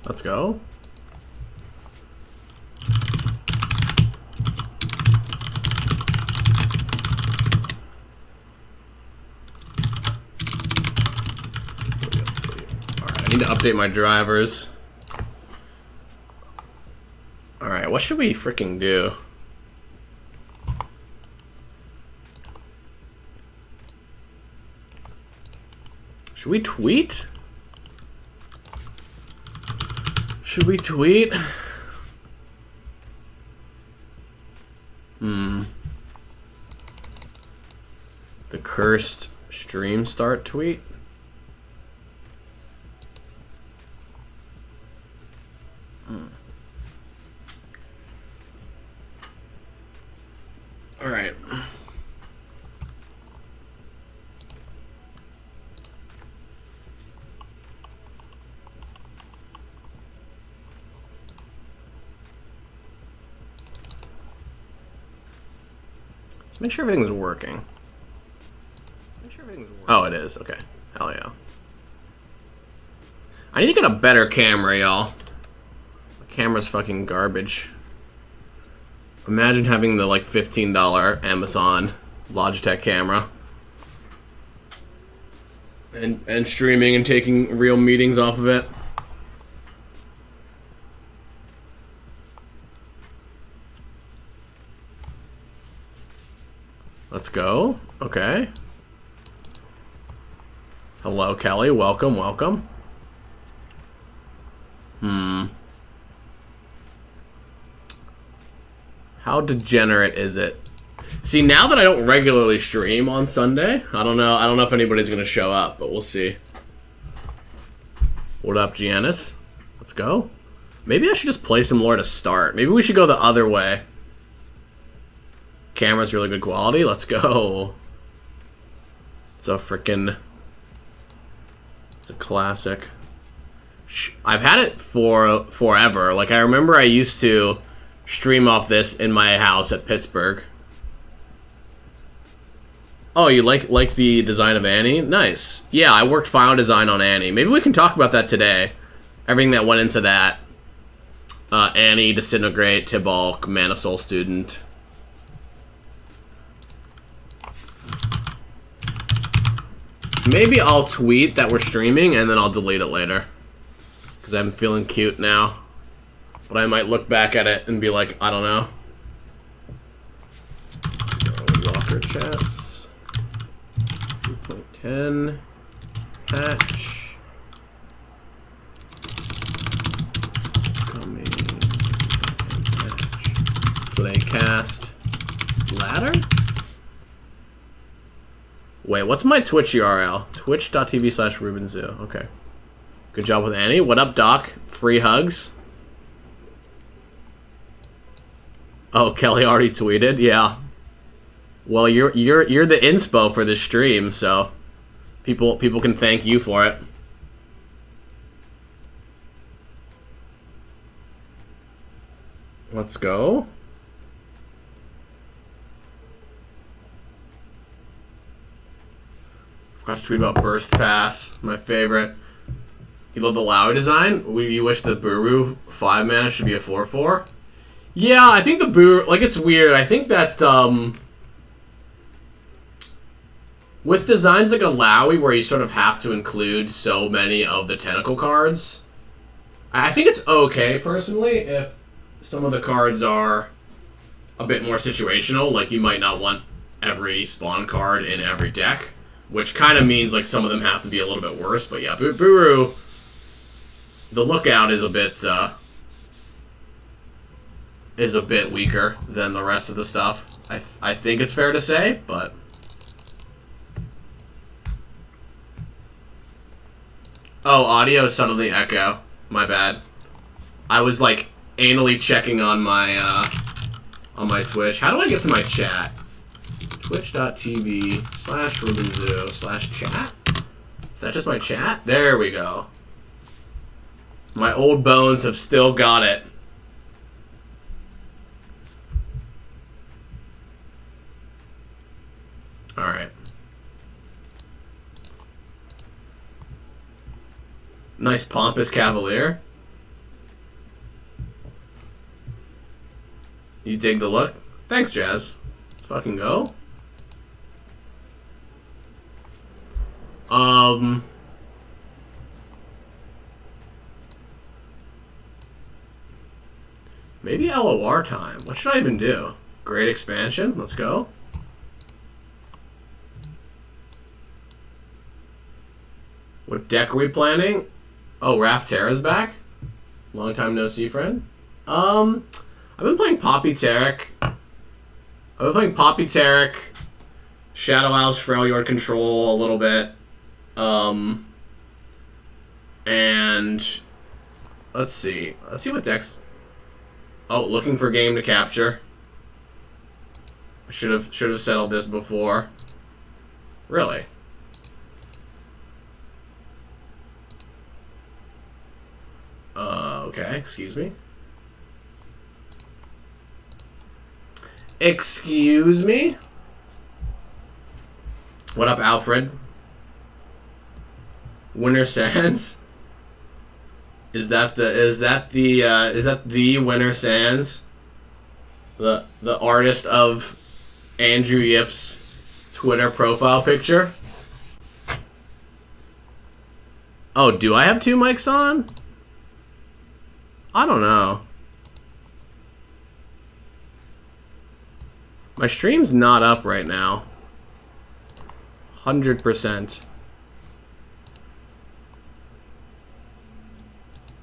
Let's go. Alright, I need to update my drivers. Alright, what should we freaking do? Should we tweet? Should we tweet? The cursed stream start tweet? Alright. Let's make sure everything's working. Oh, it is. Okay. Hell yeah. I need to get a better camera, y'all. The camera's fucking garbage. Imagine having the, like, $15 Amazon Logitech camera. And streaming and taking real meetings off of it. Let's go. Okay. Hello, Kelly. Welcome, welcome. How degenerate is it? See, now that I don't regularly stream on Sunday, I don't know if anybody's gonna show up, but we'll see. What up, Giannis? Let's go. Maybe I should just play some lore to start. Maybe we should go the other way. Camera's really good quality. Let's go. It's a classic. I've had it for forever. Like, I remember I used to stream off this in my house at Pittsburgh. Oh, you like the design of Annie? Nice. Yeah, I worked file design on Annie. Maybe we can talk about that today. Everything that went into that. Annie, Disintegrate, Tibalt, Man of Soul Student. Maybe I'll tweet that we're streaming and then I'll delete it later. Because I'm feeling cute now. But I might look back at it and be like, I don't know. Worldwalker chats. 2.10. Patch. Coming. Patch. Playcast. Ladder? Wait, what's my Twitch URL? Twitch.tv/RubenZoo. Okay. Good job with Annie. What up, Doc? Free hugs. Oh, Kelly already tweeted? Yeah. Well, you're the inspo for this stream, so people can thank you for it. Let's go. Forgot to tweet about Burst Pass, my favorite. You love the Lowy design? You wish the Buru 5-mana should be a 4/4? Yeah, I think the Buru, like, it's weird. I think that, with designs like a Lowy, where you sort of have to include so many of the tentacle cards, I think it's okay, personally, if some of the cards are a bit more situational. Like, you might not want every spawn card in every deck, which kind of means, like, some of them have to be a little bit worse. But yeah, Buru, the Lookout is a bit weaker than the rest of the stuff. I think it's fair to say, but oh, audio is suddenly echo. My bad. I was like anally checking on my Twitch. How do I get to my chat? Twitch.tv/RubenZoo/chat. Is that just my chat? There we go. My old bones have still got it. Alright. Nice pompous cavalier. You dig the look? Thanks, Jazz. Let's fucking go. Maybe LOR time. What should I even do? Great expansion. Let's go. What deck are we planning? Oh, Rafterra's back. Long time no see, friend. I've been playing Poppy Tarek. Shadow Owl's Freljord Control a little bit. And let's see. Let's see what decks. Oh, looking for game to capture. I should have settled this before. Really? Okay, excuse me. Excuse me? What up, Alfred? Winter Sands? Is that the Winter Sands? The artist of Andrew Yip's Twitter profile picture? Oh, do I have two mics on? I don't know. My stream's not up right now. 100%.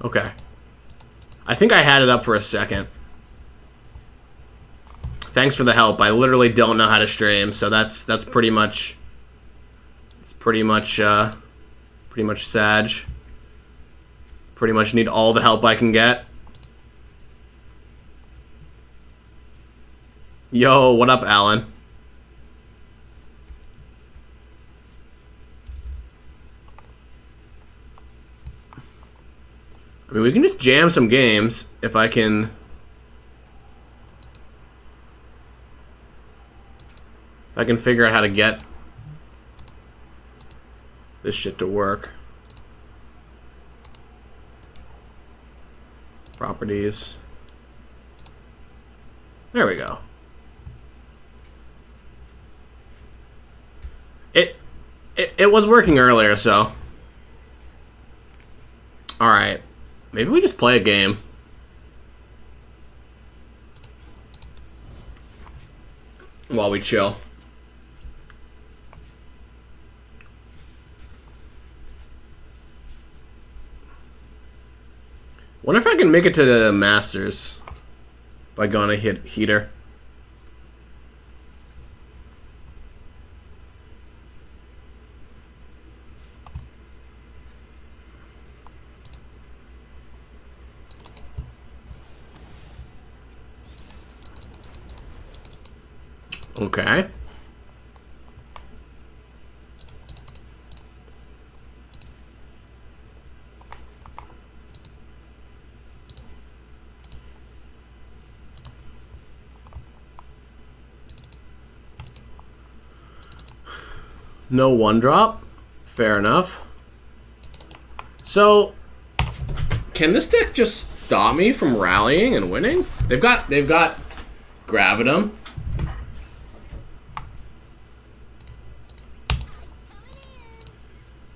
Okay. I think I had it up for a second. Thanks for the help. I literally don't know how to stream, so that's pretty much. It's pretty much Sag. Pretty much need all the help I can get. Yo, what up, Alan? I mean, we can just jam some games if I can. If I can figure out how to get this shit to work. Properties. There we go. It was working earlier, so. Alright. Maybe we just play a game. While we chill. Wonder if I can make it to the Masters by going to hit heater. Okay. No one drop. Fair enough. So, can this deck just stop me from rallying and winning? They've got Gravitum.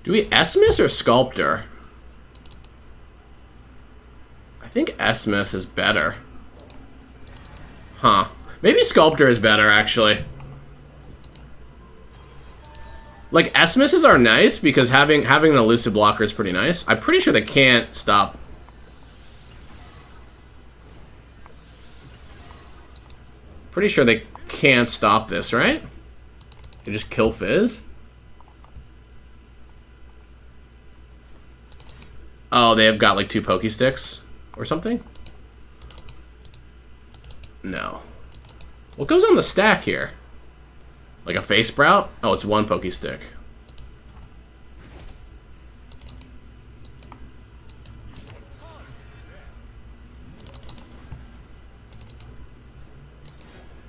Do we Esmus or Sculptor? I think Esmus is better. Huh. Maybe Sculptor is better, actually. Like, Esmuses are nice because having an elusive blocker is pretty nice. I'm pretty sure they can't stop. Pretty sure they can't stop this, right? They just kill Fizz? Oh, they have got like 2 Pokesticks or something? No. What goes on the stack here? Like a Face Sprout? Oh, it's 1 Pokestick.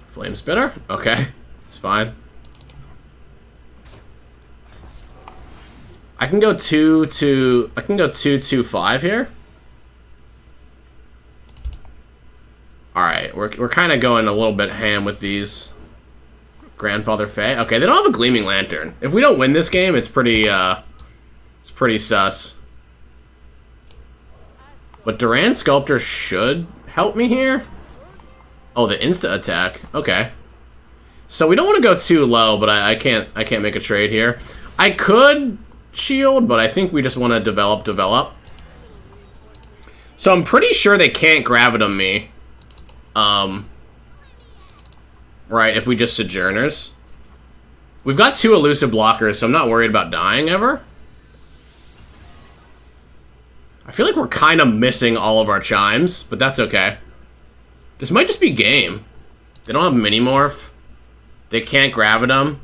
Flame Spitter? Okay, it's fine. I can go 2-2-5 here. Alright, we're kind of going a little bit ham with these. Grandfather Faye. Okay, they don't have a Gleaming Lantern. If we don't win this game, it's pretty sus. But Duran Sculptor should help me here. Oh, the insta attack. Okay. So we don't want to go too low, but I can't make a trade here. I could shield, but I think we just want to develop. So I'm pretty sure they can't Gravitum me. Right, if we just Sojourners. We've got 2 elusive blockers, so I'm not worried about dying ever. I feel like we're kind of missing all of our chimes, but that's okay. This might just be game. They don't have Minimorph. They can't Gravitum.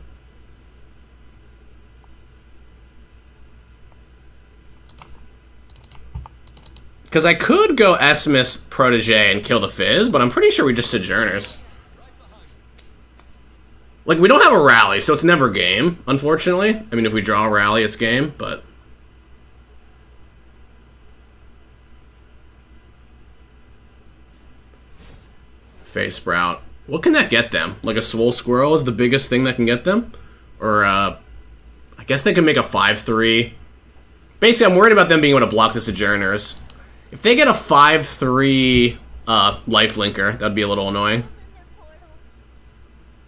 Because I could go Esmus Protege and kill the Fizz, but I'm pretty sure we just Sojourners. Like, we don't have a rally, so it's never game, unfortunately. I mean, if we draw a rally, it's game, but... Face Sprout. What can that get them? Like a Swole Squirrel is the biggest thing that can get them? Or, I guess they can make a 5-3. Basically, I'm worried about them being able to block the Sojourners. If they get a 5-3 lifelinker, that'd be a little annoying.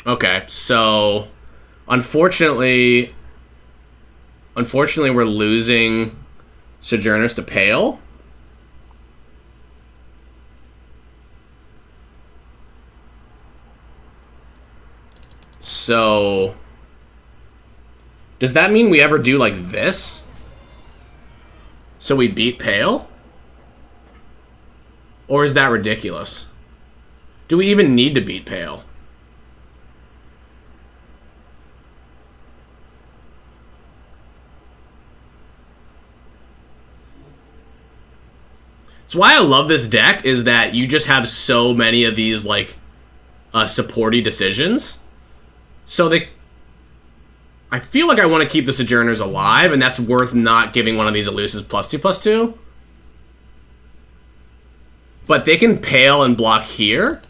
Okay, so unfortunately we're losing Sojourners to Pale. So does that mean we ever do like this? So we beat Pale? Or is that ridiculous? Do we even need to beat Pale? That's why I love this deck, is that you just have so many of these, like, supporty decisions. So I feel like I want to keep the Sojourners alive, and that's worth not giving one of these elusives +2/+2. But they can Pale and block here.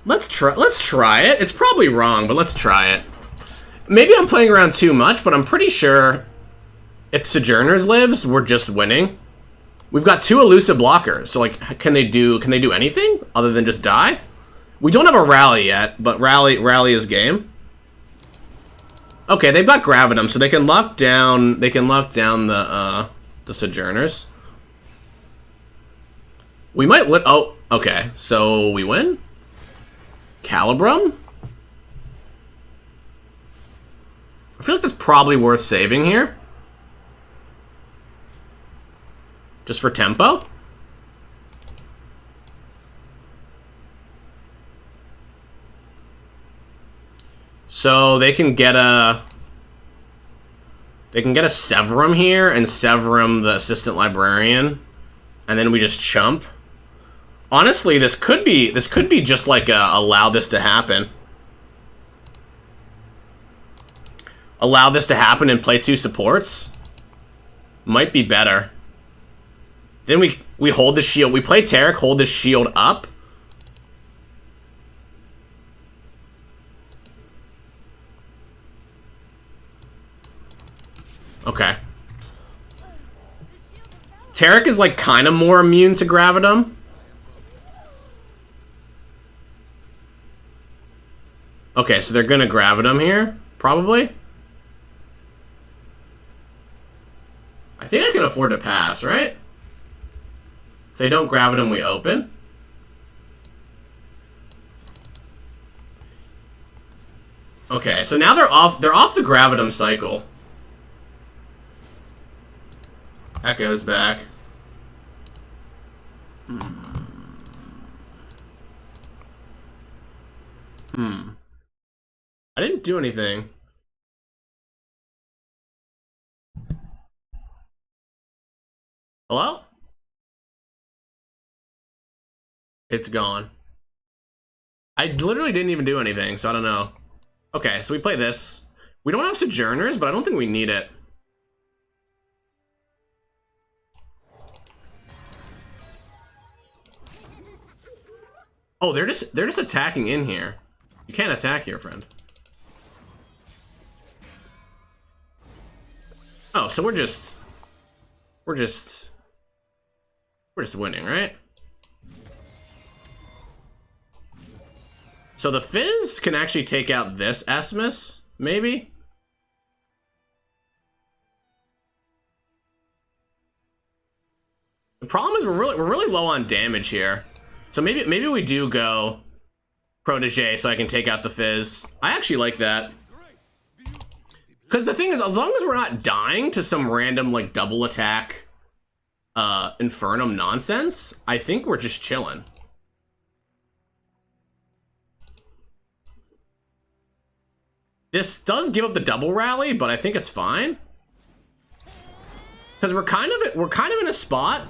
Let's try it. It's probably wrong, but let's try it. Maybe I'm playing around too much, but I'm pretty sure if Sojourners lives, we're just winning. We've got 2 elusive blockers, so like, can they do anything other than just die? We don't have a rally yet, but rally is game. Okay, they've got Gravitum, so they can lock down. They can lock down the Sojourners. We might oh, okay. So we win. Calibrum. I feel like that's probably worth saving here. Just for tempo. So they can get a Severum here and Severum the Assistant Librarian, and then we just chump. Honestly, this could be just like allow this to happen. Allow this to happen and play 2 supports. Might be better. Then we hold the shield. We play Tarek, hold the shield up. Okay. Tarek is like kind of more immune to Gravitum. Okay, so they're gonna Gravitum here, probably. I think I can afford to pass, right? If they don't Gravitum, we open. Okay, so now they're off the Gravitum cycle. Echo's back. I didn't do anything. Hello? It's gone. I literally didn't even do anything, so I don't know. Okay, so we play this. We don't have Sojourners, but I don't think we need it. Oh, they're just attacking in here. You can't attack here, friend. Oh, so we're just winning, right? So the Fizz can actually take out this Esmus, maybe? The problem is we're really low on damage here. So maybe we do go Protege so I can take out the Fizz. I actually like that. Because the thing is, as long as we're not dying to some random like double attack Infernum nonsense, I think we're just chilling. This does give up the double rally, but I think it's fine. Because we're kind of in a spot.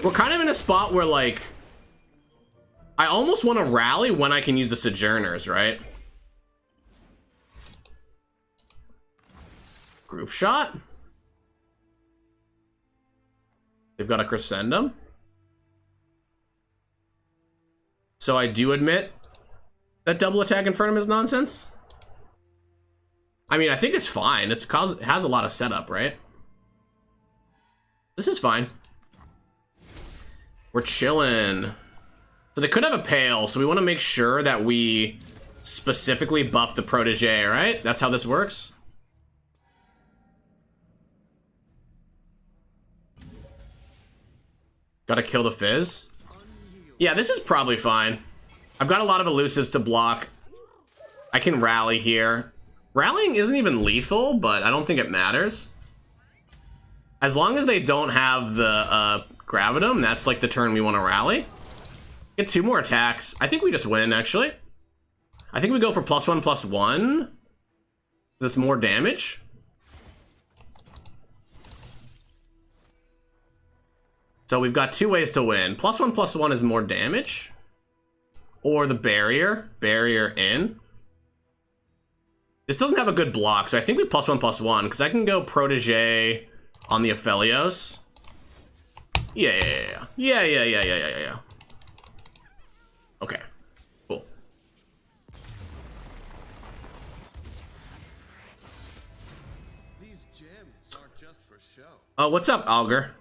We're kind of in a spot where like I almost want to rally when I can use the Sojourners, right? Group shot. They've got a Crescendum. So I do admit that double attack Infernum is nonsense. I mean, I think it's fine. It has a lot of setup, right? This is fine. We're chilling. So they could have a Pale, so we want to make sure that we specifically buff the Protege, right? That's how this works. Gotta kill the Fizz. Yeah, this is probably fine. I've got a lot of elusives to block. I can rally here. Rallying isn't even lethal, but I don't think it matters. As long as they don't have the Gravitum, that's like the turn we want to rally. Get 2 more attacks. I think we just win, actually. I think we go for +1/+1. Is this more damage? So we've got 2 ways to win. +1/+1 is more damage. Or the barrier. Barrier in. This doesn't have a good block, so I think we +1/+1, because I can go Protege on the Aphelios. Yeah. Okay, cool. These gems aren't just for show. Oh, what's up, Augur?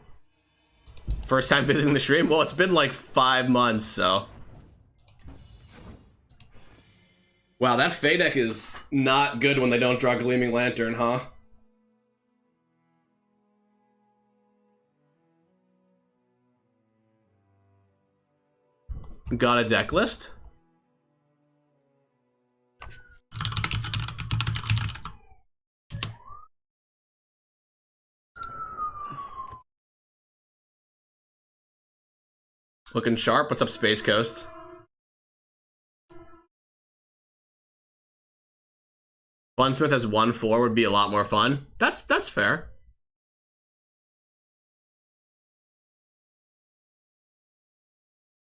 First time visiting the stream? Well, it's been like 5 months, so. Wow, that Fey deck is not good when they don't draw Gleaming Lantern, huh? Got a deck list? Looking sharp. What's up, Space Coast? Funsmith as 1/4 would be a lot more fun. That's fair.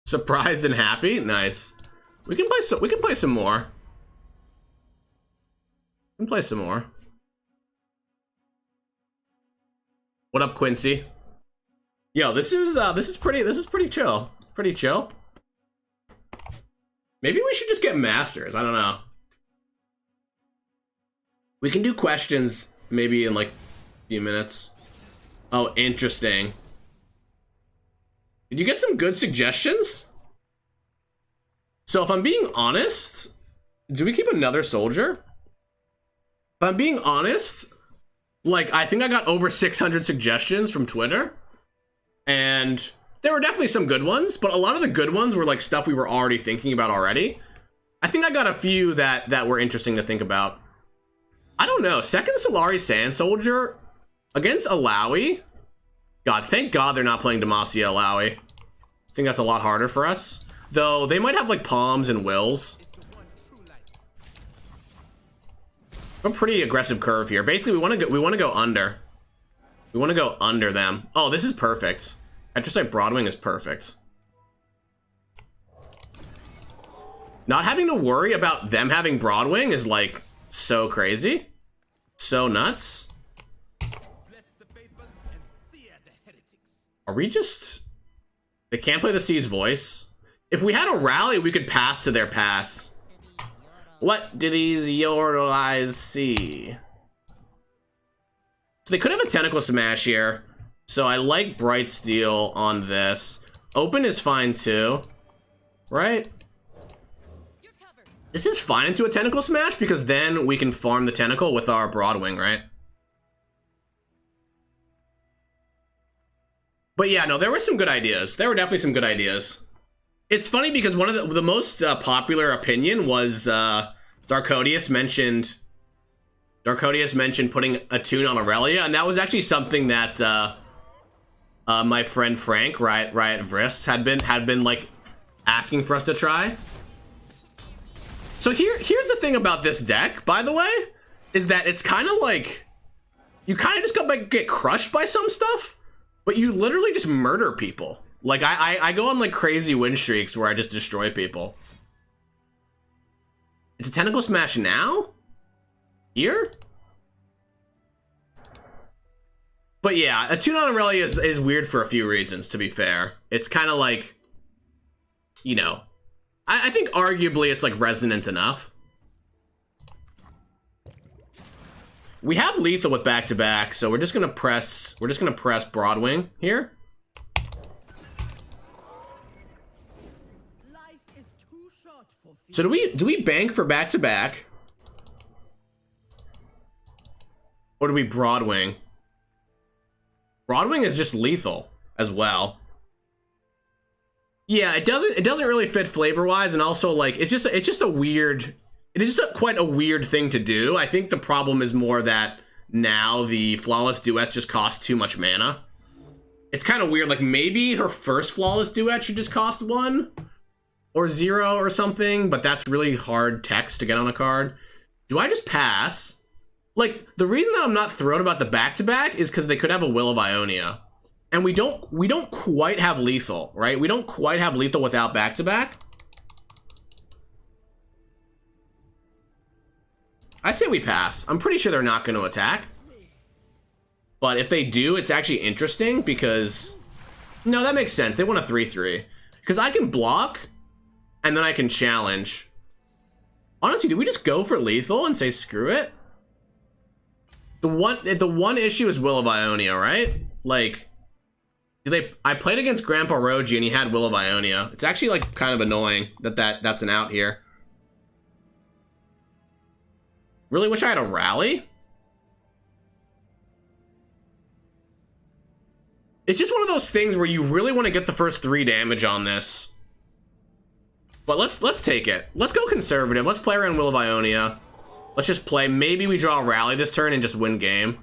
Surprised and happy? Nice. We can play some more. We can play some more. What up, Quincy? Yo, this is pretty chill. Pretty chill. Maybe we should just get masters. I don't know. We can do questions maybe in like a few minutes. Oh, interesting. Did you get some good suggestions? So if I'm being honest, do we keep another soldier? If I'm being honest, like I think I got over 600 suggestions from Twitter. And there were definitely some good ones, but a lot of the good ones were like stuff we were already thinking about already. I think I got a few that were interesting to think about. I don't know. Second Solari Sand Soldier against Alawi. God, thank God they're not playing Demacia Alawi. I think that's a lot harder for us. Though they might have like Palms and Wills. A pretty aggressive curve here. Basically, we want to go under. We want to go under them. Oh, this is perfect. Electrocite Broadwing is perfect. Not having to worry about them having Broadwing is like so crazy. So nuts. Are we just... They can't play the Sea's Voice. If we had a rally, we could pass to their pass. What do these your eyes see? So they could have a tentacle smash here. So I like Bright Steel on this. Open is fine too, right? This is fine into a tentacle smash because then we can farm the tentacle with our Broadwing, right? But yeah, no, there were some good ideas. There were definitely some good ideas. It's funny because one of the most popular opinion was Darkodius mentioned putting a tune on Aurelia, and that was actually something that my friend Frank, Riot Vrist, had been like asking for us to try. So here's the thing about this deck, by the way, is that it's kind of like you kind of just get crushed by some stuff, but you literally just murder people. Like I go on like crazy win streaks where I just destroy people. It's a tentacle smash now? Here? But yeah, a tune on Aurelia is weird for a few reasons, to be fair. It's kind of like, you know, I think arguably it's like resonant enough. We have lethal with back-to-back, so we're just gonna press Broadwing here. So do we bank for back-to-back? Or do we Broadwing? Broadwing is just lethal as well. Yeah, it doesn't really fit flavor-wise, and also like it is just quite a weird thing to do. I think the problem is more that now the flawless duets just cost too much mana. It's kind of weird. Like maybe her first flawless duet should just cost 1 or 0 or something, but that's really hard text to get on a card. Do I just pass? Like the reason that I'm not thrilled about the back-to-back is because they could have a Will of Ionia. And we don't quite have lethal, right? We don't quite have lethal without back-to-back. I say we pass. I'm pretty sure they're not going to attack. But if they do, it's actually interesting because... No, that makes sense. They want a 3-3. Because I can block, and then I can challenge. Honestly, do we just go for lethal and say screw it? The one issue is Will of Ionia, right? Like... I played against Grandpa Roji and he had Will of Ionia. It's actually like kind of annoying that's an out here. Really wish I had a rally. It's just one of those things where you really want to get the first 3 damage on this. But let's take it. Let's go conservative. Let's play around Will of Ionia. Let's just play. Maybe we draw a rally this turn and just win game.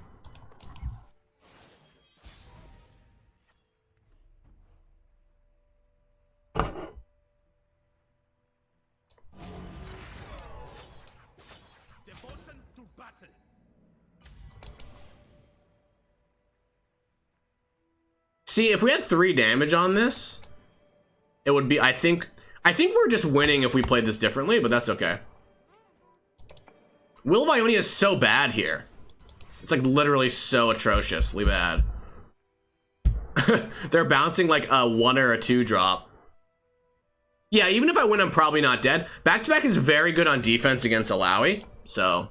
See, if we had 3 damage on this, it would be, I think we're just winning if we played this differently, but that's okay. Will of Ionia is so bad here. It's like literally so atrociously bad. They're bouncing like a 1 or a 2 drop. Yeah, even if I win, I'm probably not dead. Back-to-back is very good on defense against Alawi, so.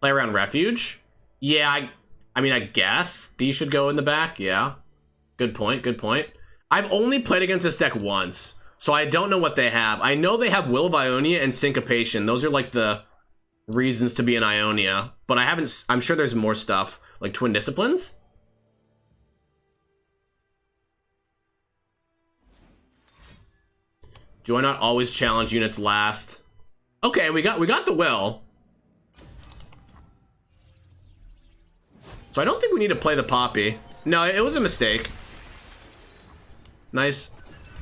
Play around Refuge. Yeah, I mean, I guess these should go in the back. Yeah. Good point. Good point. I've only played against this deck once, so I don't know what they have. I know they have Will of Ionia and Syncopation. Those are like the reasons to be an Ionia, but I'm sure there's more stuff, like Twin Disciplines. Do I not always challenge units last? Okay, we got the Will. So I don't think we need to play the Poppy. No, it was a mistake. Nice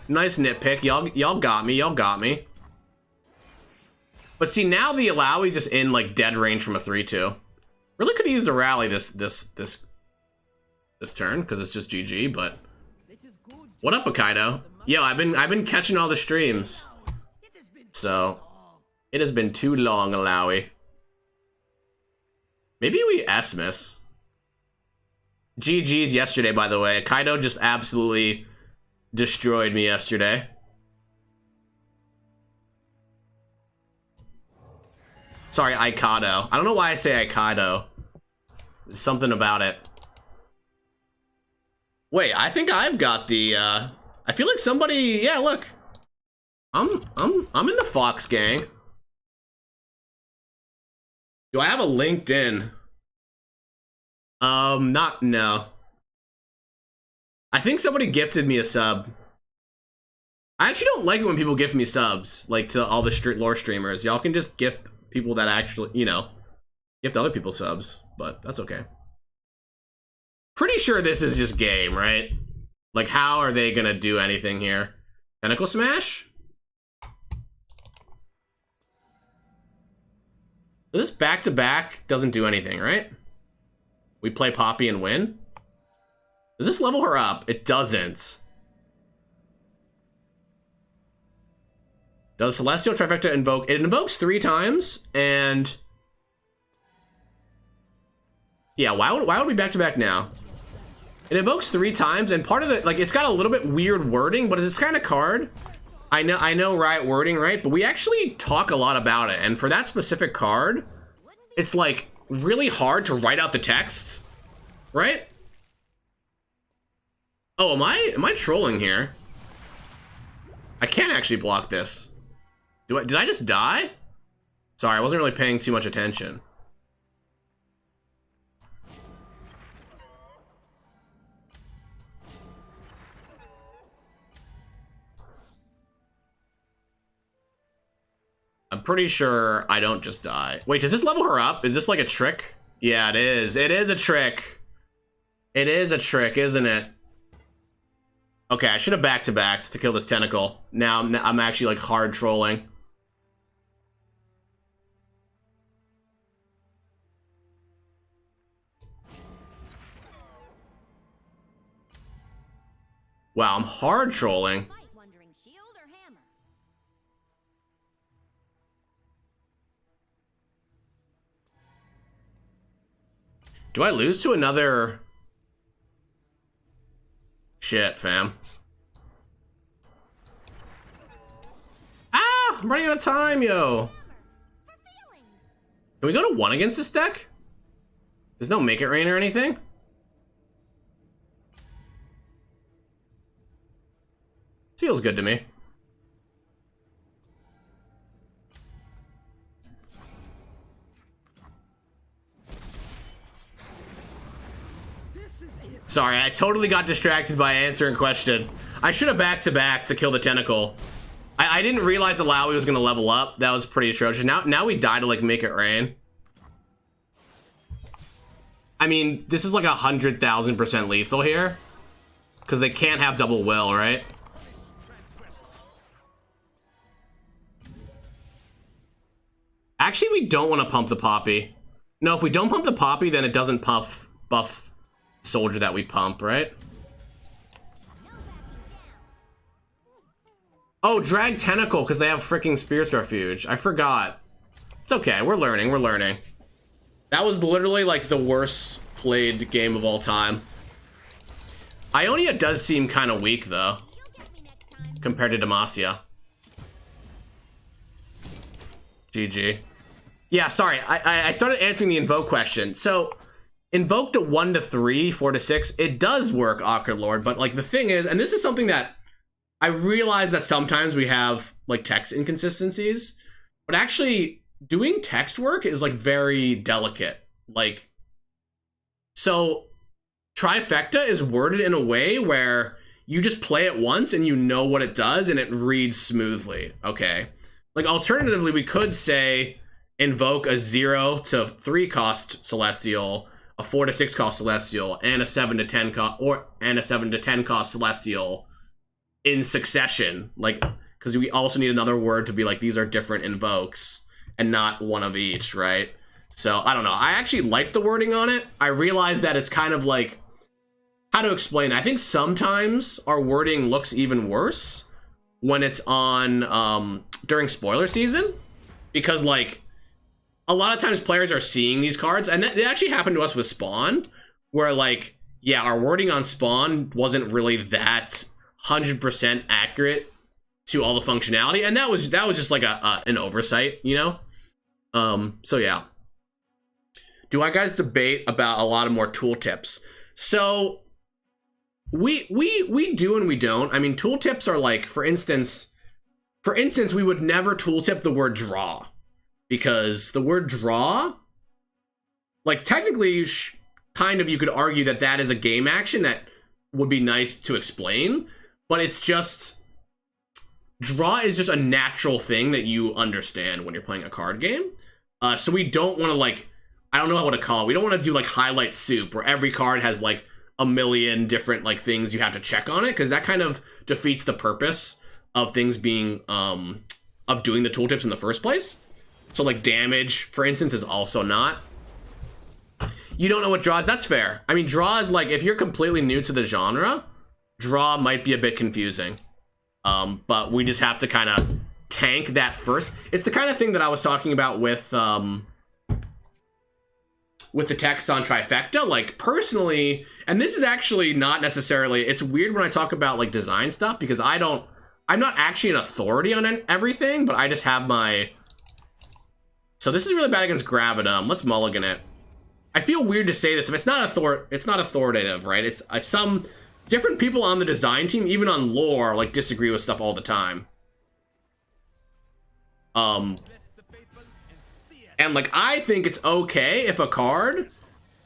nitpick. Y'all got me. Y'all got me. But see, now the Alawi's just in like dead range from a 3-2. Really could have used a rally this turn because it's just GG. But what up, Hokkaido? Yo, I've been catching all the streams. So it has been too long, Alawi. Maybe we S-miss. GG's yesterday, by the way. Kaido just absolutely destroyed me yesterday. Sorry, Aikado. I don't know why I say Aikado. There's something about it. Wait, I think I've got the, I feel like somebody, yeah, look. I'm in the Fox gang. Do I have a LinkedIn? No. I think somebody gifted me a sub. I actually don't like it when people gift me subs, like to all the lore streamers. Y'all can just gift people that actually, you know, gift other people subs, but that's okay. Pretty sure this is just game, right? Like, how are they gonna do anything here? Tentacle Smash? So this back-to-back doesn't do anything, right? We play Poppy and win? Does this level her up? It doesn't. Does Celestial Trifecta invoke? It invokes 3 times, and... yeah, why would we back-to-back now? It invokes 3 times, and part of the... like, it's got a little bit weird wording, but it's kind of card. I know right wording, right? But we actually talk a lot about it, and for that specific card, it's, like, really hard to write out the text, right? Oh, am I trolling here? I can't actually block this. Did I just die? Sorry, I wasn't really paying too much attention. I'm pretty sure I don't just die. Wait, does this level her up? Is this like a trick? Yeah, it is. It is a trick. It is a trick, isn't it? Okay, I should have back-to-backed to kill this tentacle. Now I'm actually like hard trolling. Wow, I'm hard trolling. Do I lose to another... shit, fam. Ah! I'm running out of time, yo! Can we go to 1 against this deck? There's no Make It Rain or anything? Feels good to me. Sorry, I totally got distracted by answering question. I should have back-to-back to kill the tentacle. I didn't realize Alawi was gonna level up. That was pretty atrocious. Now we die to like Make It Rain. I mean, this is like 100,000% lethal here. Because they can't have double will, right? Actually, we don't want to pump the Poppy. No, if we don't pump the Poppy, then it doesn't buff soldier that we pump, right? Oh, drag tentacle because they have freaking Spirit's Refuge. I forgot. It's okay. We're learning. We're learning. That was literally like the worst played game of all time. Ionia does seem kind of weak though, compared to Demacia. GG. Yeah, sorry. I started answering the invoke question. So invoke to 1 to 3, 4 to 6, it does work, Awkward Lord, but like the thing is, and this is something that I realize that sometimes we have like text inconsistencies, but actually doing text work is like very delicate. Like, so Trifecta is worded in a way where you just play it once and you know what it does and it reads smoothly, okay? Like alternatively, we could say invoke a 0 to 3 cost Celestial, a 4 to 6 cost Celestial, and a 7 to 10 cost, and a 7 to 10 cost Celestial in succession. Like, because we also need another word to be like, these are different invokes and not one of each, right? So, I don't know. I actually like the wording on it. I realize that it's kind of like, how to explain it? I think sometimes our wording looks even worse when it's on, during spoiler season. Because, like, a lot of times players are seeing these cards, and it actually happened to us with Spawn, where, like, yeah, our wording on spawn wasn't really that 100% accurate to all the functionality, and that was just like an oversight, you know. So yeah. Do I guys debate about a lot of more tooltips? So we do and we don't. I mean, tooltips are like, for instance, we would never tooltip the word draw, because the word draw, like, technically, kind of, you could argue that that is a game action that would be nice to explain, but it's just, draw is just a natural thing that you understand when you're playing a card game. So we don't want to, like, I don't know what to call it. We don't want to do like highlight soup where every card has like a million different like things you have to check on it, because that kind of defeats the purpose of things being of doing the tooltips in the first place. So like damage, for instance, is also not. You don't know what draw is. That's fair. I mean, draw is like, if you're completely new to the genre, draw might be a bit confusing. But we just have to kind of tank that first. It's the kind of thing that I was talking about with the text on Trifecta. Like, personally, and this is actually not necessarily, it's weird when I talk about like design stuff, because I'm not actually an authority on everything, but I just have my, so this is really bad against Gravitum. Let's mulligan it. I feel weird to say this, if it's not authoritative, right? It's some different people on the design team, even on lore, like disagree with stuff all the time. And like, I think it's okay if a card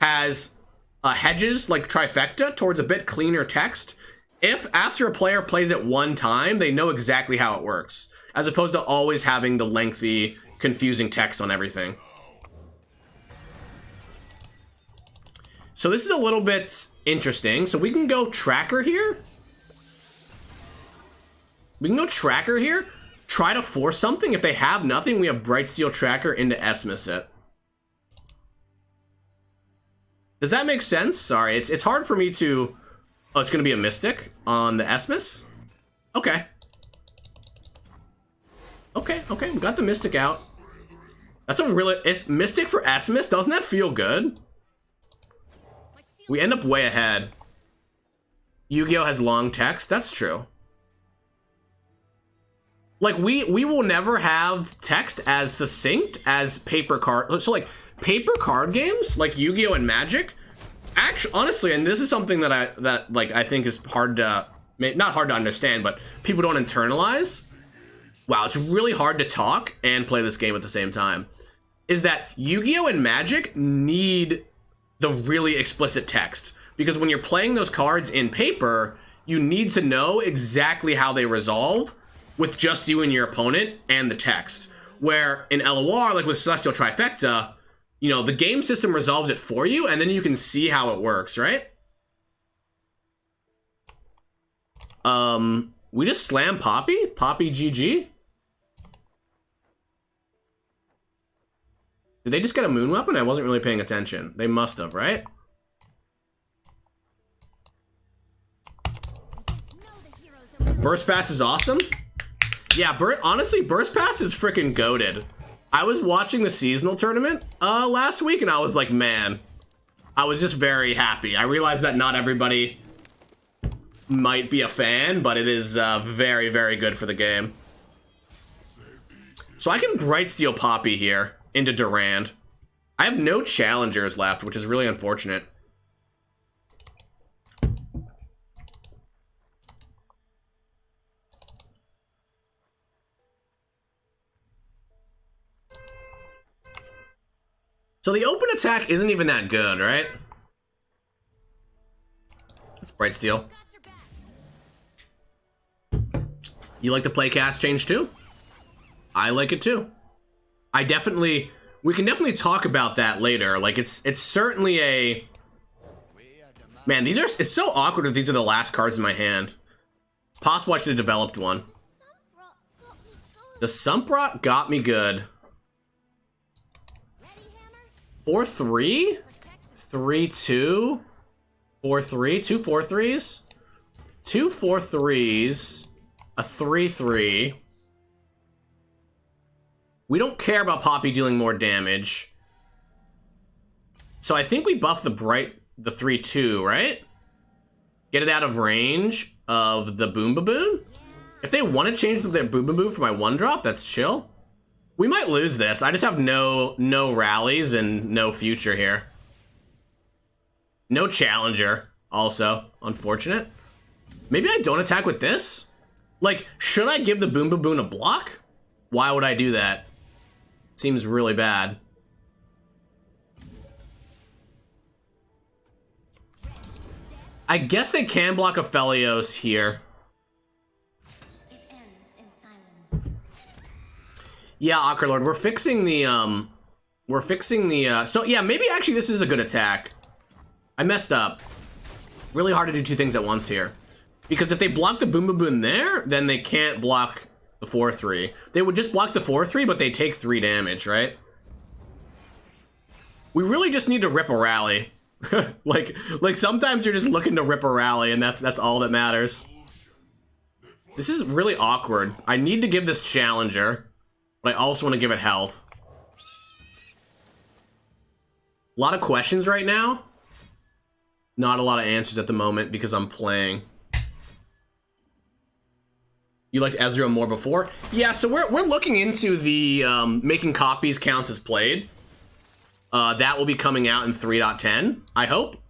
has hedges like Trifecta towards a bit cleaner text, if after a player plays it one time, they know exactly how it works, as opposed to always having the lengthy, confusing text on everything. So this is a little bit interesting. So we can go tracker here. Try to force something. If they have nothing, we have Bright Steel Tracker into Esmus it. Does that make sense? Sorry, it's hard for me to... Oh, it's going to be a Mystic on the Esmus? Okay. Okay, we got the Mystic out. That's a really... It's Mystic for Esmus? Doesn't that feel good? We end up way ahead. Yu-Gi-Oh! Has long text. That's true. Like, we will never have text as succinct as paper card. So, like, paper card games, like Yu-Gi-Oh! And Magic, actually, honestly, and this is something that I think is hard to, not hard to understand, but people don't internalize. Wow, it's really hard to talk and play this game at the same time. Is that Yu-Gi-Oh! And Magic need the really explicit text, because when you're playing those cards in paper, you need to know exactly how they resolve with just you and your opponent and the text. Where in LOR, like with Celestial Trifecta, you know, the game system resolves it for you, and then you can see how it works, right? We just slam Poppy? Poppy GG? Did they just get a moon weapon? I wasn't really paying attention. They must have, right? Burst Pass is awesome. Yeah, honestly, Burst Pass is freaking goated. I was watching the seasonal tournament last week, and I was like, man, I was just very happy. I realized that not everybody might be a fan, but it is very, very good for the game. So I can Bright Steel Poppy here into Durand. I have no challengers left, which is really unfortunate. So the open attack isn't even that good, right? It's Bright Steel. You like the playcast change too? I like it too. We can definitely talk about that later. Like, it's certainly a... Man, it's so awkward that these are the last cards in my hand. It's possible I should have developed one. The Sumprot got me good. 4-3? 3-2? 4-3? 2 4-3s? 2 4-3s. A 3-3. We don't care about Poppy dealing more damage. So I think we buff the the 3/2, right? Get it out of range of the Boom Baboon. If they want to change their Boom Baboon for my 1-drop, that's chill. We might lose this. I just have no rallies and no future here. No challenger, also. Unfortunate. Maybe I don't attack with this? Like, should I give the Boom Baboon a block? Why would I do that? Seems really bad. I guess they can block a Felios here. It ends in silence. Yeah, Ockerlord, we're fixing the, so yeah, maybe actually this is a good attack. I messed up. Really hard to do two things at once here. Because if they block the Boom Baboon there, then they can't block the 4/3. They would just block the 4/3, but they take 3 damage, right? We really just need to rip a rally. like sometimes you're just looking to rip a rally, and that's all that matters. This is really awkward. I need to give this challenger, but I also want to give it health. A lot of questions right now. Not a lot of answers at the moment because I'm playing. You liked Ezreal more before? Yeah, so we're looking into the making copies counts as played. That will be coming out in 3.10, I hope.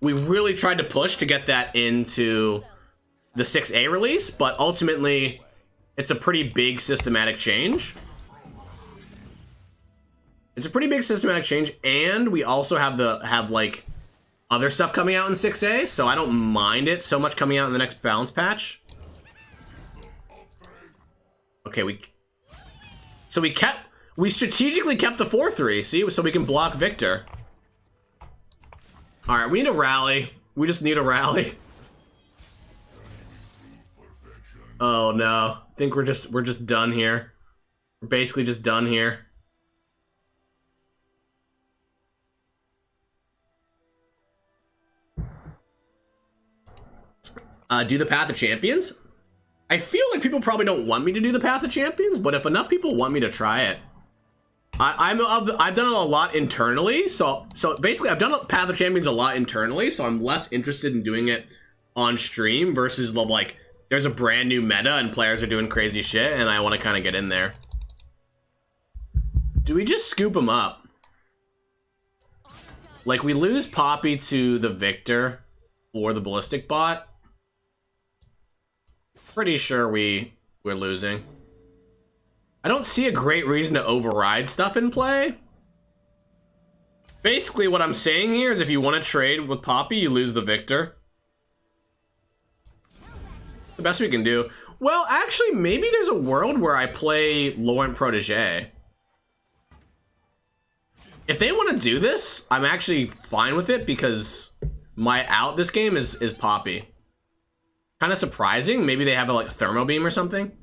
We really tried to push to get that into the 6A release, but ultimately, it's a pretty big systematic change. It's a pretty big systematic change, and we also have like other stuff coming out in 6A, so I don't mind it so much coming out in the next balance patch. Okay, we strategically kept the 4/3, see, so we can block Victor. All right, we need a rally. We just need a rally. Oh no, I think we're just done here. We're basically just done here. Do the Path of Champions? I feel like people probably don't want me to do the Path of Champions, but if enough people want me to try it, I've done it a lot internally. So basically, I've done Path of Champions a lot internally, so I'm less interested in doing it on stream versus like there's a brand new meta and players are doing crazy shit, and I want to kind of get in there. Do we just scoop them up? Like we lose Poppy to the Victor or the Ballistic bot. Pretty sure we're losing. I don't see a great reason to override stuff in play. Basically, what I'm saying here is if you want to trade with Poppy, you lose the Victor. The best we can do. Well, actually, maybe there's a world where I play Laurent Protege. If they want to do this, I'm actually fine with it because my out this game is Poppy. Kind of surprising. Maybe they have a like thermo beam or something.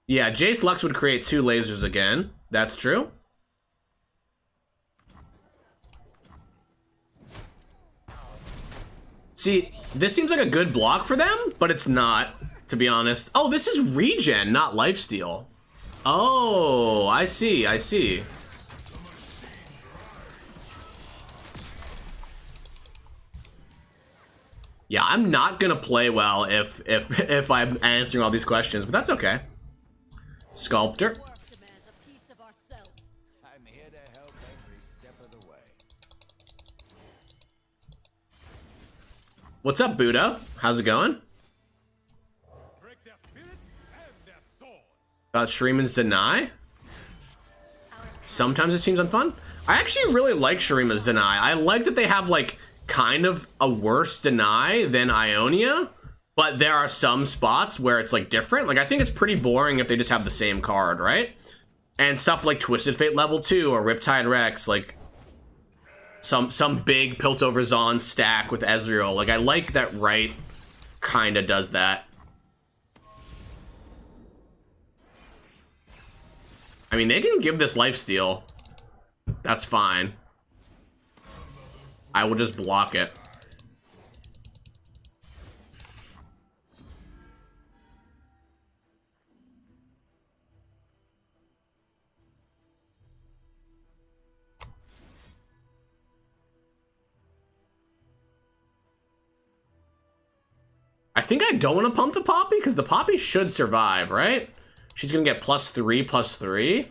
Yeah, Jace Lux would create 2 lasers again. That's true. See, this seems like a good block for them, but it's not, to be honest. Oh, this is regen, not lifesteal. Oh, I see, I see. Yeah, I'm not gonna play well if I'm answering all these questions, but that's okay. Sculptor. I'm here to help every step of the way. What's up, Buddha? How's it going? Break their spirits and their swords. About Shuriman's Deny? Sometimes it seems unfun. I actually really like Shurima's Deny. I like that they have like kind of a worse deny than Ionia, but there are some spots where it's like different. Like I think it's pretty boring if they just have the same card, right? And stuff like Twisted Fate level 2 or Riptide Rex, like some big Piltover Zon stack with Ezreal. Like I like that Right kind of does that. I mean, they can give this lifesteal. That's fine. I will just block it. think I don't want to pump the Poppy, because the Poppy should survive, right? She's going to get +3/+3.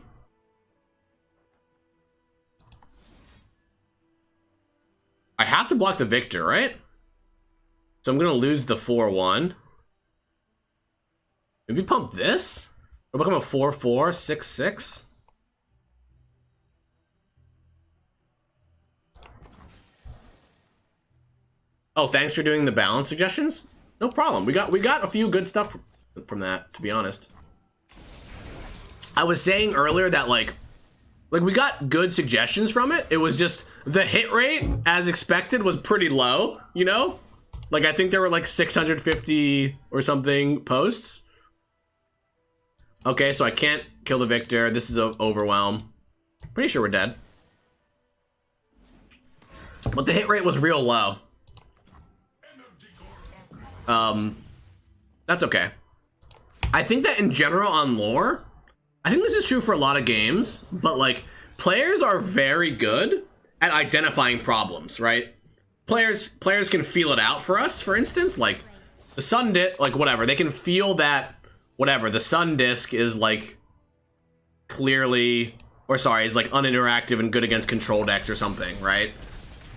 I have to block the Victor, right? So I'm going to lose the 4/1. Maybe pump this? It'll become a 4/4, 6/6. Oh, thanks for doing the balance suggestions. No problem. We got a few good stuff from that, to be honest. I was saying earlier that like we got good suggestions from it. It was just the hit rate, as expected, was pretty low, you know? Like, I think there were like 650 or something posts. Okay, so I can't kill the Victor. This is an overwhelm. Pretty sure we're dead. But the hit rate was real low. That's okay. I think that in general on lore, I think this is true for a lot of games, but like players are very good at identifying problems, right? Players can feel it out for us, for instance, like the sun like whatever, they can feel that whatever, the sun disc is like clearly, or sorry, is like uninteractive and good against control decks or something, right?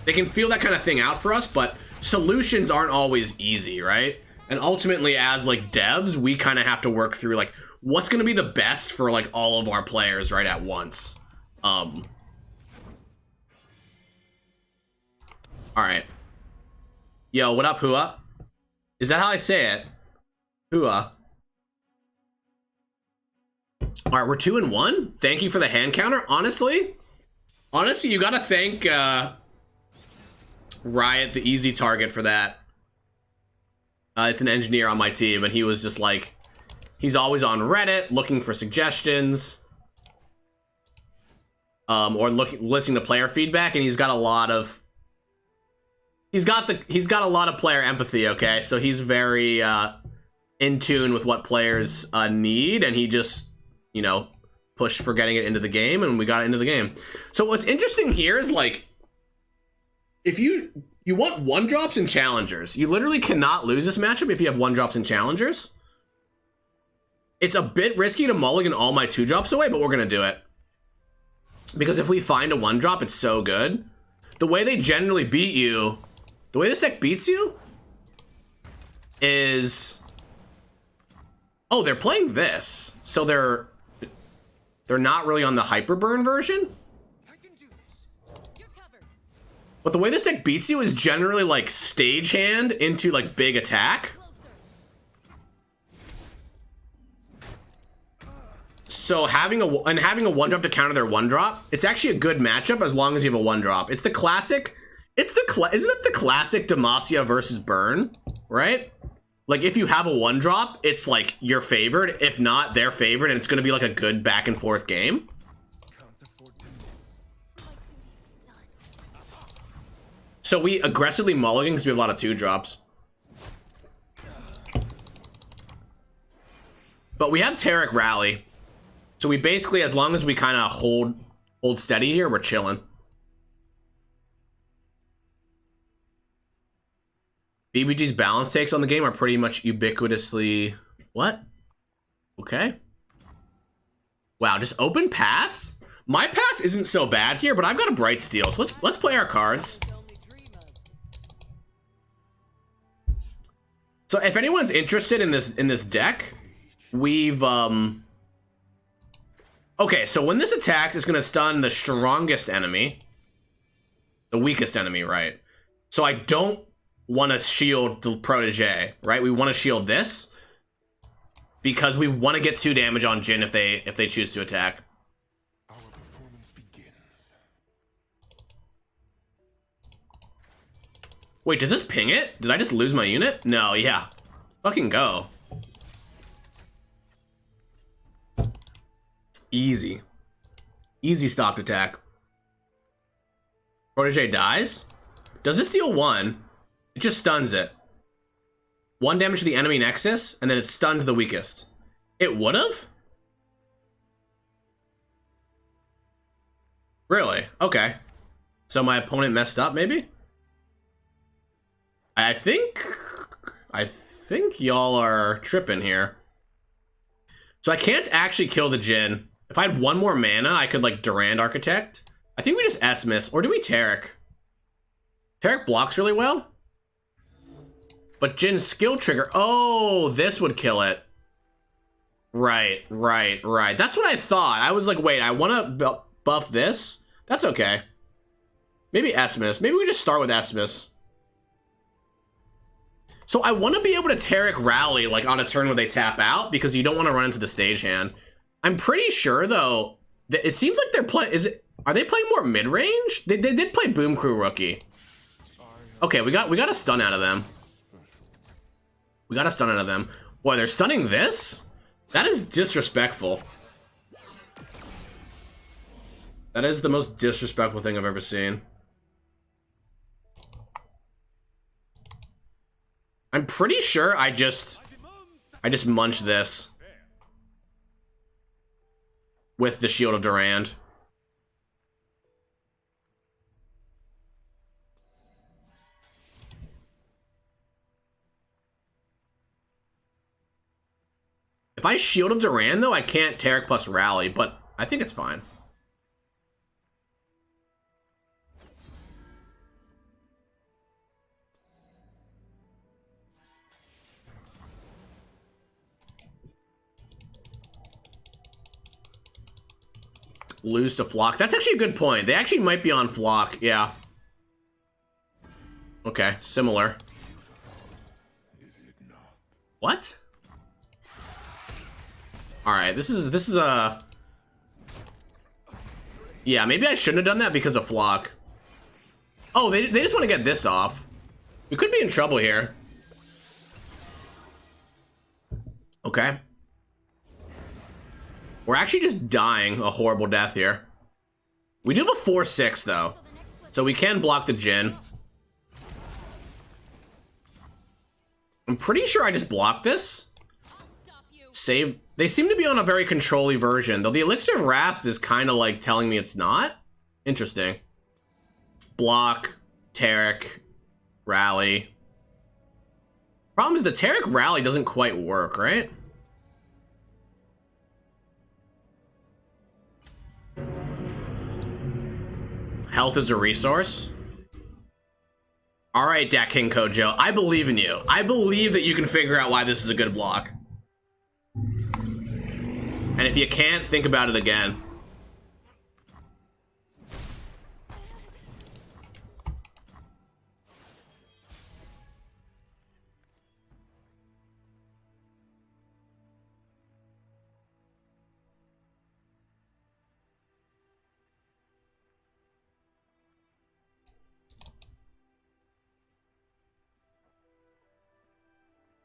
They can feel that kind of thing out for us, but solutions aren't always easy, right? And ultimately, as like devs, we kind of have to work through like what's going to be the best for like all of our players right at once. All right. Yo, what up, Hua? Is that how I say it? Hua. All right, we're 2-1. Thank you for the hand counter. Honestly, you gotta thank Riot, the easy target, for that. It's an engineer on my team, and he was just like, he's always on Reddit looking for suggestions, or listening to player feedback, and he's got a lot of player empathy. Okay, so he's very in tune with what players need, and he just, you know, pushed for getting it into the game, and we got it into the game. So what's interesting here is like, if you want 1-drops and challengers, you literally cannot lose this matchup if you have 1-drops and challengers. It's a bit risky to mulligan all my 2-drops away, but we're gonna do it. Because if we find a 1-drop, it's so good. The way they generally beat you, the way this deck beats you is, oh, they're playing this. So they're not really on the Hyperburn version. But the way this deck beats you is generally like stagehand into like big attack. So having a 1-drop to counter their 1-drop, it's actually a good matchup as long as you have a 1-drop. It's the classic, isn't it the classic Demacia versus Burn, right? Like if you have a 1-drop, it's like your favored. If not, their favorite, and it's gonna be like a good back and forth game. So we aggressively mulligan because we have a lot of 2-drops. But we have Taric Rally. So we basically, as long as we kind of hold steady here, we're chilling. BBG's balance takes on the game are pretty much ubiquitously... What? Okay. Wow, just open pass? My pass isn't so bad here, but I've got a Bright Steel, so let's play our cards. So if anyone's interested in this deck, we've okay, so when this attacks, it's gonna stun the strongest enemy, the weakest enemy, right? So I don't want to shield the protege, right? We want to shield this because we want to get 2 damage on Jin if they choose to attack. Our performance begins. Wait, does this ping it? Did I just lose my unit? No, yeah. Fucking go. Easy. Easy stopped attack. Protege dies? Does this deal 1? It just stuns it. 1 damage to the enemy nexus, and then it stuns the weakest. It would've? Really? Okay. So my opponent messed up, maybe? I think think y'all are tripping here. So I can't actually kill the Jhin. If I had one more mana, I could, like, Durand Architect. I think we just S-miss, or do we Taric? Taric blocks really well. But Jin's skill trigger... Oh, this would kill it. Right. That's what I thought. I was like, wait, I want to buff this? That's okay. Maybe S-miss. Maybe we just start with S-miss. So I want to be able to Taric Rally, like, on a turn where they tap out, because you don't want to run into the stage hand. I'm pretty sure, though, that it seems like they're playing... Are they playing more mid-range? They did play Boom Crew Rookie. Okay, we got a stun out of them. Boy, they're stunning this? That is disrespectful. That is the most disrespectful thing I've ever seen. I'm pretty sure I just munched this with the Shield of Durand. If I Shield of Durand, though, I can't Taric plus Rally, but I think it's fine. Lose to Flock. That's actually a good point. They actually might be on Flock, yeah. Okay, similar. What? Alright, this is a... Yeah, maybe I shouldn't have done that because of Flock. Oh, they just want to get this off. We could be in trouble here. Okay. We're actually just dying a horrible death here. We do have a 4-6, though. So we can block the Jhin. I'm pretty sure I just blocked this. Save. They seem to be on a very control-y version, though the Elixir of Wrath is kind of like telling me it's not. Interesting. Block, Taric, Rally. Problem is the Taric Rally doesn't quite work, right? Health is a resource. All right, Dat King Kojo, I believe in you. I believe that you can figure out why this is a good block. And if you can't, think about it again.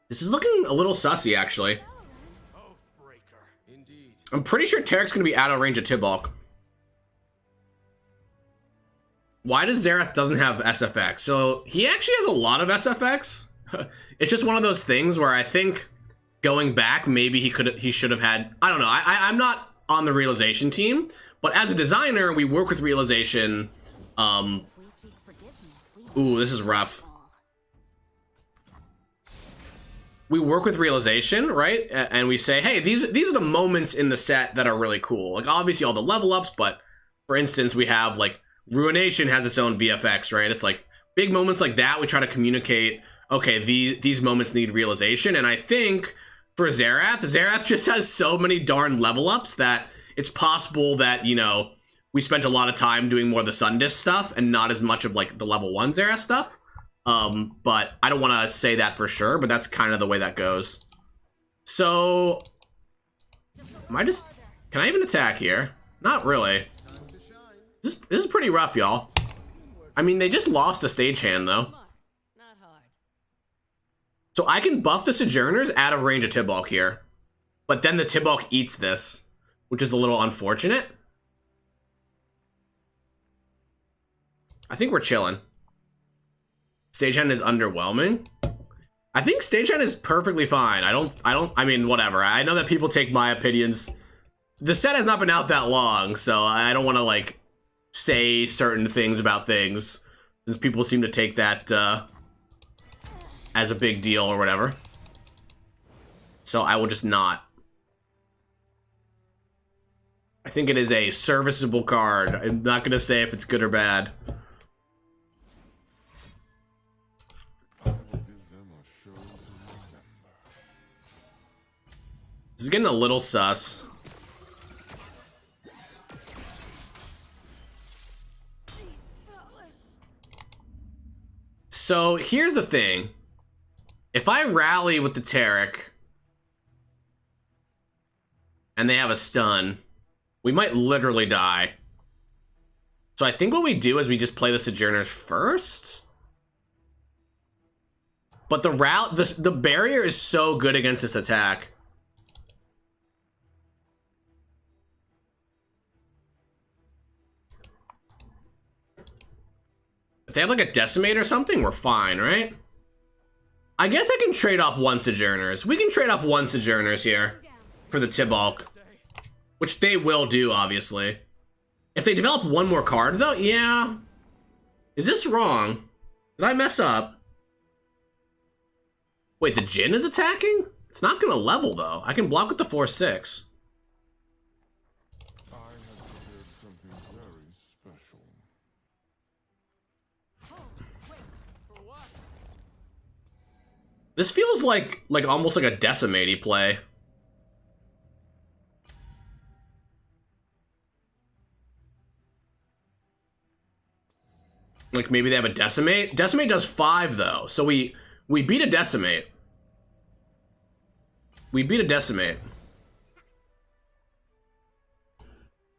This is looking a little sussy, actually. I'm pretty sure Taric's going to be out of range of Tibalt. Why does Xerath doesn't have SFX? So he actually has a lot of SFX. It's just one of those things where I think going back, maybe he should have had. I don't know. I'm not on the Realization team, but as a designer, we work with Realization. Ooh, this is rough. We work with Realization, right? And we say, hey, these are the moments in the set that are really cool. Like, obviously all the level ups, but for instance, we have, like, Ruination has its own VFX, right? It's like big moments like that. We try to communicate, okay, these moments need Realization. And I think for Xerath just has so many darn level ups that it's possible that, you know, we spent a lot of time doing more of the Sundisk stuff and not as much of, like, the level 1 Xerath stuff. But I don't want to say that for sure, but that's kind of the way that goes. So, can I even attack here? Not really. This is pretty rough, y'all. I mean, they just lost the stagehand, though. So I can buff the Sojourners out of range of Tibalt here. But then the Tibalt eats this, which is a little unfortunate. I think we're chilling. Stagehand is underwhelming. I think Stagehand is perfectly fine. I mean, whatever. I know that people take my opinions. The set has not been out that long, so I don't want to, like, say certain things about things, since people seem to take that as a big deal or whatever. So I will just not. I think it is a serviceable card. I'm not gonna say if it's good or bad. This is getting a little sus. So here's the thing. If I rally with the Tarek and they have a stun, we might literally die. So I think what we do is we just play the Sojourners first. But the barrier is so good against this attack. If they have like a Decimate or something, we're fine, right? I guess I can trade off one Sojourners. We can trade off one Sojourners here for the Tibalt, which they will do, obviously. If they develop one more card, though, yeah. Is this wrong? Did I mess up? Wait, the Jin is attacking? It's not gonna level, though. I can block with the 4/6. I have prepared something very special. This feels like almost like a Decimate-y play. Like maybe they have a Decimate. Decimate does 5 though, so we beat a Decimate. We beat a Decimate.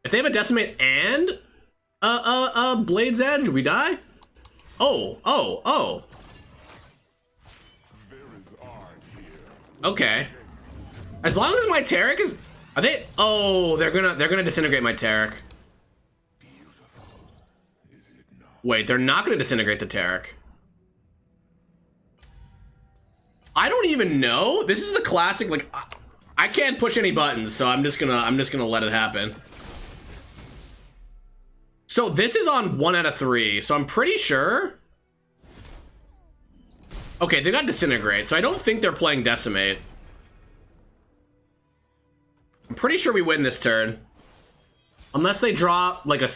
If they have a Decimate and Blade's Edge, we die. Oh. Okay. As long as my Tarek is, are they? Oh, they're gonna disintegrate my Tarek. Wait, they're not gonna disintegrate the Tarek. I don't even know. This is the classic. Like, I can't push any buttons, so I'm just gonna let it happen. So this is on 1 out of 3. So I'm pretty sure. Okay, they got Disintegrate, so I don't think they're playing Decimate. I'm pretty sure we win this turn. Unless they draw, like, a...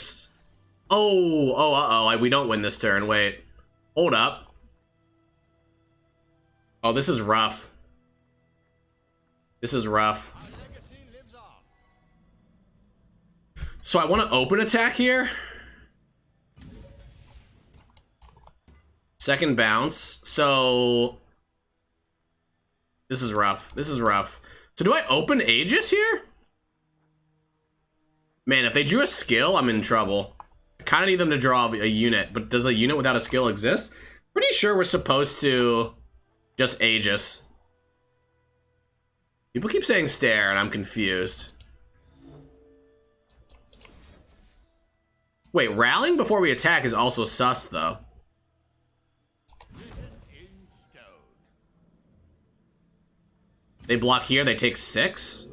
Oh, we don't win this turn. Wait. Hold up. Oh, this is rough. This is rough. So I want to open attack here. Second bounce. So this is rough. This is rough. So do I open Aegis here? Man, if they drew a skill, I'm in trouble. I kind of need them to draw a unit, but does a unit without a skill exist? Pretty sure we're supposed to just Aegis. People keep saying stare, and I'm confused. Wait, rallying before we attack is also sus, though. They block here, they take 6.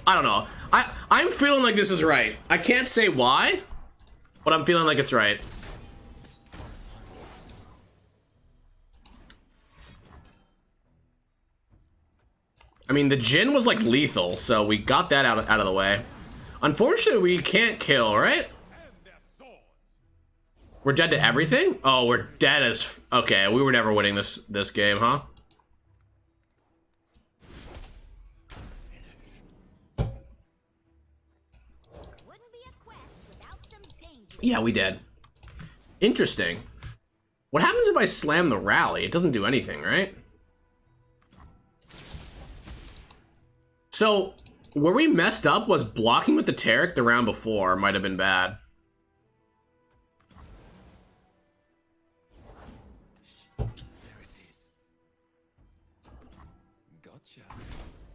I don't know. I'm feeling like this is right. I can't say why, but I'm feeling like it's right. I mean, the Jin was like lethal, so we got that out of the way. Unfortunately, we can't kill, right? We're dead to everything? Oh, we're dead as... Okay, we were never winning this game, huh? Yeah, we did. Interesting. What happens if I slam the rally? It doesn't do anything, right? So, where we messed up was blocking with the Tarek the round before might have been bad.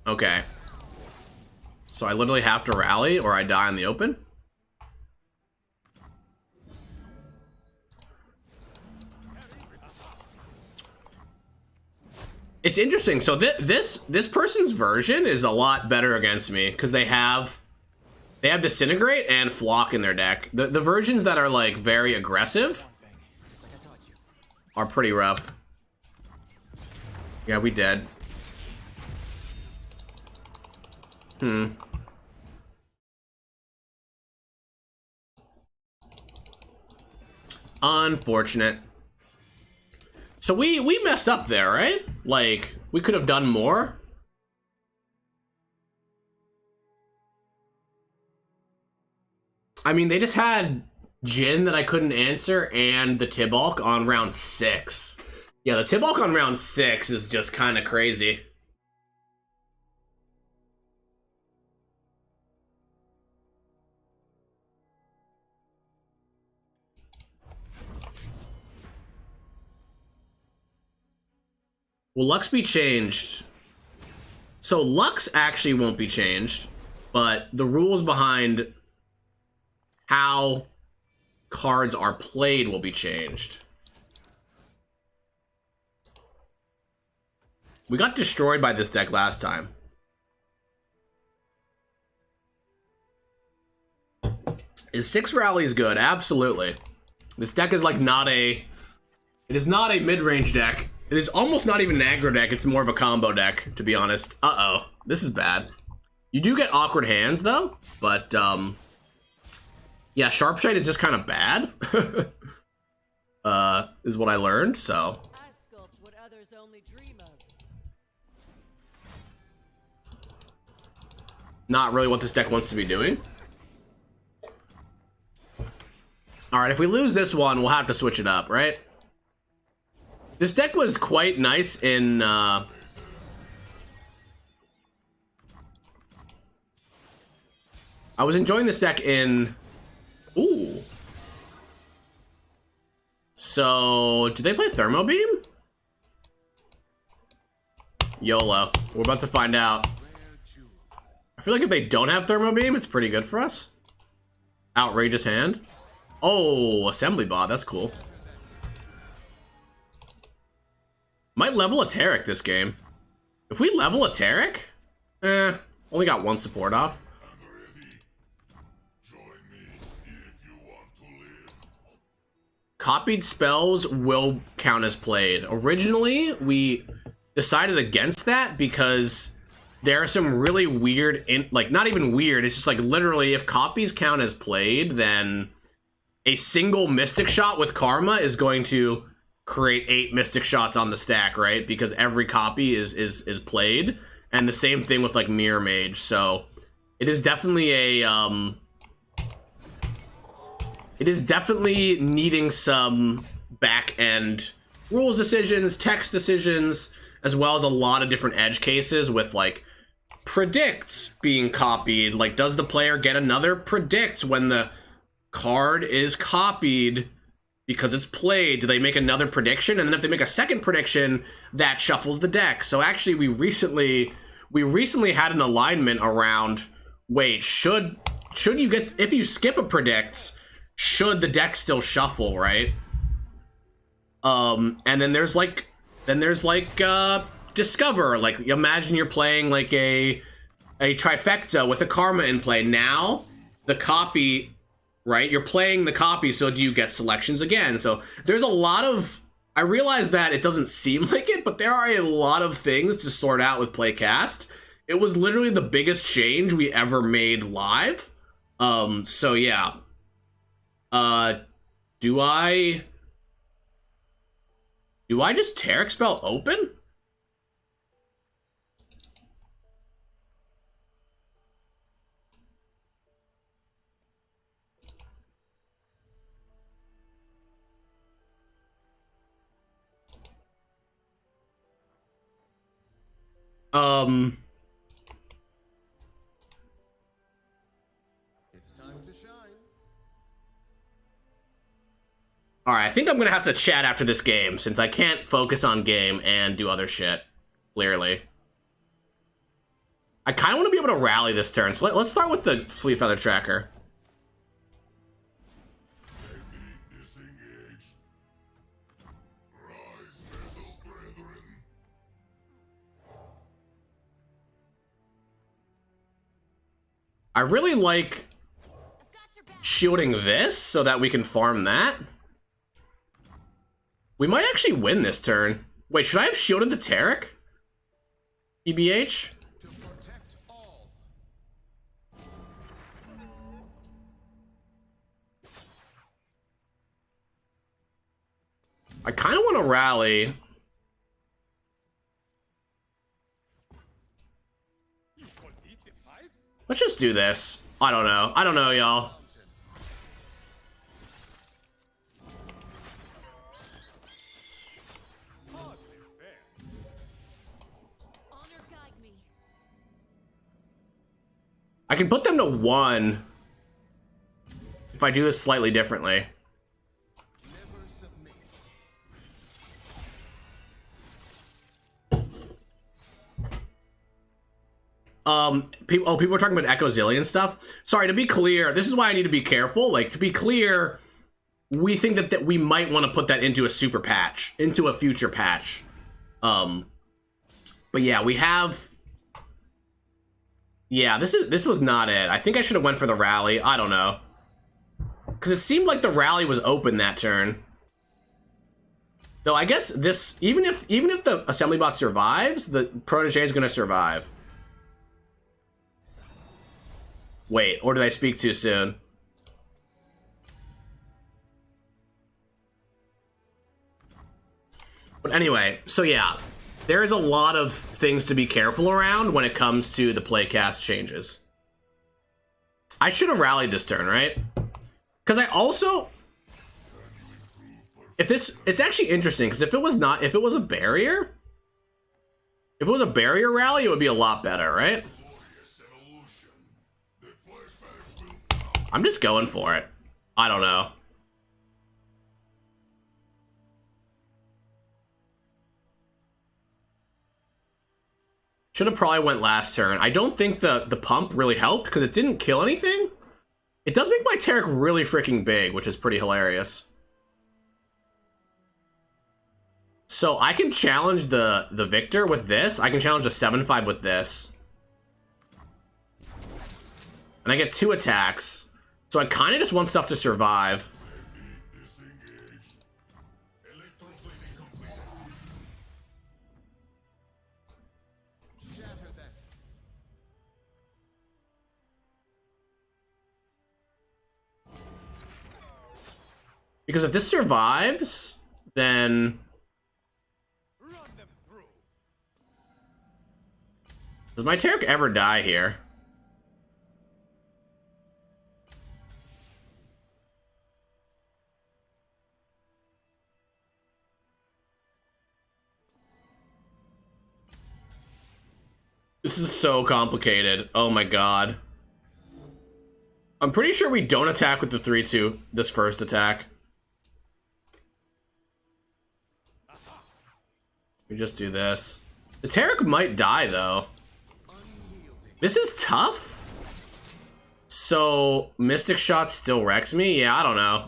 Okay. So I literally have to rally or I die in the open? It's interesting. So this person's version is a lot better against me because they have Disintegrate and Flock in their deck. The versions that are like very aggressive, are pretty rough. Yeah, we dead. Unfortunate. So we messed up there, right? Like, we could have done more. I mean, they just had Jin that I couldn't answer and the Tibbalk on round 6. Yeah, the Tibbalk on round 6 is just kind of crazy. Will Lux be changed? So Lux actually won't be changed, but the rules behind how cards are played will be changed. We got destroyed by this deck last time. Is 6 rallies good? Absolutely. This deck is like not a... It is not a mid-range deck. It is almost not even an aggro deck. It's more of a combo deck, to be honest. Uh-oh. This is bad. You do get awkward hands, though. But, yeah, Sharpshite is just kind of bad. Is what I learned, so... I sculpt what others only dream of. Not really what this deck wants to be doing. Alright, if we lose this one, we'll have to switch it up, right? This deck was quite nice in, I was enjoying this deck in... Ooh. So, do they play Thermo Beam? YOLO. We're about to find out. I feel like if they don't have Thermo Beam, it's pretty good for us. Outrageous hand. Oh, Assembly Bot. That's cool. Might level a Taric this game. If we level a Taric, only got 1 support off. Copied spells will count as played. Originally, we decided against that because there are some really weird, like not even weird, it's just like literally if copies count as played, then a single Mystic Shot with Karma is going to create 8 Mystic Shots on the stack, right? Because every copy is played, and the same thing with like Mirror Mage. So it is definitely a it is definitely needing some back end rules decisions, text decisions, as well as a lot of different edge cases with like predicts being copied. Like, does the player get another predict when the card is copied? Because it's played, do they make another prediction? And then if they make a second prediction, that shuffles the deck. So actually, we recently had an alignment around, wait, should you get, if you skip a predicts, should the deck still shuffle, right? And then there's like discover. Like, imagine you're playing like a trifecta with a Karma in play. Now the copy, right? You're playing the copy, so do you get selections again? So there's a lot of... I realize that it doesn't seem like it, but there are a lot of things to sort out with Playcast. It was literally the biggest change we ever made live. So yeah. Do I just Taric Spell open? It's time to shine. Alright, I think I'm gonna have to chat after this game, since I can't focus on game and do other shit, clearly. I kind of want to be able to rally this turn, so let's start with the Fleet Feather Tracker. I really like shielding this so that we can farm that. We might actually win this turn. Wait, should I have shielded the Taric? TBH? To protect all. I kind of want to rally. Let's just do this. I don't know. I don't know, y'all. Honor guide me. I can put them to 1 if I do this slightly differently. Never submit. People are talking about Echo Zillion stuff. Sorry, to be clear, this is why I need to be careful. Like, to be clear, we think that we might want to put that into a super patch, into a future patch. But yeah, we have. Yeah, this was not it. I think I should have went for the rally. I don't know, because it seemed like the rally was open that turn. Though I guess this, even if the assembly bot survives, the protege is going to survive. Wait, or did I speak too soon? But anyway, so yeah, there is a lot of things to be careful around when it comes to the playcast changes. I should have rallied this turn, right? Because I also, it's actually interesting, because if it was a barrier rally, it would be a lot better, right? I'm just going for it. I don't know. Should have probably went last turn. I don't think the pump really helped because it didn't kill anything. It does make my Taric really freaking big, which is pretty hilarious. So I can challenge the Victor with this. I can challenge a 7/5 with this. And I get 2 attacks. So I kind of just want stuff to survive. Shatter that. Because if this survives, then... Run them through. Does my Taric ever die here? This is so complicated. Oh my god. I'm pretty sure we don't attack with the 3-2 this first attack. We just do this. The Taric might die though. This is tough. So Mystic Shot still wrecks me? Yeah, I don't know.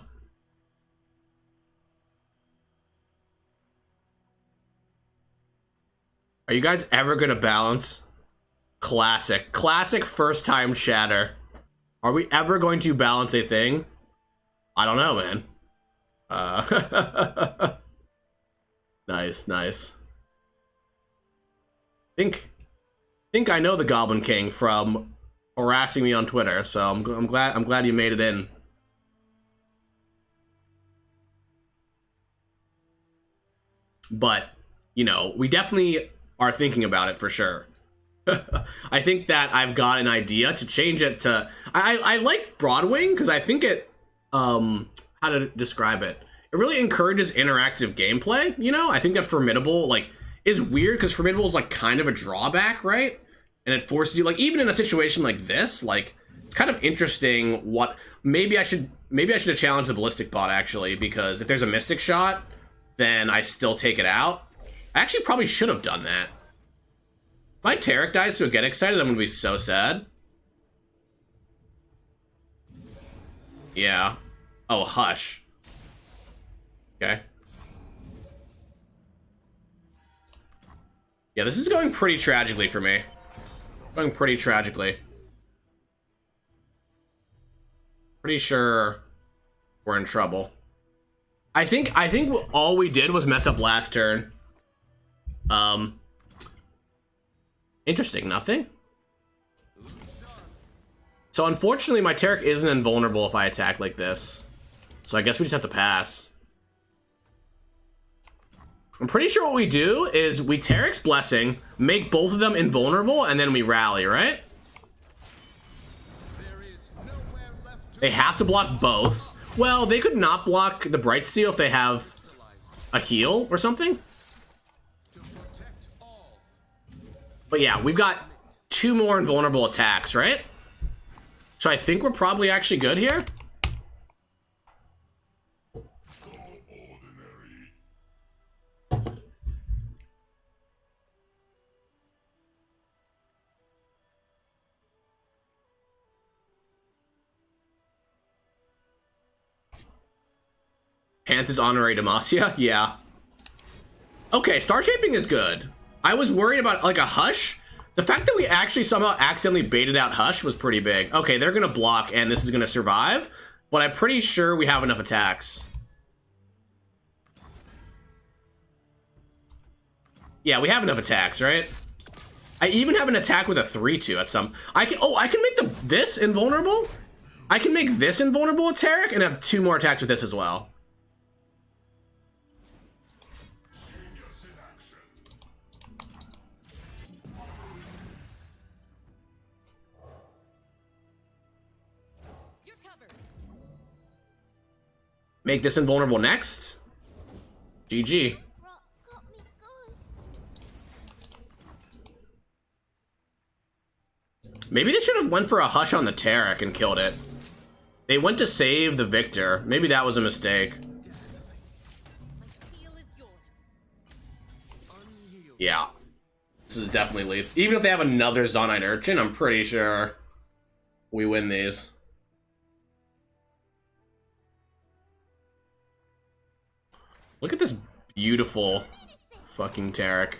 Are you guys ever gonna balance? Classic first time chatter. Are we ever going to balance a thing? I don't know, man. Nice. Think I know the Goblin King from harassing me on Twitter, so I'm glad you made it in. But, you know, we definitely are thinking about it for sure. I think that I've got an idea to change it to... I like Broadwing because I think it... how to describe it? It really encourages interactive gameplay, you know? I think that Formidable, like, is weird because Formidable is, like, kind of a drawback, right? And it forces you, like, even in a situation like this, like, it's kind of interesting what... Maybe I should have challenged the Ballistic Bot, actually, because if there's a Mystic Shot, then I still take it out. I actually probably should have done that. If my Taric dies so I get excited, I'm gonna be so sad. Yeah. Oh, hush. Okay. Yeah, this is going pretty tragically for me. Going pretty tragically. Pretty sure we're in trouble. I think all we did was mess up last turn. Interesting, nothing. So unfortunately, my Taric isn't invulnerable if I attack like this. So I guess we just have to pass. I'm pretty sure what we do is we Taric's Blessing, make both of them invulnerable, and then we rally, right? They have to block both. Well, they could not block the Bright Seal if they have a heal or something. But yeah, we've got 2 more invulnerable attacks, right? So I think we're probably actually good here. Panthers Honorary Demacia? Yeah. Okay, Star Shaping is good. I was worried about, like, a Hush. The fact that we actually somehow accidentally baited out Hush was pretty big. Okay, they're gonna block, and this is gonna survive. But I'm pretty sure we have enough attacks. Yeah, we have enough attacks, right? I even have an attack with a 3-2 at some... I can make this invulnerable? I can make this invulnerable with Taric and have 2 more attacks with this as well. Make this invulnerable next. GG. Rock got me good. Maybe they should have went for a Hush on the Taric and killed it. They went to save the Victor. Maybe that was a mistake. My steel is yours. Yeah. This is definitely leaf. Even if they have another Zonite Urchin, I'm pretty sure we win these. Look at this beautiful fucking Taric.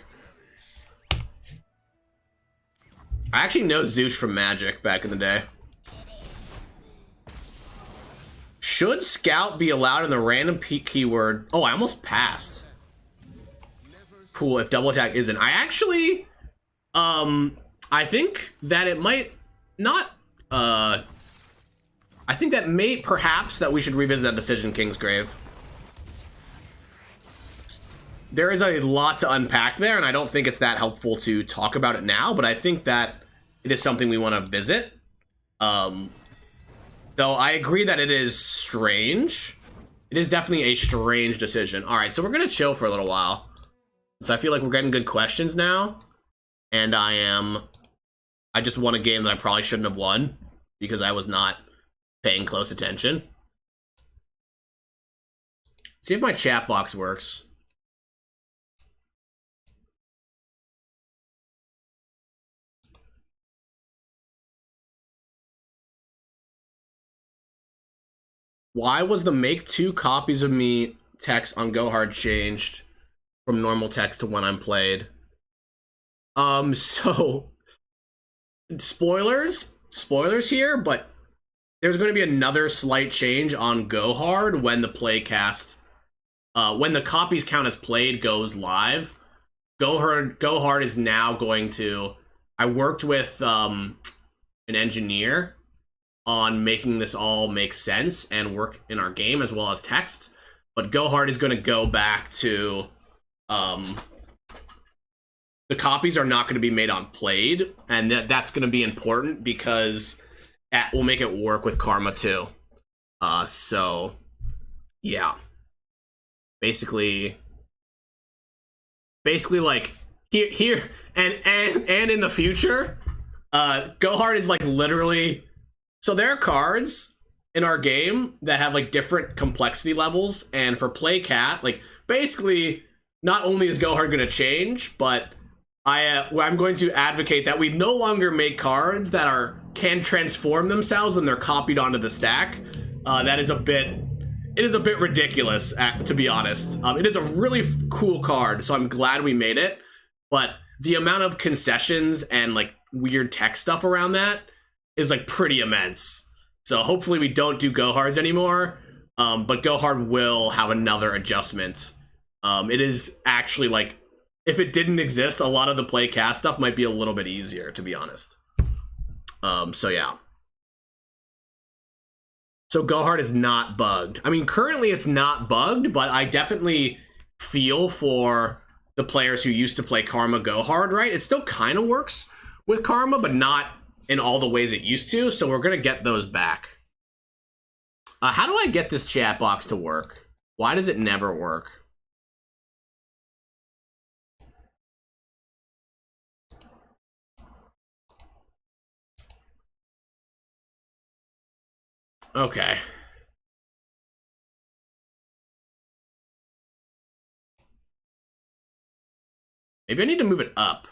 I actually know Zoosh from Magic back in the day. Should Scout be allowed in the random keyword? Oh, I almost passed. Cool, if double attack isn't. I actually, I think that it might not, I think that perhaps that we should revisit that decision, Kingsgrave. There is a lot to unpack there, and I don't think it's that helpful to talk about it now, but I think that it is something we want to visit. Though I agree that it is strange. It is definitely a strange decision. All right, so we're going to chill for a little while. So I feel like we're getting good questions now. And I just won a game that I probably shouldn't have won because I was not paying close attention. See if my chat box works. Why was the make 2 copies of me text on Go Hard changed from normal text to when I'm played? So spoilers here, but there's going to be another slight change on Go Hard when the playcast, when the copies count as played goes live. Go Hard is now going to. I worked with an engineer on making this all make sense and work in our game as well as text, but Go Hard is going to go back to the copies are not going to be made on played, and that's going to be important because that will make it work with Karma too. So yeah, basically like here and in the future, Go Hard is like literally. So there are cards in our game that have like different complexity levels, and for Playcat, like basically not only is Go Hard going to change, but I'm going to advocate that we no longer make cards that can transform themselves when they're copied onto the stack. It is a bit ridiculous, to be honest. It is a really cool card, so I'm glad we made it, but the amount of concessions and like weird tech stuff around that is like pretty immense. So hopefully we don't do Go Hards anymore. But Go Hard will have another adjustment. It is actually like, if it didn't exist, a lot of the play cast stuff might be a little bit easier, to be honest. So yeah. So Go Hard is not bugged. I mean, currently it's not bugged, but I definitely feel for the players who used to play Karma Go Hard, right? It still kind of works with Karma, but not in all the ways it used to, so we're gonna get those back. How do I get this chat box to work? Why does it never work? Okay. Maybe I need to move it up.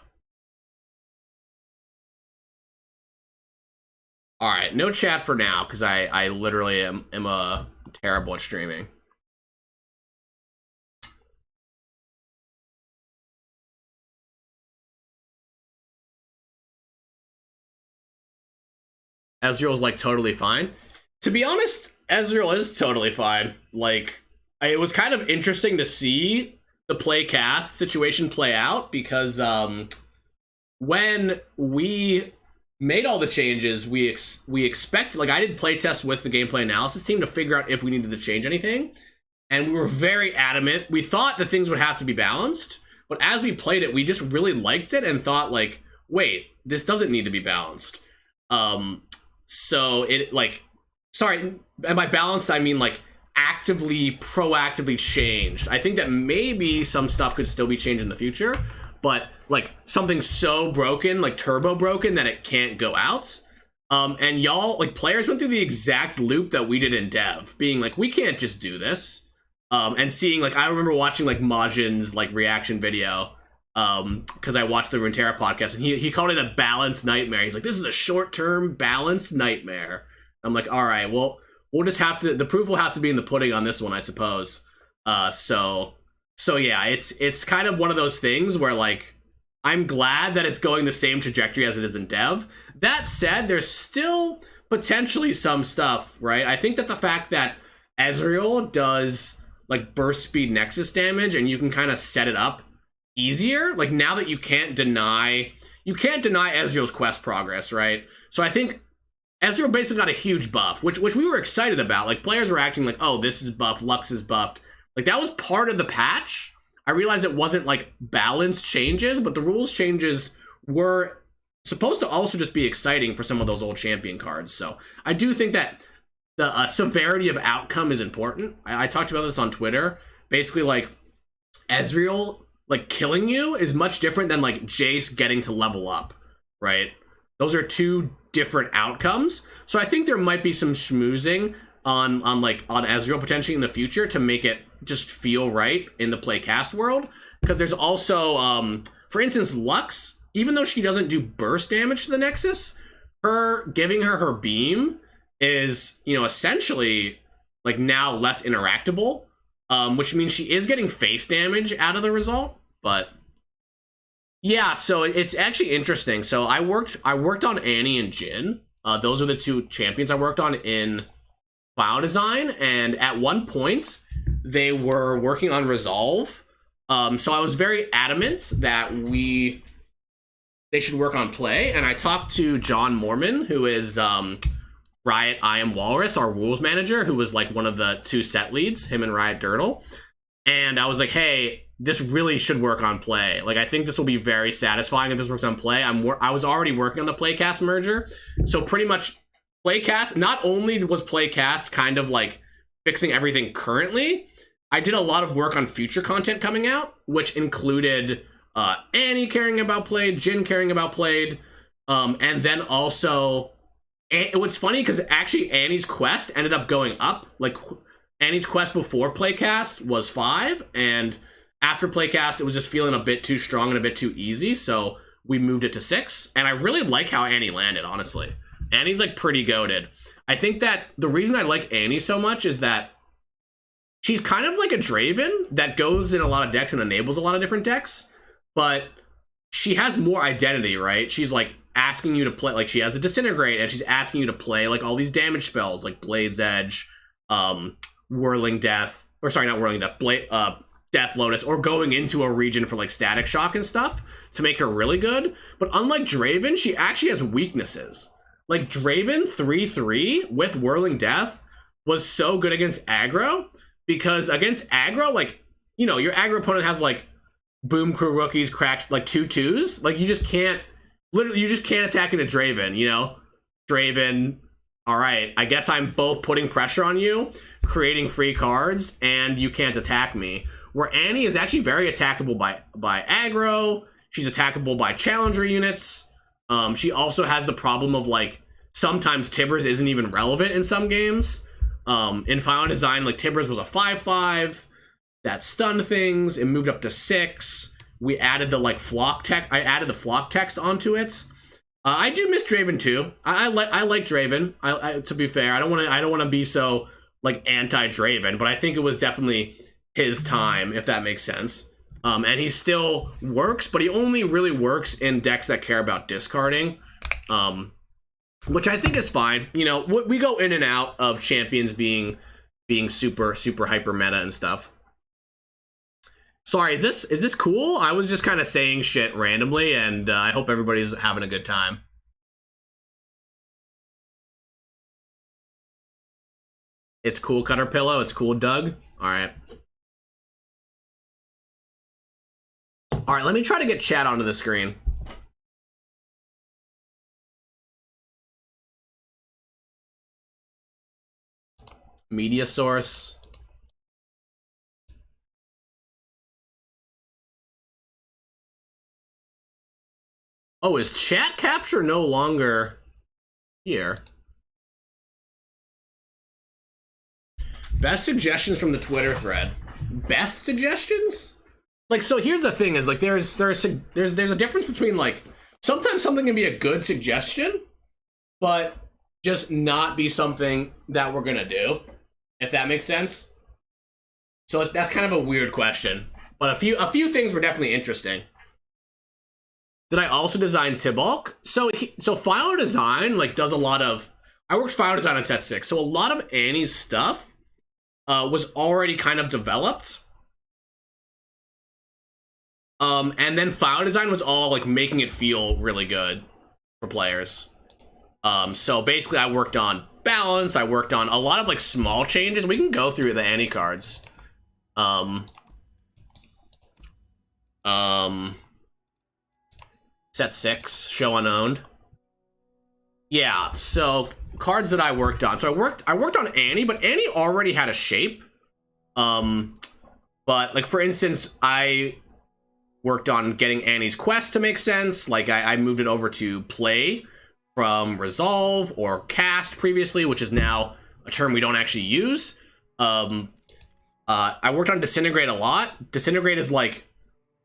All right, no chat for now, because I literally am terrible at streaming. Ezreal's like totally fine. To be honest, Ezreal is totally fine. Like, it was kind of interesting to see the play cast situation play out, because when we made all the changes, we expect, like, I did play tests with the gameplay analysis team to figure out if we needed to change anything, and we were very adamant. We thought that things would have to be balanced, but as we played it, we just really liked it and thought, like, wait, this doesn't need to be balanced. So it, like, sorry, and by balanced I mean like proactively changed. I think that maybe some stuff could still be changed in the future, but like something so broken, like turbo broken, that it can't go out. And y'all, like, players went through the exact loop that we did in dev, being like, we can't just do this. And seeing, like, I remember watching like Majin's like reaction video, because I watched the Runeterra podcast, and he called it a balanced nightmare. He's like, this is a short-term balanced nightmare. I'm like, all right, well, we'll just have to, the proof will have to be in the pudding on this one, I suppose. So yeah, it's kind of one of those things where, like, I'm glad that it's going the same trajectory as it is in dev. That said, there's still potentially some stuff, right? I think that the fact that Ezreal does like burst speed Nexus damage, and you can kind of set it up easier, like, now that you can't deny Ezreal's quest progress, right? So I think Ezreal basically got a huge buff, which we were excited about. Like, players were acting like, oh, this is buffed, Lux is buffed. Like, that was part of the patch. I realized it wasn't like balanced changes, but the rules changes were supposed to also just be exciting for some of those old champion cards. So I do think that the severity of outcome is important. I talked about this on Twitter. Basically, like, Ezreal, like, killing you is much different than like Jace getting to level up, right? Those are two different outcomes. So I think there might be some schmoozing on Ezreal potentially in the future to make it just feel right in the play cast world. Because there's also, for instance, Lux, even though she doesn't do burst damage to the Nexus, giving her beam is, you know, essentially like now less interactable, which means she is getting face damage out of the result. But yeah, so it's actually interesting. So I worked on Annie and Jhin. Those are the two champions I worked on in Bio Design, and at one point they were working on Resolve. So I was very adamant that they should work on play, and I talked to John Mormon, who is Riot I Am Walrus, our rules manager, who was like one of the two set leads, him and Riot Dirtle. And I was like, hey, this really should work on play. Like, I think this will be very satisfying if this works on play. I was already working on the Playcast merger, so pretty much Playcast, not only was Playcast kind of like fixing everything currently, I did a lot of work on future content coming out, which included Annie caring about played, Jhin caring about played, and then also, what's funny, because actually Annie's quest ended up going up. Like, Annie's quest before Playcast was 5, and after Playcast, it was just feeling a bit too strong and a bit too easy, so we moved it to 6, and I really like how Annie landed, honestly. Annie's, like, pretty goated. I think that the reason I like Annie so much is that she's kind of like a Draven that goes in a lot of decks and enables a lot of different decks, but she has more identity, right? She's, like, asking you to play, like, she has a Disintegrate, and she's asking you to play, like, all these damage spells, like Blade's Edge, Whirling Death, or sorry, not Whirling Death, Death Lotus, or going into a region for like Static Shock and stuff to make her really good. But unlike Draven, she actually has weaknesses. Like Draven 3/3 with Whirling Death was so good against aggro, because against aggro, like, you know, your aggro opponent has like Boom Crew rookies cracked like 2/2s. Like you just can't attack into Draven, you know? Draven, all right, I guess I'm both putting pressure on you, creating free cards, and you can't attack me. Where Annie is actually very attackable by aggro. She's attackable by challenger units. She also has the problem of like sometimes Tibbers isn't even relevant in some games. In Final Design, like Tibbers was a 5/5 that stunned things. It moved up to 6. We added the like flock tech. I added the flock text onto it. I do miss Draven too. I like Draven. I to be fair, I don't want to be so like anti Draven, but I think it was definitely his time, if that makes sense. And he still works, but he only really works in decks that care about discarding. Which I think is fine. You know, we go in and out of champions being super hyper meta and stuff. Sorry, is this cool? I was just kind of saying shit randomly, and I hope everybody's having a good time. It's cool, Cutter Pillow. It's cool, Doug. All right. All right, let me try to get chat onto the screen. Media source. Oh, is chat capture no longer here? Best suggestions from the Twitter thread. Best suggestions? Like, so here's the thing: is like there's a difference between like sometimes something can be a good suggestion, but just not be something that we're gonna do. If that makes sense. So that's kind of a weird question, but a few things were definitely interesting. Did I also design Tibalt? So Final Design like does a lot of. I worked Final Design on set 6, so a lot of Annie's stuff was already kind of developed. And then Final Design was all like making it feel really good for players. So basically, I worked on balance. I worked on a lot of like small changes. We can go through the Annie cards. Set 6, show unowned. Yeah, so cards that I worked on. So I worked on Annie, but Annie already had a shape. But like for instance, I worked on getting Annie's quest to make sense. Like I moved it over to play from resolve or cast previously, which is now a term we don't actually use. I worked on Disintegrate a lot. Disintegrate is like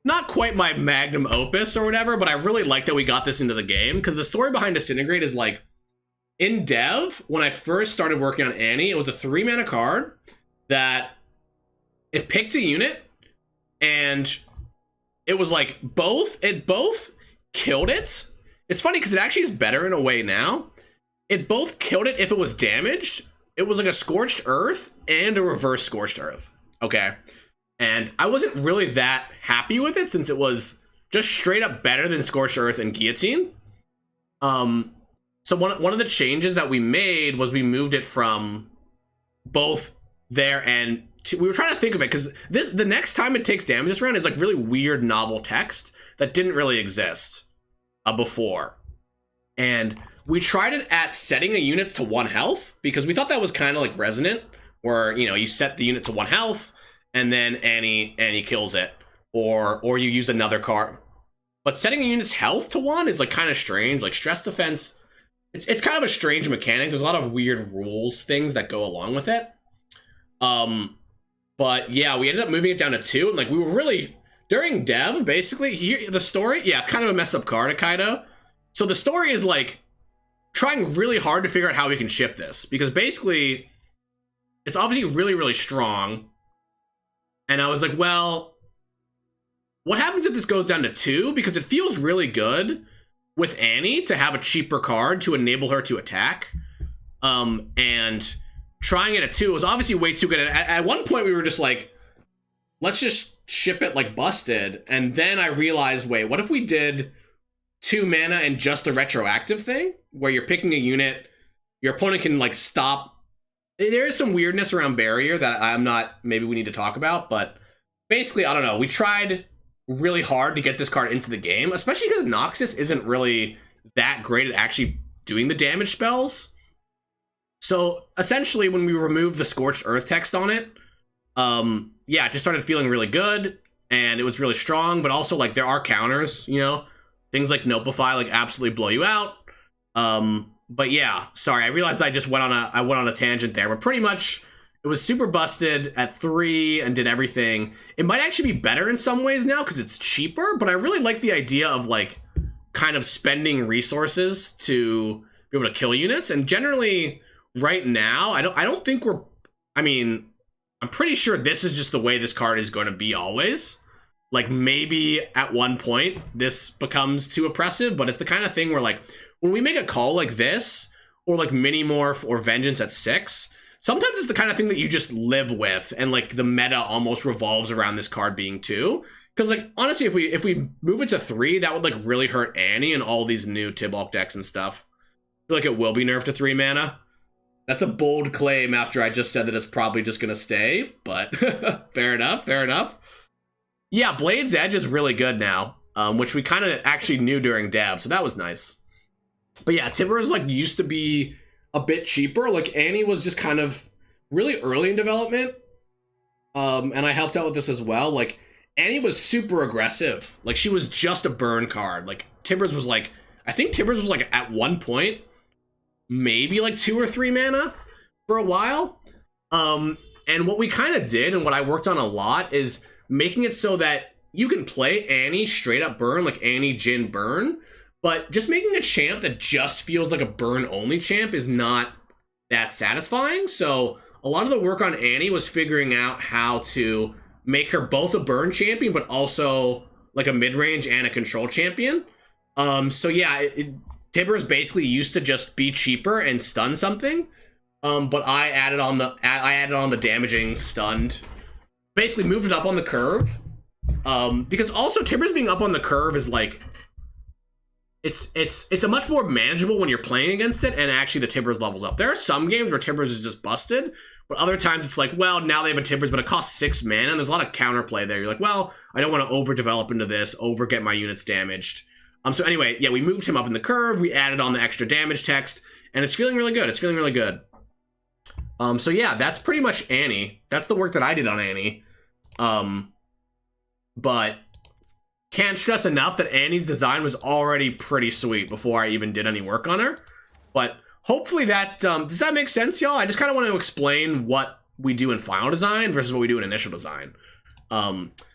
not quite my magnum opus or whatever, but I really like that we got this into the game, because the story behind Disintegrate is like, in dev, when I first started working on Annie, it was a 3-mana card that it picked a unit, and it was like both killed it. It's funny because it actually is better in a way now. It both killed it if it was damaged. It was like a Scorched Earth and a reverse Scorched Earth. Okay. And I wasn't really that happy with it since it was just straight up better than Scorched Earth and Guillotine. So one of the changes that we made was we moved it from both there and we were trying to think of it because the next time it takes damage this round is like really weird novel text that didn't really exist before. And we tried it at setting a unit to 1 health because we thought that was kind of like resonant, where, you know, you set the unit to 1 health and then Annie kills it, or you use another card. But setting a unit's health to 1 is like kind of strange. Like stress defense, it's kind of a strange mechanic. There's a lot of weird rules things that go along with it. But yeah, we ended up moving it down to 2, and like we were really during dev basically here the story. Yeah, it's kind of a messed up card, Kaido. So the story is like trying really hard to figure out how we can ship this, because basically it's obviously really, really strong. And I was like, well, what happens if this goes down to 2? Because it feels really good with Annie to have a cheaper card to enable her to attack. And trying it at 2 was obviously way too good. At one point, we were just like, let's just ship it like busted. And then I realized, wait, what if we did 2 mana and just the retroactive thing, where you're picking a unit, your opponent can like stop. There is some weirdness around barrier that I'm not, maybe we need to talk about, but basically, I don't know. We tried really hard to get this card into the game, especially because Noxus isn't really that great at actually doing the damage spells. So essentially, when we removed the Scorched Earth text on it, yeah, it just started feeling really good, and it was really strong, but also, like, there are counters, you know? Things like Nopify, like, absolutely blow you out. But yeah, sorry, I realized I just went on a tangent there, but pretty much it was super busted at 3 and did everything. It might actually be better in some ways now because it's cheaper, but I really like the idea of, like, kind of spending resources to be able to kill units. And generally, right now, I don't think we're, I mean, I'm pretty sure this is just the way this card is going to be always. Like, maybe at one point this becomes too oppressive, but it's the kind of thing where, like, when we make a call like this, or like Mini Morph or Vengeance at 6, sometimes it's the kind of thing that you just live with, and like the meta almost revolves around this card being 2. Because, like, honestly, if we move it to 3, that would like really hurt Annie and all these new Tibalt decks and stuff. I feel like it will be nerfed to 3 mana. That's a bold claim after I just said that it's probably just gonna stay, but fair enough, fair enough. Yeah, Blade's Edge is really good now, which we kind of actually knew during dev, so that was nice. But yeah, Tibbers like used to be a bit cheaper. Like, Annie was just kind of really early in development, and I helped out with this as well. Like, Annie was super aggressive. Like, she was just a burn card. Like, Tibbers was like, I think Tibbers was like at one point maybe like 2 or 3 mana for a while. And what we kind of did, and what I worked on a lot, is making it so that you can play Annie straight up burn, like Annie, Jin, burn, but just making a champ that just feels like a burn only champ is not that satisfying. So a lot of the work on Annie was figuring out how to make her both a burn champion, but also like a mid-range and a control champion. So yeah, Tibbers basically used to just be cheaper and stun something. But I added on the damaging stunned. Basically moved it up on the curve. Because also Tibbers being up on the curve is like, it's a much more manageable when you're playing against it, and actually the Tibbers levels up. There are some games where Tibbers is just busted, but other times it's like, well, now they have a Tibbers, but it costs 6 mana, and there's a lot of counterplay there. You're like, well, I don't want to overdevelop into this, get my units damaged. So anyway, yeah, we moved him up in the curve, we added on the extra damage text, and it's feeling really good. It's feeling really good. So yeah, that's pretty much Annie. That's the work that I did on Annie. But can't stress enough that Annie's design was already pretty sweet before I even did any work on her. But hopefully that, does that make sense, y'all? I just kind of want to explain what we do in final design versus what we do in initial design.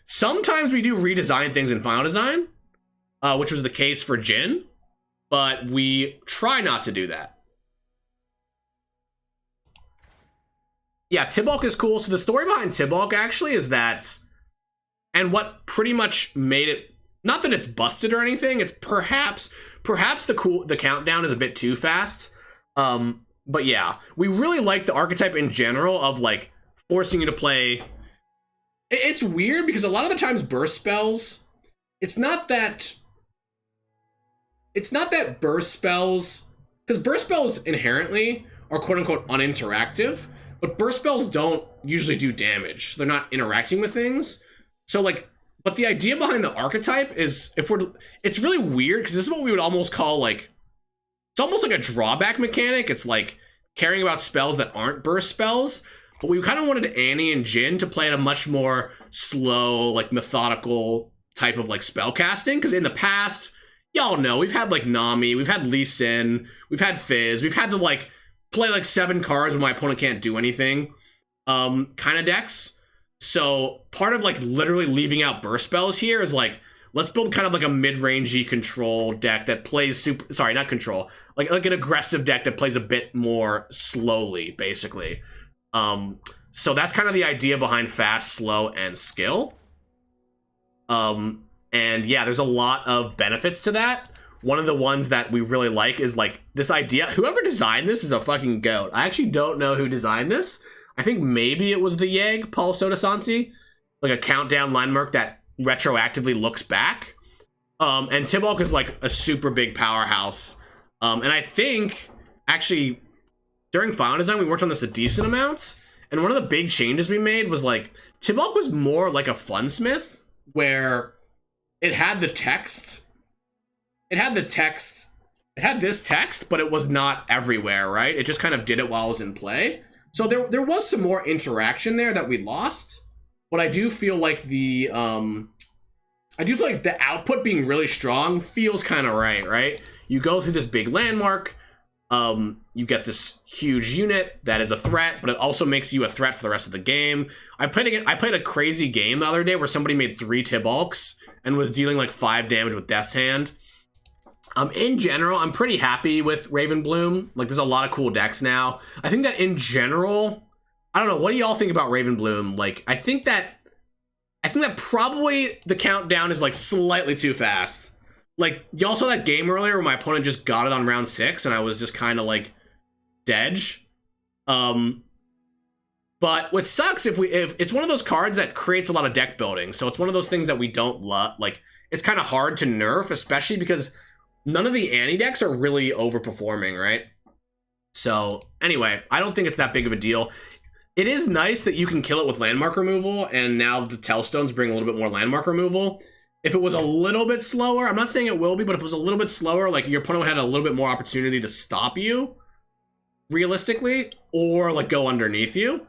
Sometimes we do redesign things in final design, which was the case for Jin, but we try not to do that. Yeah, Tibalt is cool. So the story behind Tibalt actually is that, and what pretty much made it, not that it's busted or anything, it's perhaps the countdown is a bit too fast. But yeah, we really like the archetype in general of like forcing you to play. It's weird because a lot of the times burst spells, it's not that burst spells, because burst spells inherently are quote unquote uninteractive, but burst spells don't usually do damage. They're not interacting with things. So like, but the idea behind the archetype is, it's really weird because this is what we would almost call like, it's almost like a drawback mechanic. It's like caring about spells that aren't burst spells, but we kind of wanted Annie and Jin to play at a much more slow, like methodical type of like spell casting. Because in the past, y'all know, we've had like Nami, we've had Lee Sin, we've had Fizz, we've had to like play like 7 cards when my opponent can't do anything kind of decks. So part of like literally leaving out burst spells here is like, let's build kind of like a mid-rangey control deck that plays not control, like an aggressive deck that plays a bit more slowly, basically. So that's kind of the idea behind fast, slow, and skill. And yeah, there's a lot of benefits to that. one of the ones that we really like is like this idea. Whoever designed this is a fucking goat. I actually don't know who designed this. I think maybe it was the Yeg, Paul Sodasanti, like a countdown landmark that retroactively looks back. And Tibalt is like a super big powerhouse. And I think actually during final design we worked on this a decent amount. And one of the big changes we made was like Tibalt was more like a funsmith where it had the text. It had this text, but it was not everywhere, right? It just kind of did it while it was in play. So there was some more interaction there that we lost. But I do feel like the output being really strong feels kind of right? You go through this big landmark, you get this huge unit that is a threat, but it also makes you a threat for the rest of the game. I played a crazy game the other day where somebody made 3 Tibalks and was dealing like 5 damage with Death's Hand. In general, I'm pretty happy with Ravenbloom. Like, there's a lot of cool decks now. I think that in general, I don't know, what do y'all think about Ravenbloom? Like, I think that probably the countdown is like slightly too fast. Like, y'all saw that game earlier where my opponent just got it on round 6 and I was just kind of like Dedge. But what sucks if it's one of those cards that creates a lot of deck building. So it's one of those things that we don't love. Like, it's kind of hard to nerf, especially because none of the Annie decks are really overperforming, right? So anyway, I don't think it's that big of a deal. It is nice that you can kill it with landmark removal, and now the Tellstones bring a little bit more landmark removal. If it was a little bit slower, I'm not saying it will be, but if it was a little bit slower, like your opponent had a little bit more opportunity to stop you, realistically, or like go underneath you.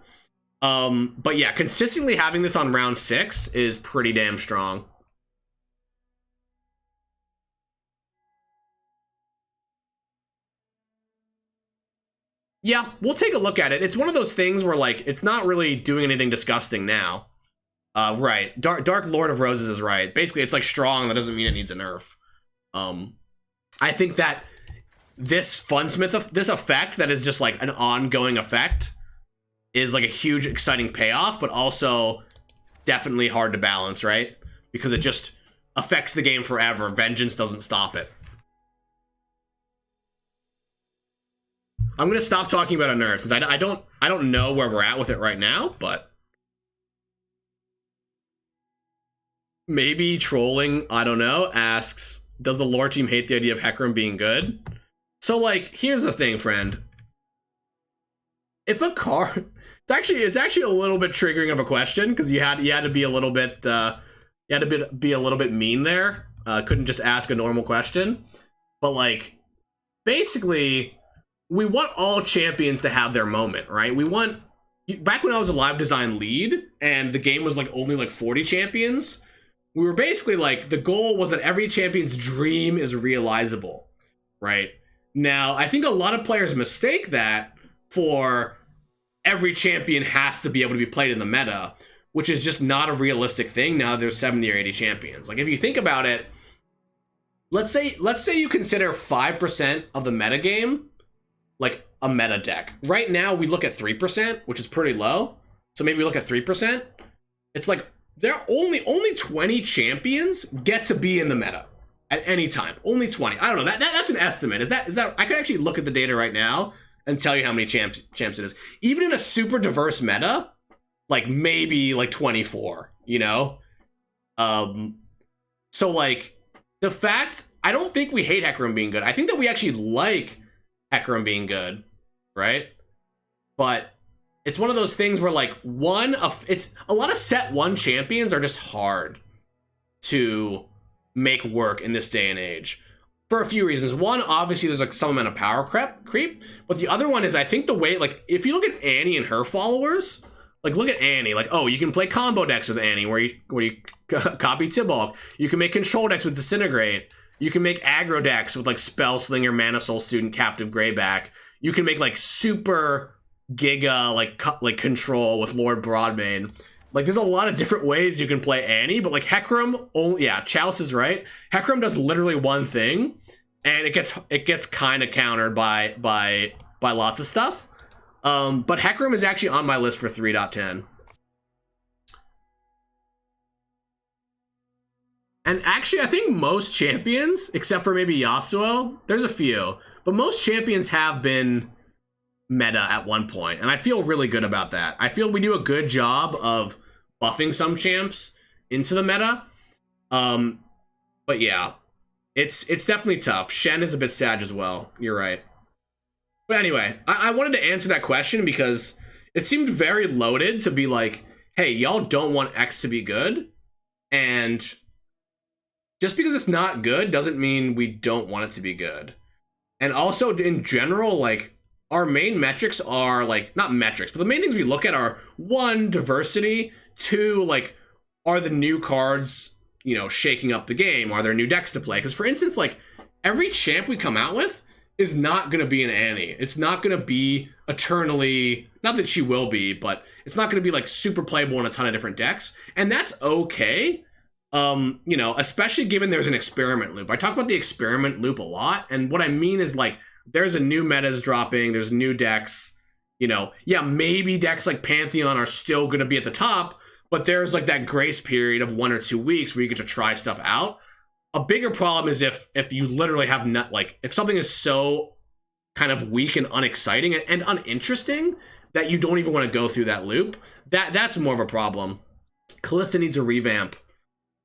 But yeah, consistently having this on round 6 is pretty damn strong. Yeah, we'll take a look at it. It's one of those things where, like, it's not really doing anything disgusting now. Right. Dark Lord of Roses is right. Basically, it's, like, strong. That doesn't mean it needs a nerf. I think that this Funsmith, this effect that is just, like, an ongoing effect is, like, a huge, exciting payoff, but also definitely hard to balance, right? Because it just affects the game forever. Vengeance doesn't stop it. I'm gonna stop talking about a nerf since I don't know where we're at with it right now, but maybe trolling, I don't know, asks, does the lore team hate the idea of Hecarim being good? So, like, here's the thing, friend. If a card, it's actually a little bit triggering of a question because you had to be a little bit be a little bit mean there. Couldn't just ask a normal question, but like, basically, we want all champions to have their moment, right? We want, back when I was a live design lead and the game was like only like 40 champions, we were basically like, the goal was that every champion's dream is realizable, right? Now, I think a lot of players mistake that for every champion has to be able to be played in the meta, which is just not a realistic thing now there's 70 or 80 champions. Like, if you think about it, let's say you consider 5% of the meta game like a meta deck. Right now we look at 3%, which is pretty low. So maybe we look at 3%. It's like there are only 20 champions get to be in the meta at any time. Only 20. I don't know. That's an estimate. Is that I could actually look at the data right now and tell you how many champs it is. Even in a super diverse meta, like maybe like 24, you know? So like the fact, I don't think we hate Hecarim being good. I think that we actually like Hecarim being good, right? But it's one of those things where like it's a lot of set 1 champions are just hard to make work in this day and age for a few reasons. One, obviously there's like some amount of power creep, but the other one is I think the way, like, if you look at Annie and her followers, like look at Annie, like, oh, you can play combo decks with Annie where you copy Tibalt, you can make control decks with Disintegrate, you can make aggro decks with like Spellslinger, Mana Soul Student, Captive Greyback. You can make like super giga like control with Lord Broadbane. Like, there's a lot of different ways you can play Annie, but like Hecarim, yeah, Chalice is right. Hecarim does literally one thing, and it gets kind of countered by lots of stuff. But Hecarim is actually on my list for 3.10. And actually, I think most champions, except for maybe Yasuo, there's a few, but most champions have been meta at one point, and I feel really good about that. I feel we do a good job of buffing some champs into the meta. But yeah, it's definitely tough. Shen is a bit sad as well. You're right. But anyway, I wanted to answer that question because it seemed very loaded to be like, hey, y'all don't want X to be good, and just because it's not good doesn't mean we don't want it to be good. And also, in general, like, our main metrics are, like, not metrics, but the main things we look at are, one, diversity, two, like, are the new cards, you know, shaking up the game? Are there new decks to play? Because, for instance, like, every champ we come out with is not going to be an Annie. It's not going to be eternally, not that she will be, but it's not going to be, like, super playable in a ton of different decks. And that's okay. You know, especially given there's an experiment loop. I talk about the experiment loop a lot, and what I mean is, like, there's a new metas dropping, there's new decks, you know, yeah, maybe decks like Pantheon are still going to be at the top, but there's like that grace period of 1 or 2 weeks where you get to try stuff out. A bigger problem is if you literally have not, like, if something is so kind of weak and unexciting and uninteresting that you don't even want to go through that loop, that's more of a problem. Callista needs a revamp.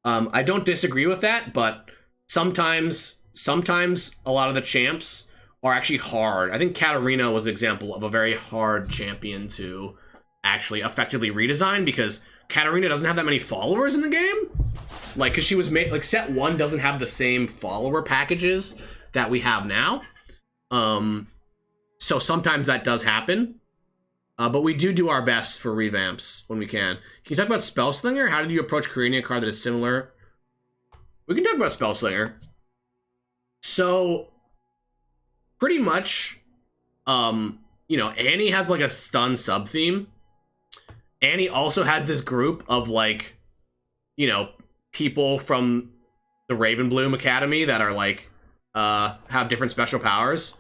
I don't disagree with that, but sometimes a lot of the champs are actually hard. I think Katarina was an example of a very hard champion to actually effectively redesign, because Katarina doesn't have that many followers in the game. Like, because she was made, like, set 1 doesn't have the same follower packages that we have now. So sometimes that does happen. But we do our best for revamps when we can. Can you talk about Spellslinger? How did you approach creating a card that is similar? We can talk about Spellslinger. So, pretty much, you know, Annie has, like, a stun sub-theme. Annie also has this group of, like, you know, people from the Ravenbloom Academy that are, like, have different special powers.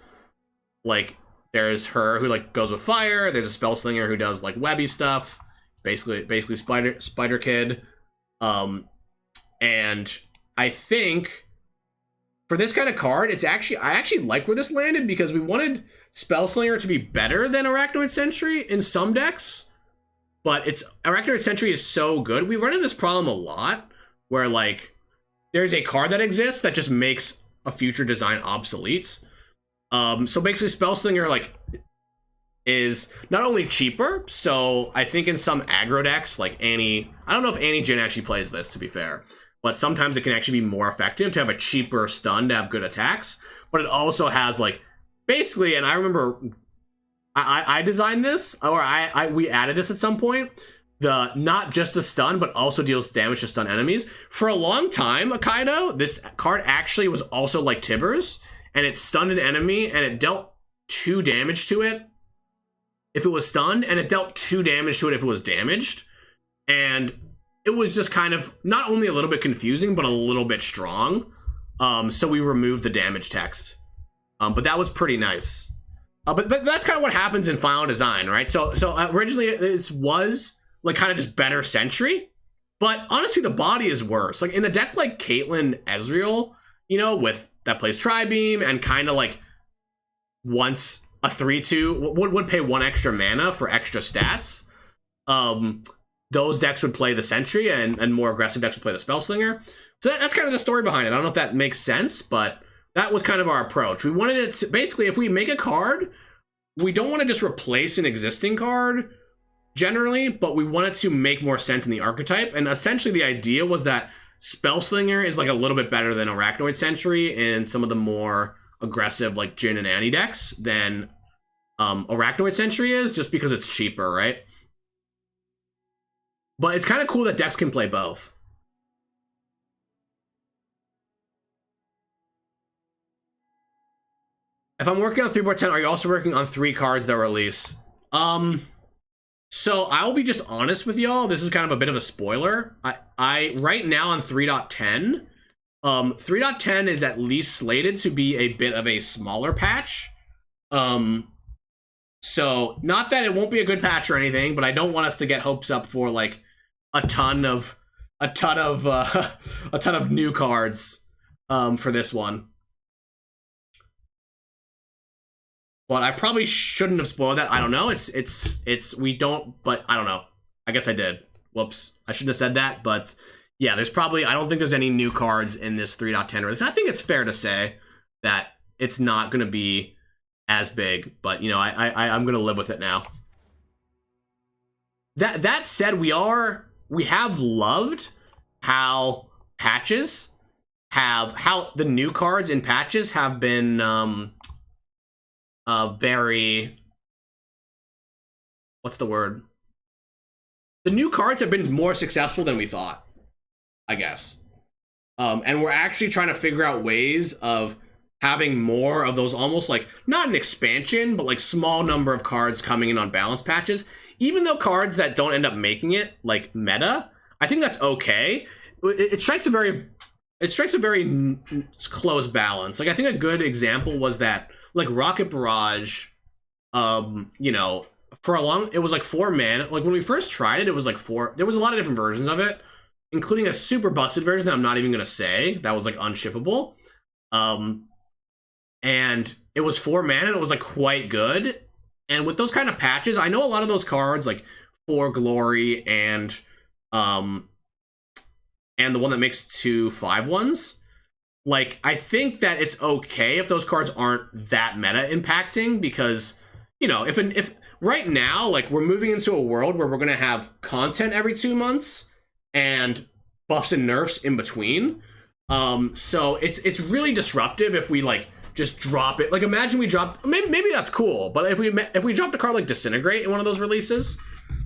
Like, there's her who, like, goes with fire. There's a Spellslinger who does, like, webby stuff. Basically Spider Kid. And I think for this kind of card, I actually like where this landed, because we wanted Spellslinger to be better than Arachnoid Sentry in some decks. But Arachnoid Sentry is so good. We run into this problem a lot where, like, there's a card that exists that just makes a future design obsolete. So basically Spellslinger, like, is not only cheaper, so I think in some aggro decks, like Annie, I don't know if Annie Jin actually plays this, to be fair, but sometimes it can actually be more effective to have a cheaper stun to have good attacks. But it also has, like, basically, and I remember I designed this, or we added this at some point, the not just a stun, but also deals damage to stun enemies. For a long time, Akaido, this card actually was also like Tibbers, and it stunned an enemy, and it dealt 2 damage to it if it was stunned, and it dealt 2 damage to it if it was damaged. And it was just kind of not only a little bit confusing, but a little bit strong. So we removed the damage text. But that was pretty nice. But that's kind of what happens in final design, right? So originally it was like kind of just better Sentry, but honestly the body is worse. Like in a deck like Caitlyn Ezreal, you know, with that plays Tri-Beam and kind of like once a 3/2 would pay 1 extra mana for extra stats. Those decks would play the Sentry, and more aggressive decks would play the Spellslinger. So that's kind of the story behind it. I don't know if that makes sense, but that was kind of our approach. We wanted it to, basically, if we make a card, we don't want to just replace an existing card generally, but we want it to make more sense in the archetype. And essentially the idea was that Spellslinger is like a little bit better than Arachnoid Sentry in some of the more aggressive like Jin and Annie decks than Arachnoid Sentry is, just because it's cheaper, right? But it's kind of cool that decks can play both. If I'm working on 3.10, are you also working on 3 cards that release? So I'll be just honest with y'all. This is kind of a bit of a spoiler. I right now on 3.10, 3.10 is at least slated to be a bit of a smaller patch. So not that it won't be a good patch or anything, but I don't want us to get hopes up for like a ton of a ton of a ton of new cards for this one. But I probably shouldn't have spoiled that. I don't know. It's we don't, but I don't know. I guess I did. Whoops. I shouldn't have said that, but yeah, there's probably, I don't think there's any new cards in this 3.10 release. I think it's fair to say that it's not going to be as big, but you know, I'm going to live with it now. That said, we have loved how patches how the new cards in patches have been very, what's the word? The new cards have been more successful than we thought, I guess. And we're actually trying to figure out ways of having more of those, almost like, not an expansion, but like small number of cards coming in on balance patches. Even though cards that don't end up making it, like meta, I think that's okay. It strikes a very close balance. Like, I think a good example was that, like, Rocket Barrage, you know, for a long, it was like 4 mana. Like, when we first tried it, it was like 4. There was a lot of different versions of it, including a super busted version that I'm not even gonna say, that was like unshippable. And it was 4 mana, and it was like quite good. And with those kind of patches, I know a lot of those cards, like 4 Glory and the one that makes 2 5/1s. Like, I think that it's okay if those cards aren't that meta impacting, because, you know, if right now, like, we're moving into a world where we're gonna have content every 2 months and buffs and nerfs in between. So it's really disruptive if we, like, just drop it. Like, imagine we drop, maybe that's cool, but if we dropped a card like Disintegrate in one of those releases,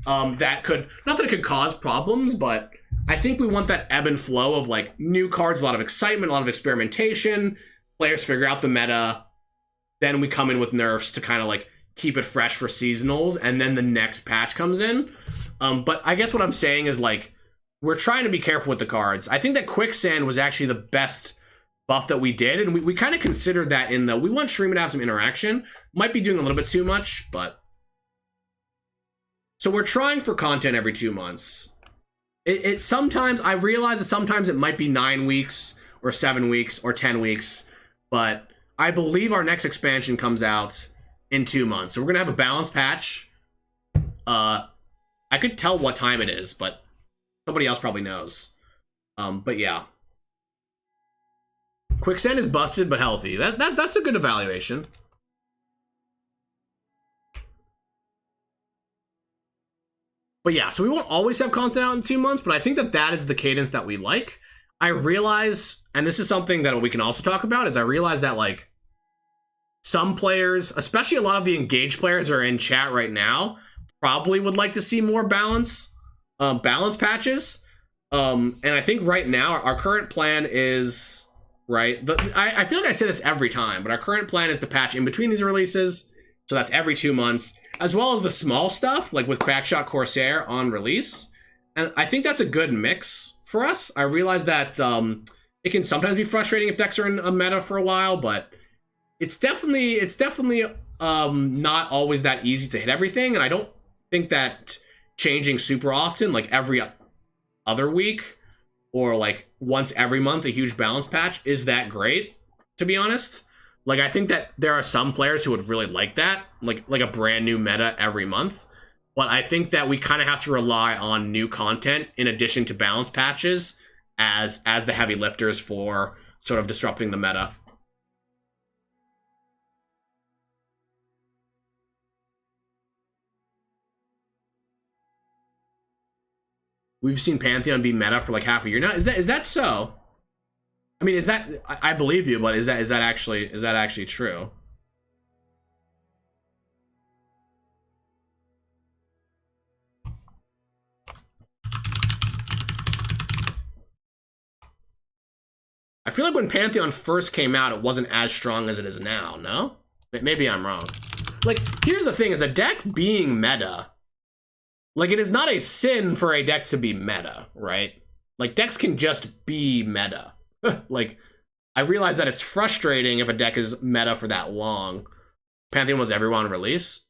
that could, not that it could cause problems, but I think we want that ebb and flow of, like, new cards, a lot of excitement, a lot of experimentation, players figure out the meta, then we come in with nerfs to kind of, like, keep it fresh for seasonals, and then the next patch comes in. But I guess what I'm saying is, like, we're trying to be careful with the cards. I think that Quicksand was actually the best buff that we did, and we kind of considered that in the, we want Shreema to have some interaction. Might be doing a little bit too much, but... So we're trying for content every 2 months. It sometimes, I realize that sometimes it might be 9 weeks, or 7 weeks, or 10 weeks, but I believe our next expansion comes out in 2 months. So we're gonna have a balance patch. I could tell what time it is, but somebody else probably knows. But yeah. Quicksand is busted but healthy. That's a good evaluation. But yeah, so we won't always have content out in 2 months, but I think that is the cadence that we like. I realize, and this is something that we can also talk about, is I realize that, like, some players, especially a lot of the engaged players who are in chat right now, probably would like to see more balance patches. And I think right now our current plan is, right, I feel like I say this every time, but our current plan is to patch in between these releases, so that's every 2 months, as well as the small stuff, like with Crackshot Corsair on release. And I think that's a good mix for us. I realize that it can sometimes be frustrating if decks are in a meta for a while, but it's definitely not always that easy to hit everything, and I don't think that changing super often, like every other week, or like once every month, a huge balance patch is that great, to be honest. Like, I think that there are some players who would really like that, like a brand new meta every month. But I think that we kind of have to rely on new content in addition to balance patches as the heavy lifters for sort of disrupting the meta. We've seen Pantheon be meta for like half a year now. Is that so? I mean, is that, I believe you, but is that actually true? I feel like when Pantheon first came out, it wasn't as strong as it is now, no? Maybe I'm wrong. Like, here's the thing, is a deck being meta, like, it is not a sin for a deck to be meta, right? Like, decks can just be meta. Like, I realize that it's frustrating if a deck is meta for that long. Pantheon was everyone on release?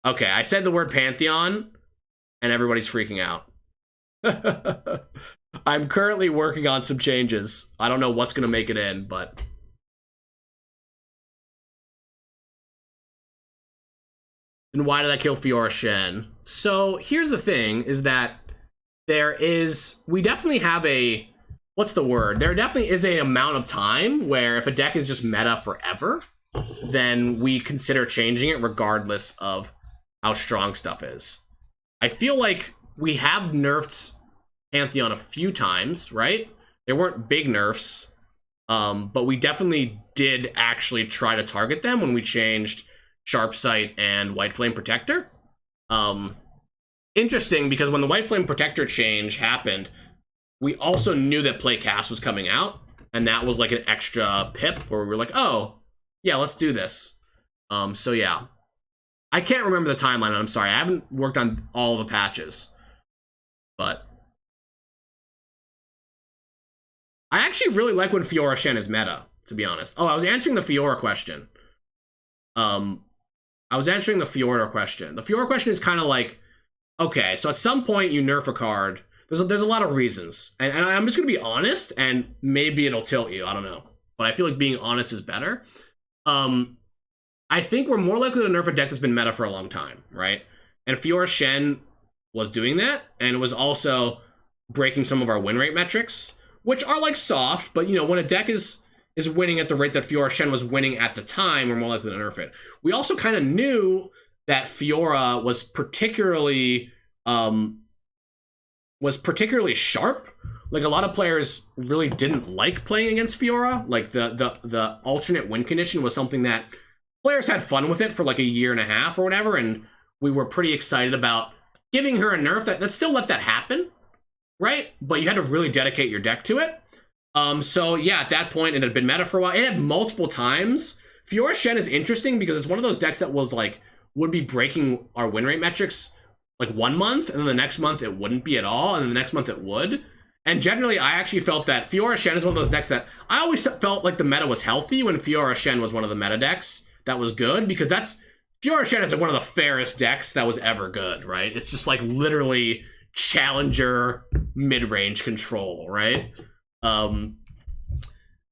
Okay, I said the word Pantheon, and everybody's freaking out. I'm currently working on some changes. I don't know what's gonna make it in, but and why did I kill Fiora Shen? So here's the thing: is that we definitely have a, what's the word? There definitely is a amount of time where if a deck is just meta forever, then we consider changing it regardless of how strong stuff is. I feel like we have nerfed Pantheon a few times, right? There weren't big nerfs, but we definitely did actually try to target them when we changed Sharp Sight and White Flame Protector. Interesting, because when the White Flame Protector change happened, we also knew that Playcast was coming out, and that was like an extra pip where we were like, oh, yeah, let's do this. So yeah. I can't remember the timeline, I'm sorry. I haven't worked on all the patches. But I actually really like when Fiora Shen is meta, to be honest. Oh, I was answering the Fiora question. The Fiora question is kind of like, okay, so at some point you nerf a card. There's a lot of reasons. And I'm just going to be honest, and maybe it'll tilt you. I don't know. But I feel like being honest is better. I think we're more likely to nerf a deck that's been meta for a long time, right? And Fiora Shen was doing that, and was also breaking some of our win rate metrics, which are like soft, but you know, when a deck is winning at the rate that Fiora Shen was winning at the time, we're more likely to nerf it. We also kind of knew that Fiora was particularly sharp. Like, a lot of players really didn't like playing against Fiora. Like, the alternate win condition was something that players had fun with it for like a year and a half or whatever, and we were pretty excited about giving her a nerf that still let that happen, right? But you had to really dedicate your deck to it. So yeah, at that point, it had been meta for a while. It had multiple times. Fiora Shen is interesting because it's one of those decks that was like, would be breaking our win rate metrics like 1 month, and then the next month it wouldn't be at all, and then the next month it would. And generally, I actually felt that Fiora Shen is one of those decks that I always felt like the meta was healthy when Fiora Shen was one of the meta decks that was good, because Fiora Shen is like one of the fairest decks that was ever good, right? It's just like literally challenger mid-range control, right?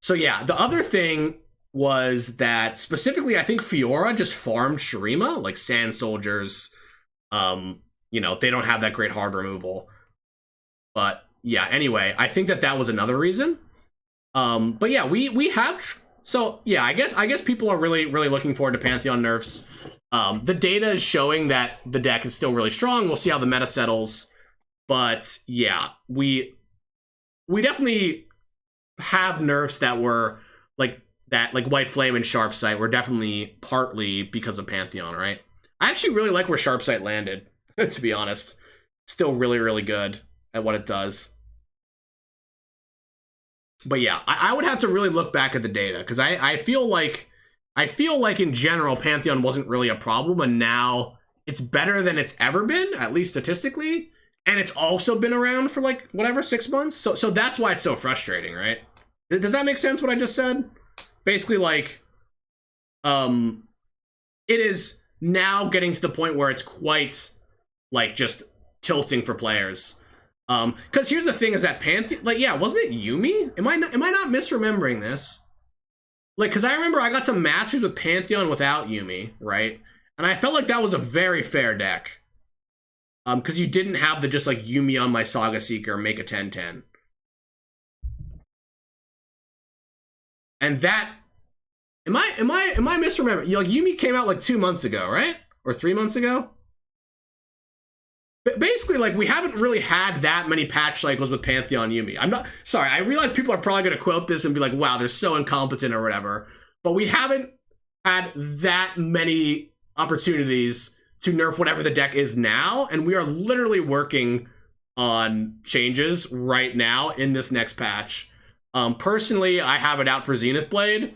So yeah, the other thing was that specifically, I think Fiora just farmed Shurima, like Sand Soldiers. You know, they don't have that great hard removal. But yeah, anyway, I think that was another reason. But yeah, we have, so yeah, I guess people are really looking forward to Pantheon nerfs. The data is showing that the deck is still really strong. We'll see how the meta settles. But yeah, we definitely have nerfs that were like that, like White Flame and Sharp Sight were definitely partly because of Pantheon, right? I actually really like where Sharp Sight landed, to be honest. Still really good at what it does. But yeah, I would have to really look back at the data, because I feel like in general Pantheon wasn't really a problem, and now it's better than it's ever been, at least statistically, and it's also been around for like whatever 6 months. So that's why it's so frustrating, right? Does that make sense what I just said? Basically, like, it is now getting to the point where it's quite like just tilting for players. Because here's the thing: is that Pantheon, like, yeah, wasn't it Yuumi? Am I not misremembering this? Like, because I remember I got some Masters with Pantheon without Yuumi, right? And I felt like that was a very fair deck. Because you didn't have the just like Yuumi on my Saga Seeker, make a 10/10. And that, am I misremembering? Like, Yuumi came out like 2 months ago, right? Or 3 months ago? Basically, like, we haven't really had that many patch cycles with Pantheon Yuumi. I'm not, sorry, I realize people are probably going to quote this and be like, wow, they're so incompetent or whatever. But we haven't had that many opportunities to nerf whatever the deck is now. And we are literally working on changes right now in this next patch. Personally, I have it out for Zenith Blade.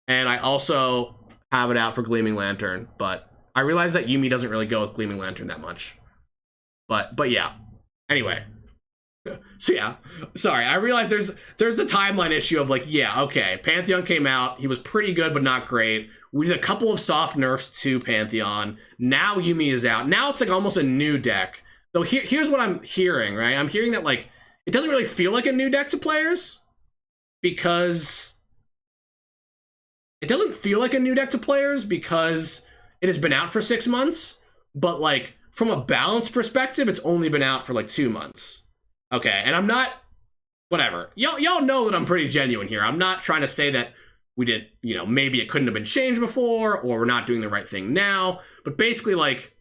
And I also have it out for Gleaming Lantern. But I realize that Yuumi doesn't really go with Gleaming Lantern that much. But yeah, anyway. So yeah, sorry, I realize there's the timeline issue of like, yeah, okay, Pantheon came out, he was pretty good but not great. We did a couple of soft nerfs to Pantheon. Now Yuumi is out. Now it's like almost a new deck. Though here's what I'm hearing, right? I'm hearing that like it doesn't really feel like a new deck to players because it doesn't feel like a new deck to players because it has been out for 6 months, but like from a balance perspective, it's only been out for like 2 months. Okay, and I'm not, whatever. Y'all know that I'm pretty genuine here. I'm not trying to say that we did, you know, maybe it couldn't have been changed before or we're not doing the right thing now, but basically like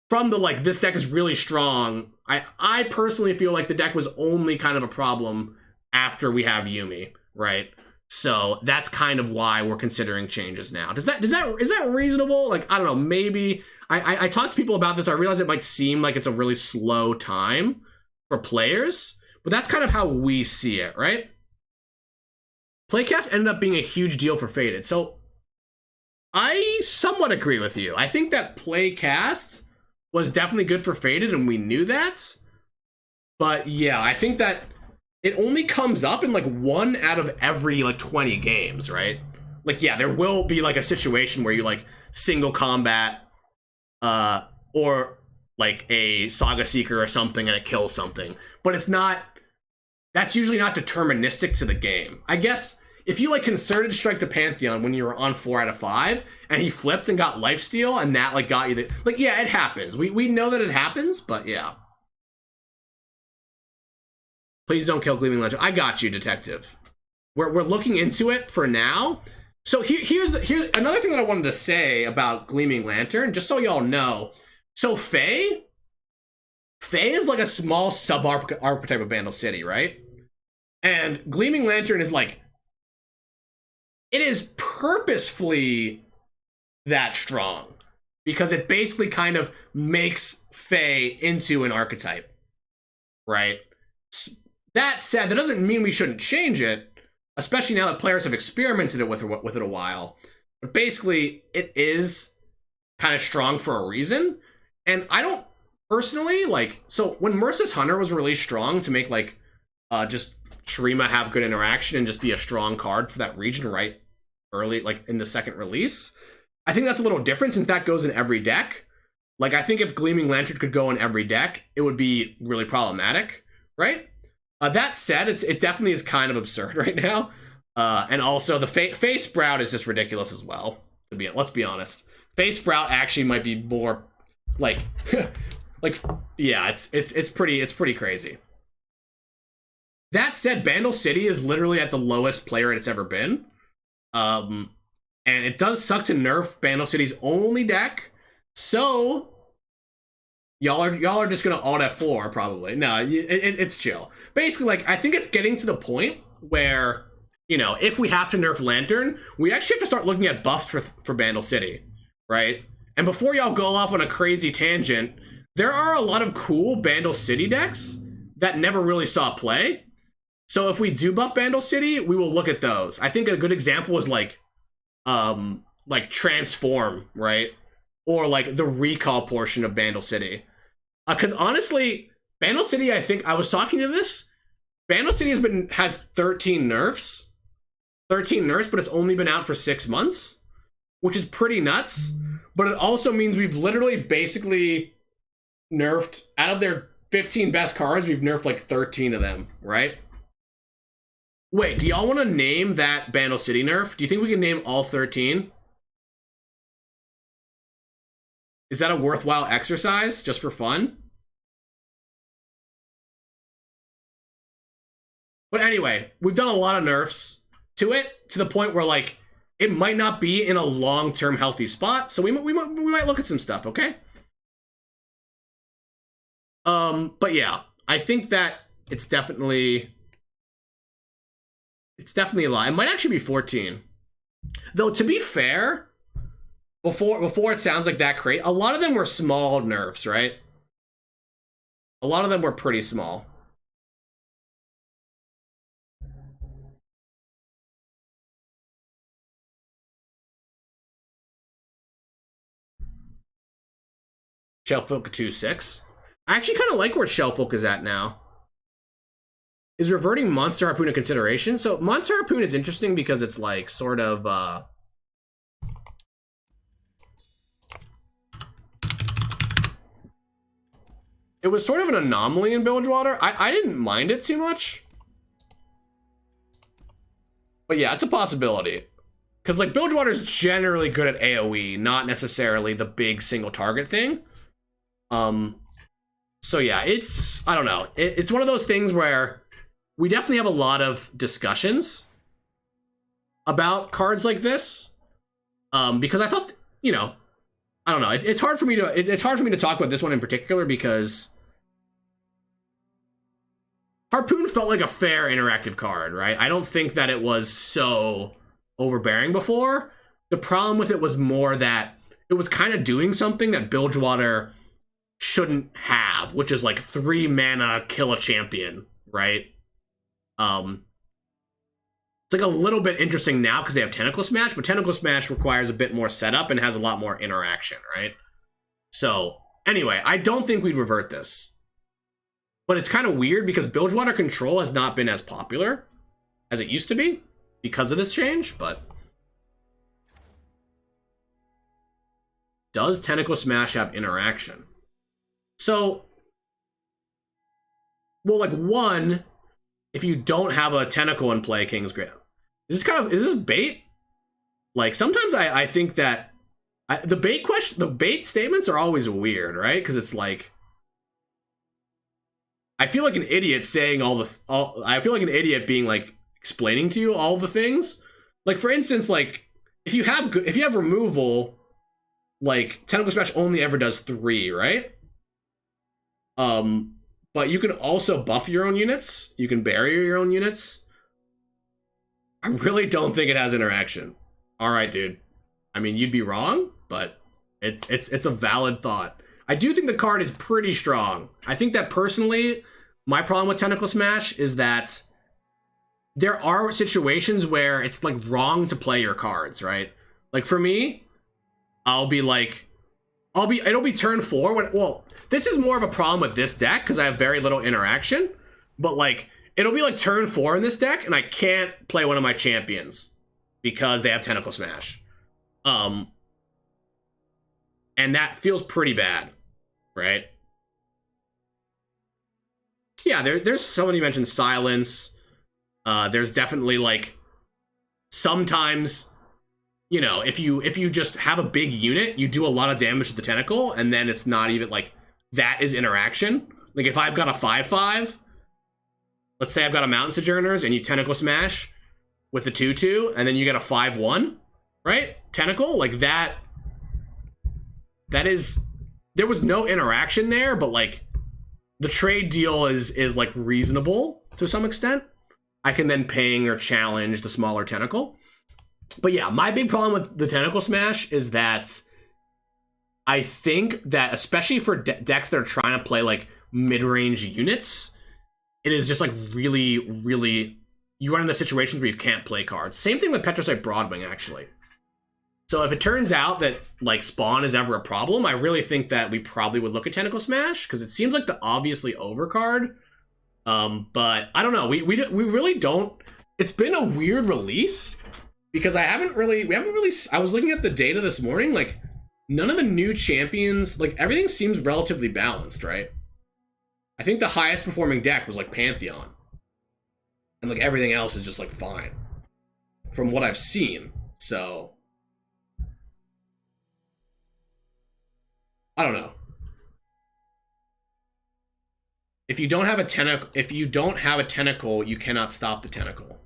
from the like this deck is really strong, I personally feel like the deck was only kind of a problem after we have Yumi, right? So that's kind of why we're considering changes now. Is that reasonable? Like, I don't know, maybe I talked to people about this. I realize it might seem like it's a really slow time for players, but that's kind of how we see it, right? Playcast ended up being a huge deal for Faded. So I somewhat agree with you. I think that Playcast was definitely good for Faded, and we knew that. But yeah, I think that it only comes up in like 1 out of every like 20 games, right? Like, yeah, there will be like a situation where you like single combat or like a Saga Seeker or something and it kills something. But it's not, that's usually not deterministic to the game. I guess if you like concerted strike to Pantheon when you were on 4 out of 5 and he flipped and got lifesteal and that like got you the, like, yeah, it happens. We know that it happens, but yeah. Please don't kill Gleaming Lantern. I got you, Detective. We're looking into it for now. So here's another thing that I wanted to say about Gleaming Lantern, just so y'all know. So Fae is like a small sub-archetype of Bandle City, right? And Gleaming Lantern is like, it is purposefully that strong because it basically kind of makes Fae into an archetype, right? That said, that doesn't mean we shouldn't change it, especially now that players have experimented with it a while. But basically, it is kind of strong for a reason. And I don't personally like, so when Merciless Hunter was really strong to make like just Shurima have good interaction and just be a strong card for that region right early, like in the second release, I think that's a little different since that goes in every deck. Like, I think if Gleaming Lantern could go in every deck, it would be really problematic, right? That said, it definitely is kind of absurd right now. And also the Fae Sprout is just ridiculous as well. Let's be honest. Fae Sprout actually might be more like like, yeah, it's pretty crazy. That said, Bandle City is literally at the lowest player it's ever been. And it does suck to nerf Bandle City's only deck. So y'all are just gonna alt F4 probably. No, it's chill. Basically, like, I think it's getting to the point where, you know, if we have to nerf Lantern, we actually have to start looking at buffs for Bandle City, right? And before y'all go off on a crazy tangent, there are a lot of cool Bandle City decks that never really saw play. So if we do buff Bandle City, we will look at those. I think a good example is like Transform, right? Or like the recall portion of Bandle City. Because honestly, Bandle City, I think I was talking to this. Bandle City has 13 nerfs. 13 nerfs, but it's only been out for 6 months, which is pretty nuts. But it also means we've literally basically nerfed, out of their 15 best cards, we've nerfed like 13 of them, right? Wait, do y'all want to name that Bandle City nerf? Do you think we can name all 13? Is that a worthwhile exercise, just for fun? But anyway, we've done a lot of nerfs to it, to the point where, like, it might not be in a long-term healthy spot, so we might look at some stuff, okay? But yeah, I think that it's definitely a lot. It might actually be 14. Though, to be fair, before it sounds like that crazy, a lot of them were small nerfs, right? A lot of them were pretty small. Shellfolk 2-6. I actually kind of like where Shellfolk is at now. Is reverting Monster Harpoon a consideration? So Monster Harpoon is interesting because it's like sort of it it was sort of an anomaly in Bilgewater. I didn't mind it too much. But yeah, it's a possibility. Because like Bilgewater is generally good at AoE, not necessarily the big single target thing. So yeah, I don't know. It's one of those things where we definitely have a lot of discussions about cards like this. Because I thought, you know, I don't know. It's hard for me to it's hard for me to talk about this one in particular because Harpoon felt like a fair interactive card, right? I don't think that it was so overbearing before. The problem with it was more that it was kind of doing something that Bilgewater shouldn't have, which is like 3 mana kill a champion, right? It's like a little bit interesting now because they have Tentacle Smash, but Tentacle Smash requires a bit more setup and has a lot more interaction, right? So, anyway, I don't think we'd revert this. But it's kind of weird because Bilgewater Control has not been as popular as it used to be because of this change, but... Does Tentacle Smash have interaction? So... Well, like, one... If you don't have a tentacle in play, King's Grave. Is this bait? Like, sometimes I think that the bait statements are always weird, right? Because it's like, I feel like an idiot saying I feel like an idiot being like explaining to you all the things. Like, for instance, like if you have removal, like Tentacle Smash only ever does 3, right? But you can also buff your own units. You can barrier your own units. I really don't think it has interaction. All right, dude. I mean, you'd be wrong, but it's a valid thought. I do think the card is pretty strong. I think that personally, my problem with Tentacle Smash is that there are situations where it's like wrong to play your cards, right? Like for me, it'll be turn 4 when, well, this is more of a problem with this deck because I have very little interaction, but like it'll be like turn 4 in this deck and I can't play one of my champions because they have Tentacle Smash. And that feels pretty bad, right? Yeah, there's somebody mentioned silence. There's definitely like sometimes, you know, if you just have a big unit, you do a lot of damage to the tentacle, and then it's not even like that is interaction. Like if I've got a 5/5, let's say I've got a Mountain Sojourners, and you Tentacle Smash with the 2/2, and then you get a 5/1, right? Tentacle, like that is, there was no interaction there, but like the trade deal is like reasonable to some extent. I can then ping or challenge the smaller tentacle. But yeah, my big problem with the Tentacle Smash is that I think that, especially for decks that are trying to play like mid-range units, it is just like really, really, you run into situations where you can't play cards. Same thing with Petrosite Broadwing, actually. So if it turns out that like spawn is ever a problem, I really think that we probably would look at Tentacle Smash because it seems like the obviously over card. But I don't know. We really don't. It's been a weird release because we haven't really. I was looking at the data this morning. Like none of the new champions. Like everything seems relatively balanced, right? I think the highest performing deck was like Pantheon, and like everything else is just like fine from what I've seen. So I don't know. If you don't have a tentacle, you cannot stop the tentacle.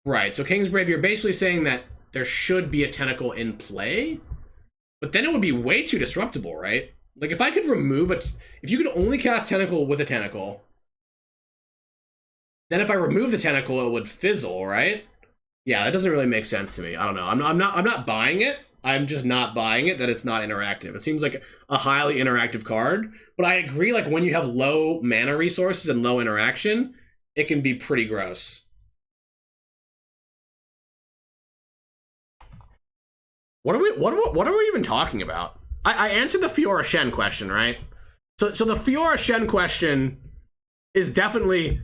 Right, so Kingsbrave, you're basically saying that there should be a tentacle in play, but then it would be way too disruptible, right? Like if I could remove it, if you could only cast tentacle with a tentacle, then if I remove the tentacle, it would fizzle, right? Yeah, that doesn't really make sense to me. I don't know. I'm not buying it. I'm just not buying it that it's not interactive. It seems like a highly interactive card, but I agree, like when you have low mana resources and low interaction, it can be pretty gross. What are we even talking about? I answered the Fiora Shen question, right? So the Fiora Shen question is definitely,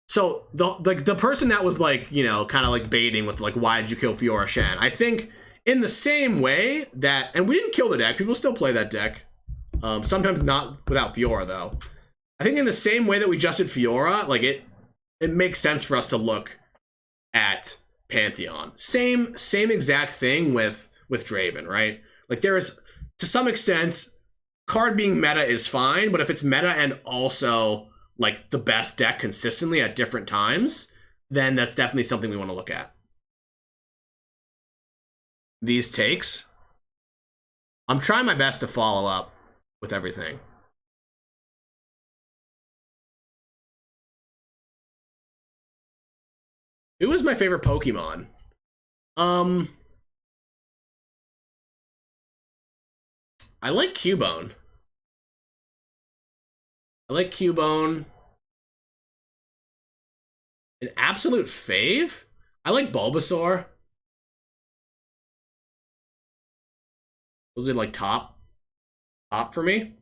so the person that was like, you know, kind of like baiting with like, why did you kill Fiora Shen? I think in the same way that, and we didn't kill the deck, people still play that deck. Sometimes not without Fiora, though. I think in the same way that we just did Fiora, like it makes sense for us to look at Pantheon. Same exact thing with Draven, right? Like there is, to some extent, card being meta is fine, but if it's meta and also like the best deck consistently at different times, then that's definitely something we want to look at. These takes. I'm trying my best to follow up with everything. Who is my favorite Pokemon? I like Cubone. I like Cubone. An absolute fave? I like Bulbasaur. Those are like top for me.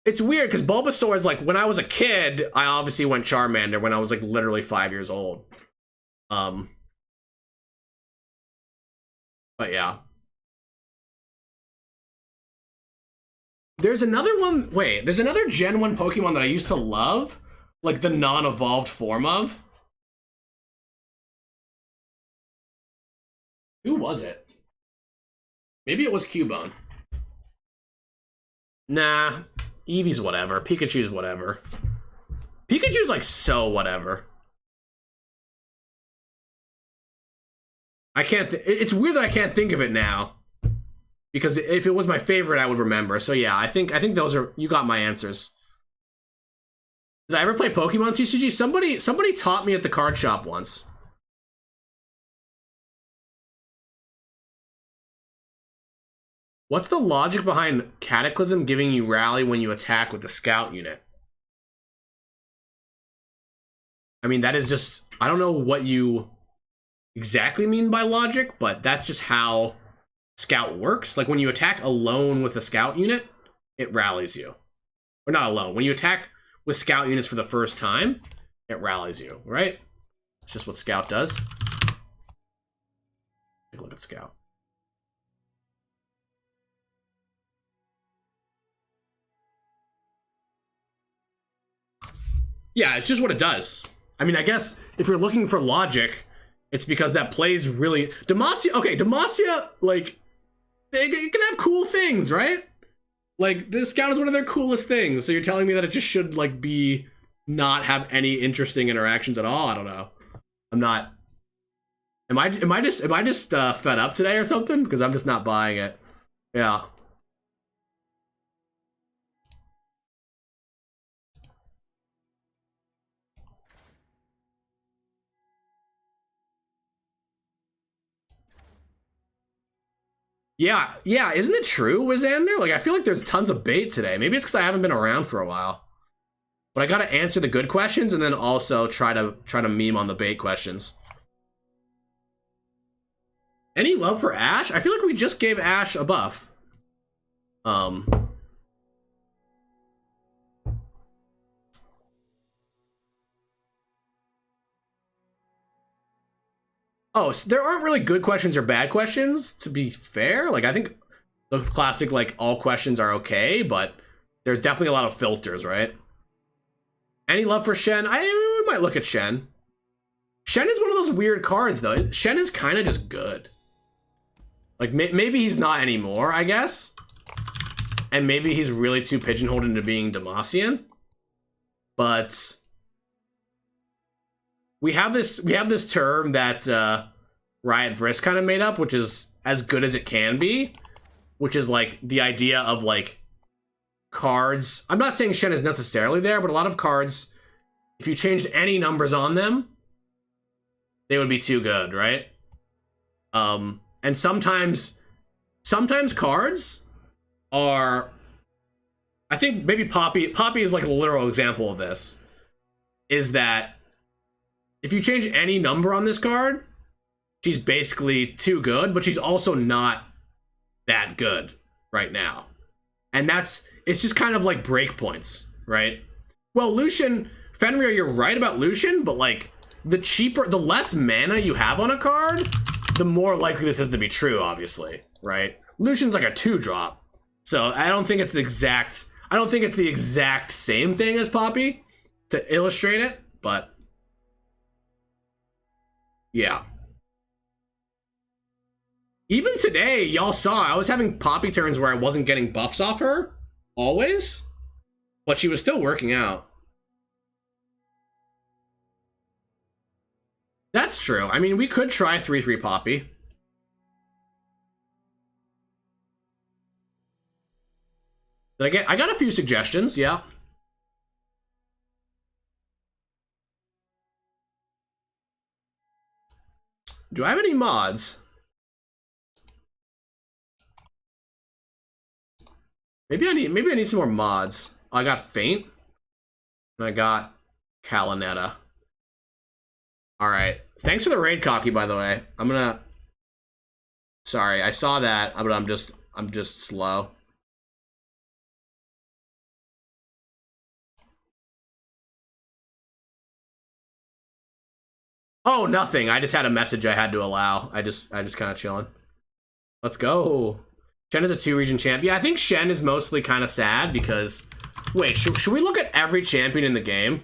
It's weird because Bulbasaur is like, when I was a kid, I obviously went Charmander when I was like literally 5 years old. But yeah. There's another one, wait, there's another Gen 1 Pokemon that I used to love, like the non-evolved form of. Who was it? Maybe it was Cubone. Nah, Eevee's whatever. Pikachu's whatever. Pikachu's like so whatever. I can't. It's weird that I can't think of it now, because if it was my favorite, I would remember. So yeah, I think those are, you got my answers. Did I ever play Pokemon TCG? Somebody taught me at the card shop once. What's the logic behind Cataclysm giving you rally when you attack with the scout unit? I mean, that is just, I don't know what you exactly mean by logic, but that's just how scout works. Like when you attack alone with a scout unit, it rallies you. Or not alone. When you attack with scout units for the first time, it rallies you, right? It's just what scout does. Take a look at scout. Yeah, it's just what it does. I mean, I guess if you're looking for logic, it's because that plays really... Demacia, okay, Demacia, like, it can have cool things, right? Like, this scout is one of their coolest things, so you're telling me that it just should, like, be... not have any interesting interactions at all? I don't know. I'm not... Am I just fed up today or something? Because I'm just not buying it. Yeah. Yeah, isn't it true, Wizander? Like, I feel like there's tons of bait today. Maybe it's because I haven't been around for a while. But I gotta answer the good questions and then also try to meme on the bait questions. Any love for Ash? I feel like we just gave Ash a buff. Oh, so there aren't really good questions or bad questions, to be fair. Like, I think the classic, like, all questions are okay, but there's definitely a lot of filters, right? Any love for Shen? I might look at Shen. Shen is one of those weird cards, though. Shen is kind of just good. Like, maybe he's not anymore, I guess. And maybe he's really too pigeonholed into being Demacian. But... We have this term that Riot Vrisk kind of made up, which is as good as it can be, which is like the idea of like cards. I'm not saying Shen is necessarily there, but a lot of cards, if you changed any numbers on them, they would be too good, right? And sometimes cards are, I think maybe Poppy is like a literal example of this, is that if you change any number on this card, she's basically too good, but she's also not that good right now. And it's just kind of like breakpoints, right? Well, Lucian Fenrir, you're right about Lucian, but like the less mana you have on a card, the more likely this is to be true, obviously, right? Lucian's like a 2-drop. So I don't think it's the exact same thing as Poppy to illustrate it, but yeah. Even today, y'all saw I was having Poppy turns where I wasn't getting buffs off her always, but she was still working out. That's true. I mean, we could try 3/3 Poppy. I got a few suggestions, yeah. Do I have any mods? Maybe I need some more mods. I got Faint. And I got Calinetta. Alright. Thanks for the raid, Cocky, by the way. I'm gonna... Sorry, I saw that, but I'm just slow. Oh, nothing. I just had a message I had to allow. I just kind of chilling. Let's go. Shen is a 2-region champ. Yeah, I think Shen is mostly kind of sad because... Wait, should we look at every champion in the game?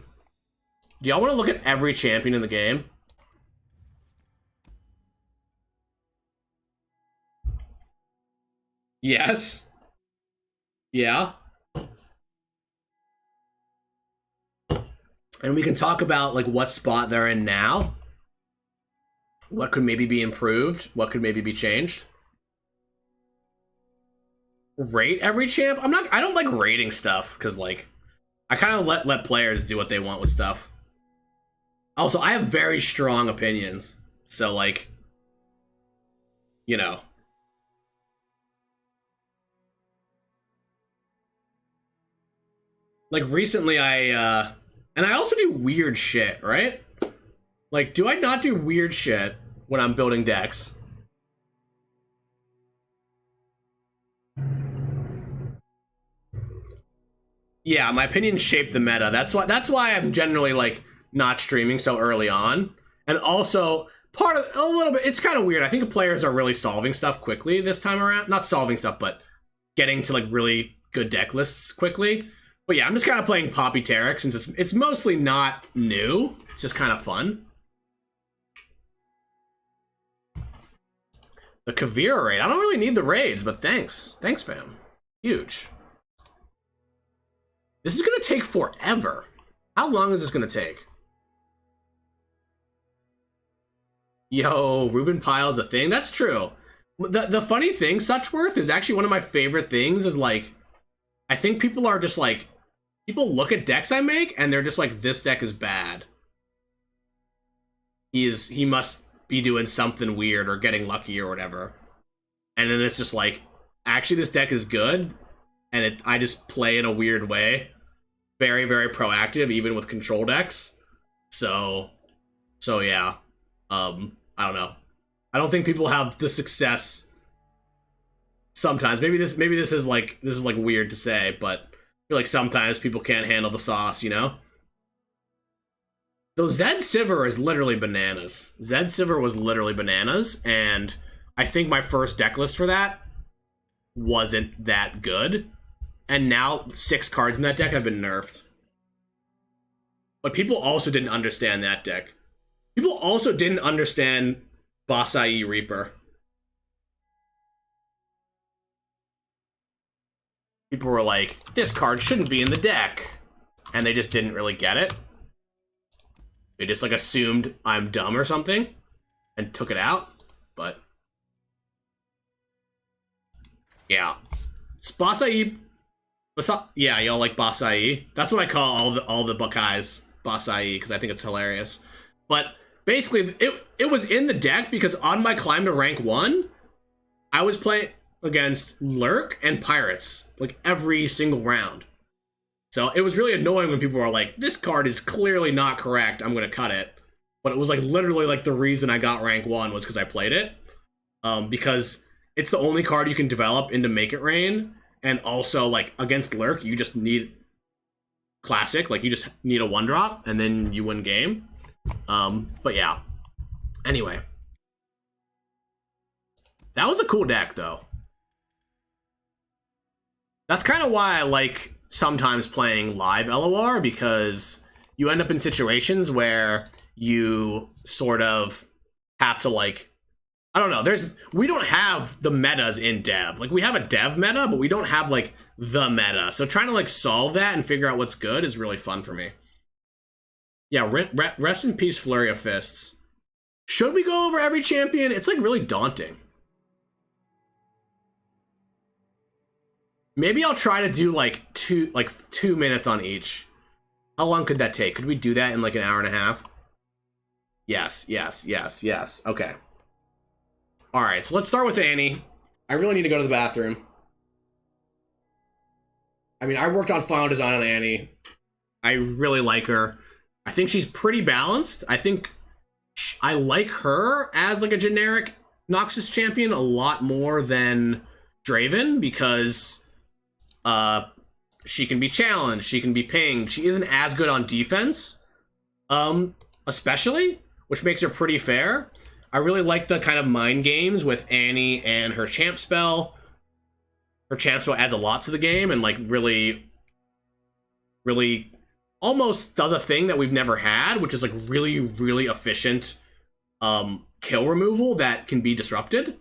Do y'all want to look at every champion in the game? Yes. Yeah. And we can talk about like what spot they're in now. What could maybe be improved? What could maybe be changed? Rate every champ? I don't like rating stuff because like I kind of let players do what they want with stuff. Also, I have very strong opinions. So like, you know. Like recently and I also do weird shit, right? Like, do I not do weird shit when I'm building decks? Yeah, my opinions shape the meta. That's why I'm generally like not streaming so early on. And also part of a little bit, it's kind of weird. I think players are really solving stuff quickly this time around. Not solving stuff, but getting to like really good deck lists quickly. But yeah, I'm just kind of playing Poppy Tarek since it's mostly not new. It's just kind of fun. The Kavira raid. I don't really need the raids, but thanks. Thanks, fam. Huge. This is going to take forever. How long is this going to take? Yo, Ruben Pile's a thing? That's true. The funny thing, Suchworth, is actually one of my favorite things is like, I think people are just like, people look at decks I make and they're just like, this deck is bad. He must be doing something weird or getting lucky or whatever. And then it's just like, actually this deck is good and I just play in a weird way. Very, very proactive, even with control decks. So yeah. I don't know. I don't think people have the success sometimes. Maybe this is like weird to say, but I feel like sometimes people can't handle the sauce, you know? So Zed Sivir is literally bananas. Zed Sivir was literally bananas, and I think my first deck list for that wasn't that good. And now 6 cards in that deck have been nerfed. But people also didn't understand that deck. People also didn't understand Basai Reaper. People were like, this card shouldn't be in the deck. And they just didn't really get it. They just like assumed I'm dumb or something and took it out. But yeah. Basai. Yeah, y'all like Basai. That's what I call all the Buckeyes Basai because I think it's hilarious. But basically, it was in the deck because on my climb to rank 1, I was playing against Lurk and Pirates like every single round. So it was really annoying when people were like, this card is clearly not correct, I'm gonna cut it. But it was like literally like the reason I got rank 1 was because I played it. Because it's the only card you can develop into Make It Rain. And also like against Lurk, you just need classic. Like, you just need a 1-drop, and then you win game. But yeah. Anyway. That was a cool deck, though. That's kind of why I like sometimes playing live LOR, because you end up in situations where you sort of have to, like, I don't know, we don't have the metas in dev. Like, we have a dev meta, but we don't have, like, the meta. So trying to, like, solve that and figure out what's good is really fun for me. Yeah, rest in peace, Flurry of Fists. Should we go over every champion? It's, like, really daunting. Maybe I'll try to do, like, 2 minutes on each. How long could that take? Could we do that in, like, an hour and a half? Yes. Okay. Alright, so let's start with Annie. I really need to go to the bathroom. I mean, I worked on final design on Annie. I really like her. I think she's pretty balanced. I think I like her as, like, a generic Noxus champion a lot more than Draven, because she can be challenged, she can be pinged. She isn't as good on defense, especially, which makes her pretty fair. I really like the kind of mind games with Annie and her champ spell. Her champ spell adds a lot to the game and, like, really almost does a thing that we've never had, which is, like, really efficient kill removal that can be disrupted.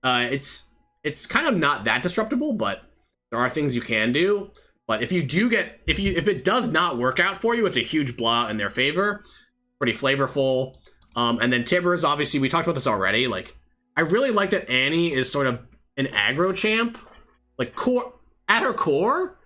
It's kind of not that disruptible, but there are things you can do. But if it does not work out for you, it's a huge blowout in their favor. Pretty flavorful. And then Tibbers, obviously, we talked about this already. Like, I really like that Annie is sort of an aggro champ. Like, at her core,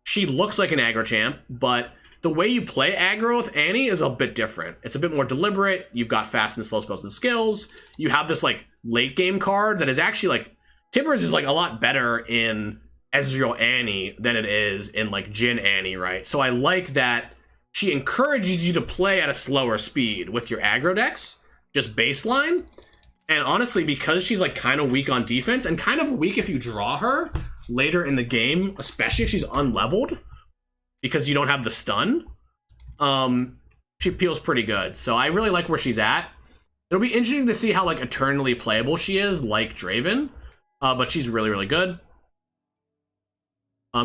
she looks like an aggro champ, but the way you play aggro with Annie is a bit different. It's a bit more deliberate. You've got fast and slow spells and skills. You have this, like, late game card that is actually, like, Tibbers is, like, a lot better in Ezreal Annie than it is in, like, Jhin Annie, right? So I like that she encourages you to play at a slower speed with your aggro decks, just baseline. And honestly, because she's, like, kind of weak on defense and kind of weak if you draw her later in the game, especially if she's unleveled, because you don't have the stun, she feels pretty good. So I really like where she's at. It'll be interesting to see how, like, eternally playable she is, like Draven, but she's really good.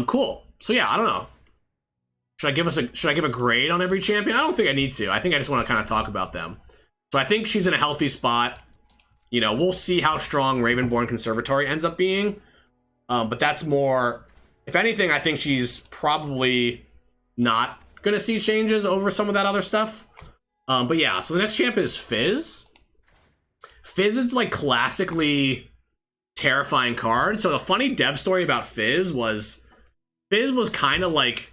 Cool. So yeah, I don't know. Should I give a grade on every champion? I don't think I need to. I think I just want to kind of talk about them. So I think she's in a healthy spot. You know, we'll see how strong Ravenborn Conservatory ends up being. But that's more, if anything, I think she's probably not going to see changes over some of that other stuff. But yeah, so the next champ is Fizz. Fizz is, like, classically terrifying card. So the funny dev story about Fizz was kind of, like,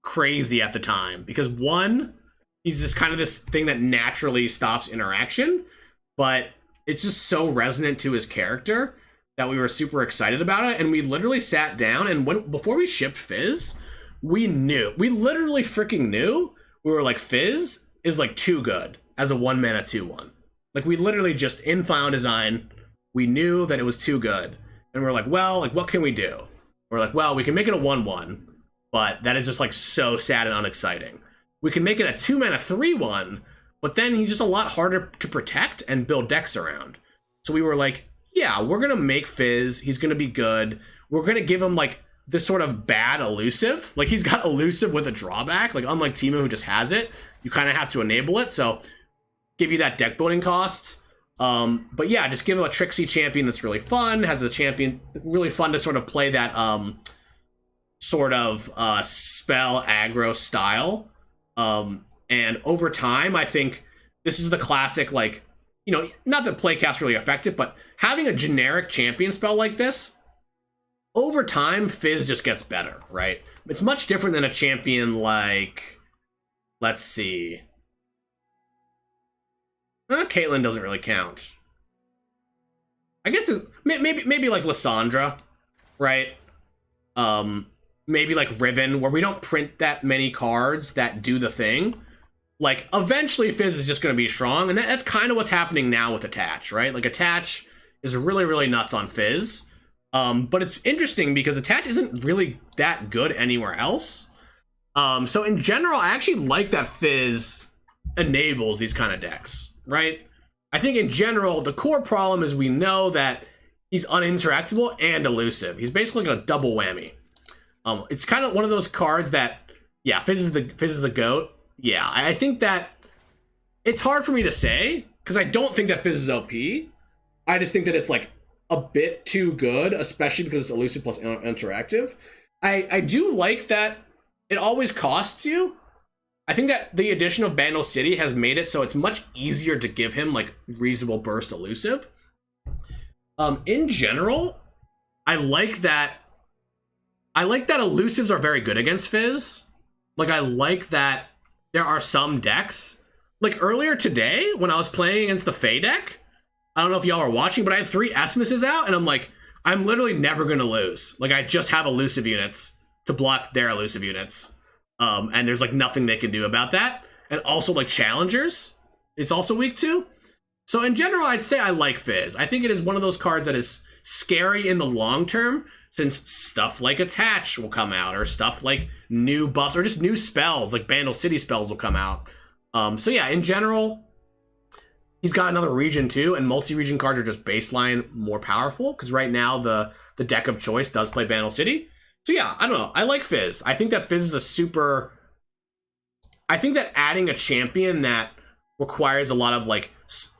crazy at the time, because one, he's just kind of this thing that naturally stops interaction, but it's just so resonant to his character that we were super excited about it. And we literally sat down, and before we shipped Fizz, we literally freaking knew. We were like, Fizz is, like, too good as a 1-mana 2/1. Like, we literally just, in final design, we knew that it was too good. And we're like, well, like, what can we do? We're like, well, we can make it a 1/1, but that is just, like, so sad and unexciting. We can make it a 2-mana 3/1, but then he's just a lot harder to protect and build decks around. So we were like, yeah, we're gonna make Fizz. He's gonna be good. We're gonna give him, like, this sort of bad elusive. Like, he's got elusive with a drawback. Like, unlike Teemo, who just has it, you kind of have to enable it. So give you that deck building cost. But yeah, just give him a tricksy champion that's really fun. Has the champion really fun to sort of play that sort of spell aggro style. And over time, I think this is the classic, like, you know, not that playcast really affect it, but having a generic champion spell like this, over time, Fizz just gets better, right? It's much different than a champion like, let's see. Caitlyn doesn't really count. I guess there's, maybe like Lissandra, right? Maybe like Riven, where we don't print that many cards that do the thing. Like, eventually Fizz is just going to be strong, and that's kind of what's happening now with Attach, right? Like, Attach is really nuts on Fizz. But it's interesting because Attach isn't really that good anywhere else. So in general, I actually like that Fizz enables these kind of decks, right? I think in general, the core problem is we know that he's uninteractable and elusive. He's basically like a double whammy. It's kind of one of those cards that, yeah, Fizz is the GOAT. Yeah, I think that it's hard for me to say because I don't think that Fizz is OP. I just think that it's like a bit too good, especially because it's elusive plus interactive. I do like that it always costs you. I think that the addition of Bandle City has made it so it's much easier to give him like reasonable burst elusive. In general, I like that elusives are very good against Fizz. Like I like that there are some decks. Like earlier today when I was playing against the Fae deck, I don't know if y'all are watching, but I had 3 Esmuses out and I'm like, I'm literally never gonna lose. Like I just have elusive units to block their elusive units. And there's like nothing they can do about that. And also like challengers, it's also weak too. So in general, I'd say I like Fizz. I think it is one of those cards that is scary in the long term, since stuff like Attach will come out, or stuff like new buffs, or just new spells, like Bandle City spells will come out. So yeah, in general, he's got another region too, and multi-region cards are just baseline more powerful, because right now the deck of choice does play Bandle City. So yeah, I don't know. I like Fizz. I think that Fizz is a super... I think that adding a champion that requires a lot of like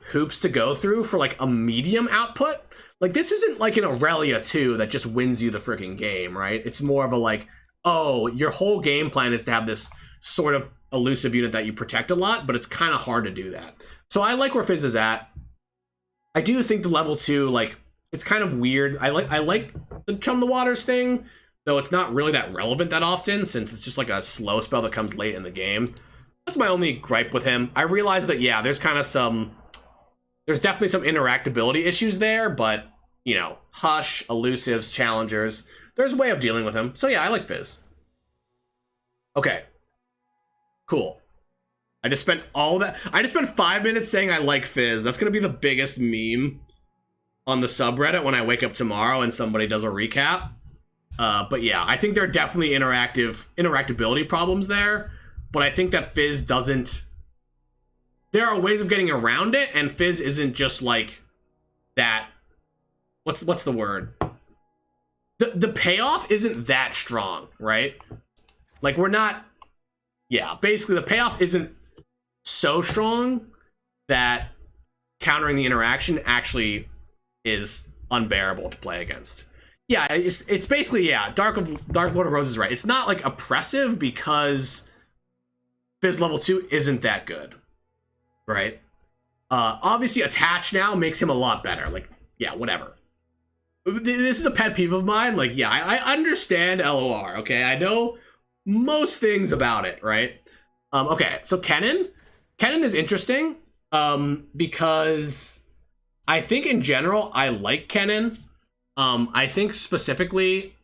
hoops to go through for like a medium output, like this isn't like an Aurelia 2 that just wins you the freaking game, right? It's more of a like, oh, your whole game plan is to have this sort of elusive unit that you protect a lot, but it's kind of hard to do that. So I like where Fizz is at. I do think the level 2, like, it's kind of weird. I like the Chum the Waters thing, though it's not really that relevant that often, since it's just like a slow spell that comes late in the game. That's my only gripe with him. I realize that, yeah, there's definitely some interactability issues there, but, you know, Hush, elusives, challengers, there's a way of dealing with him. So yeah, I like Fizz. Okay. Cool. I just spent 5 minutes saying I like Fizz. That's gonna be the biggest meme on the subreddit when I wake up tomorrow and somebody does a recap. But yeah, I think there are definitely interactability problems there, but I think that Fizz doesn't... There are ways of getting around it, and Fizz isn't just like that... What's the word? The payoff isn't that strong, right? Like, we're not... Yeah, basically the payoff isn't so strong that countering the interaction actually is unbearable to play against. Yeah, it's basically, yeah, Dark Lord of Roses is right. It's not like oppressive because Fizz level 2 isn't that good, right? Obviously Attach now makes him a lot better. Like, yeah, whatever. This is a pet peeve of mine. Like, yeah, I understand LOR, okay? I know most things about it, right? Okay, so Kennen is interesting because I think in general I like Kennen. I think specifically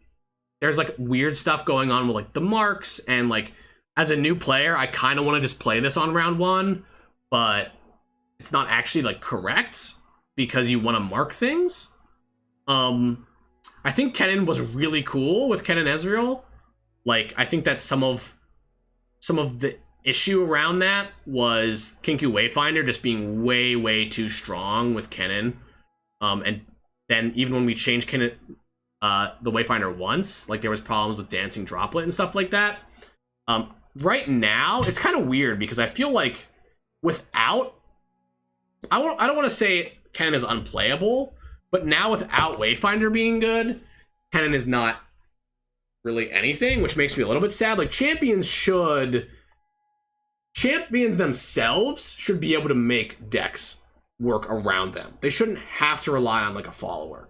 there's like weird stuff going on with like the marks, and like as a new player I kind of want to just play this on round 1, but it's not actually like correct because you want to mark things. I think Kennen was really cool with Kennen Ezreal. Like, I think that some of the issue around that was Kinku Wayfinder just being way too strong with Kennen. And then even when we changed Kennen, the Wayfinder once, like there was problems with Dancing Droplet and stuff like that. Right now, it's kind of weird because I feel like without... I don't want to say Kennen is unplayable, but now without Wayfinder being good, Kennen is not really anything, which makes me a little bit sad. Like, champions themselves should be able to make decks work around them. They shouldn't have to rely on like a follower,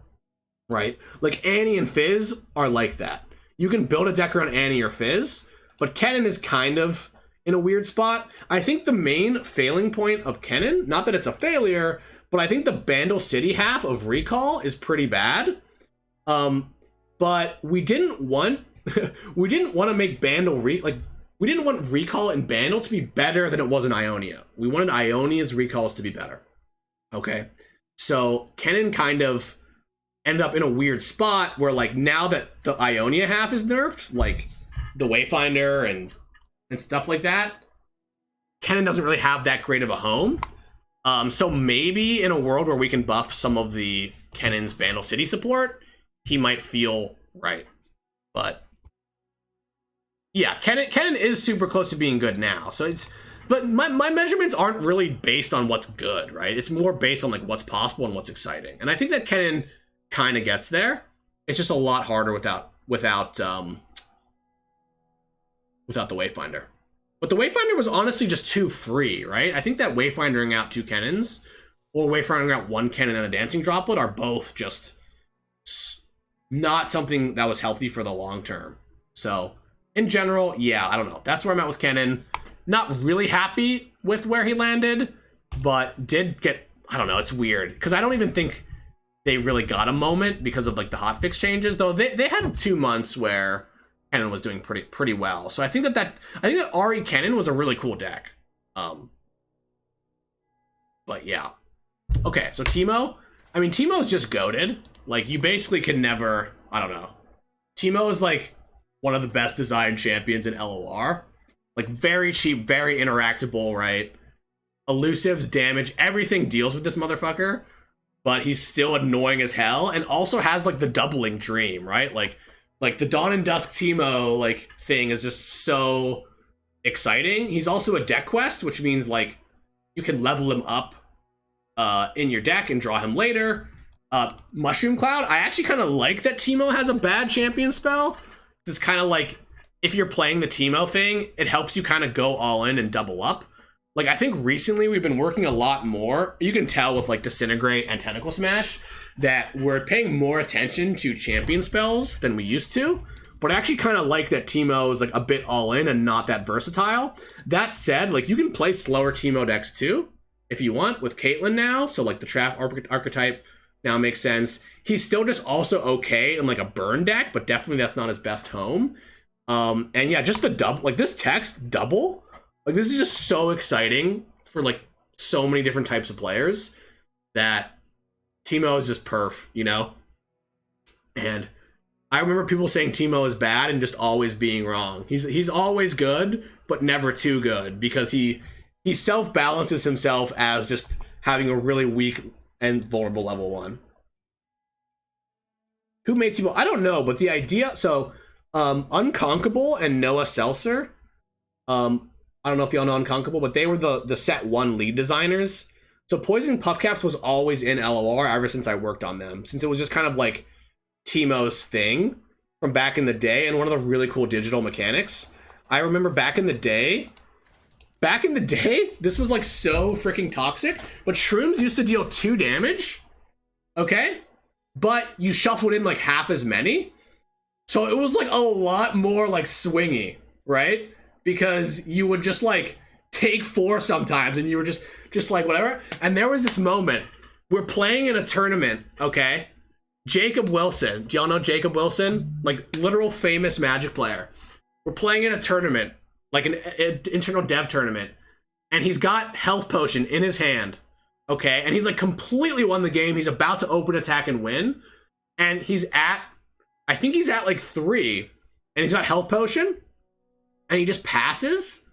right? Like Annie and Fizz are like that. You can build a deck around Annie or Fizz, but Kennen is kind of in a weird spot. I think the main failing point of Kennen, not that it's a failure, but I think the Bandle City half of Recall is pretty bad. But we didn't want to make Bandle we didn't want Recall and Bandle to be better than it was in Ionia. We wanted Ionia's Recalls to be better. Okay, so Kennen kind of ended up in a weird spot where, like, now that the Ionia half is nerfed, like the Wayfinder and and stuff like that, Kennen doesn't really have that great of a home. So maybe in a world where we can buff some of the Kennen's Bandle City support, he might feel right. But yeah, Kennen is super close to being good now. So it's, but my measurements aren't really based on what's good, right? It's more based on like what's possible and what's exciting. And I think that Kennen kind of gets there. It's just a lot harder without the Wayfinder. But the Wayfinder was honestly just too free, right? I think that Wayfindering out 2 Kennens or Wayfindering out 1 Kennen and a Dancing Droplet are both just not something that was healthy for the long term. So in general, yeah, I don't know. That's where I'm at with Kennen. Not really happy with where he landed, but did get, I don't know, it's weird. Because I don't even think they really got a moment because of like the hotfix changes, though they had 2 months where Kennen was doing pretty well. So I think that Ari Kennen was a really cool deck. But yeah. Okay, so Teemo. I mean, Teemo's just goated. Like, you basically can never, I don't know. Teemo is like one of the best designed champions in LOR. Like, very cheap, very interactable, right? Elusives, damage, everything deals with this motherfucker. But he's still annoying as hell, and also has like the doubling dream, right? Like the Dawn and Dusk Teemo like thing is just so exciting. He's also a deck quest, which means like you can level him up in your deck and draw him later. Mushroom Cloud, I actually kind of like that Teemo has a bad champion spell. It's kind of like if you're playing the Teemo thing, it helps you kind of go all in and double up. Like, I think recently we've been working a lot more. You can tell with, like, Disintegrate and Tentacle Smash that we're paying more attention to champion spells than we used to. But I actually kind of like that Teemo is, like, a bit all-in and not that versatile. That said, like, you can play slower Teemo decks, too, if you want, with Caitlyn now. So, like, the Trap archetype now makes sense. He's still just also okay in, like, a burn deck, but definitely that's not his best home. And, yeah, just the double... Like, this text, double... Like, this is just so exciting for, like, so many different types of players that Teemo is just perf, you know? And I remember people saying Teemo is bad and just always being wrong. He's always good, but never too good, because he self-balances himself as just having a really weak and vulnerable level 1. Who made Teemo? I don't know, but the idea... So, Unconquerable and Noah Seltzer... I don't know if y'all know Unconquerable, but they were the set 1 lead designers. So Poison Puffcaps was always in LOR ever since I worked on them, since it was just kind of like Teemo's thing from back in the day, and one of the really cool digital mechanics. I remember back in the day, this was like so freaking toxic, but Shrooms used to deal 2 damage, okay? But you shuffled in like half as many. So it was like a lot more like swingy, right? Because you would just like take 4 sometimes and you were just like whatever. And there was this moment, we're playing in a tournament, okay? Jacob Wilson, do y'all know Jacob Wilson? Like, literal famous Magic player. We're playing in a tournament, like an internal dev tournament, and he's got Health Potion in his hand, okay? And he's like completely won the game. He's about to open attack and win. And I think he's at like 3, and he's got Health Potion. And he just passes.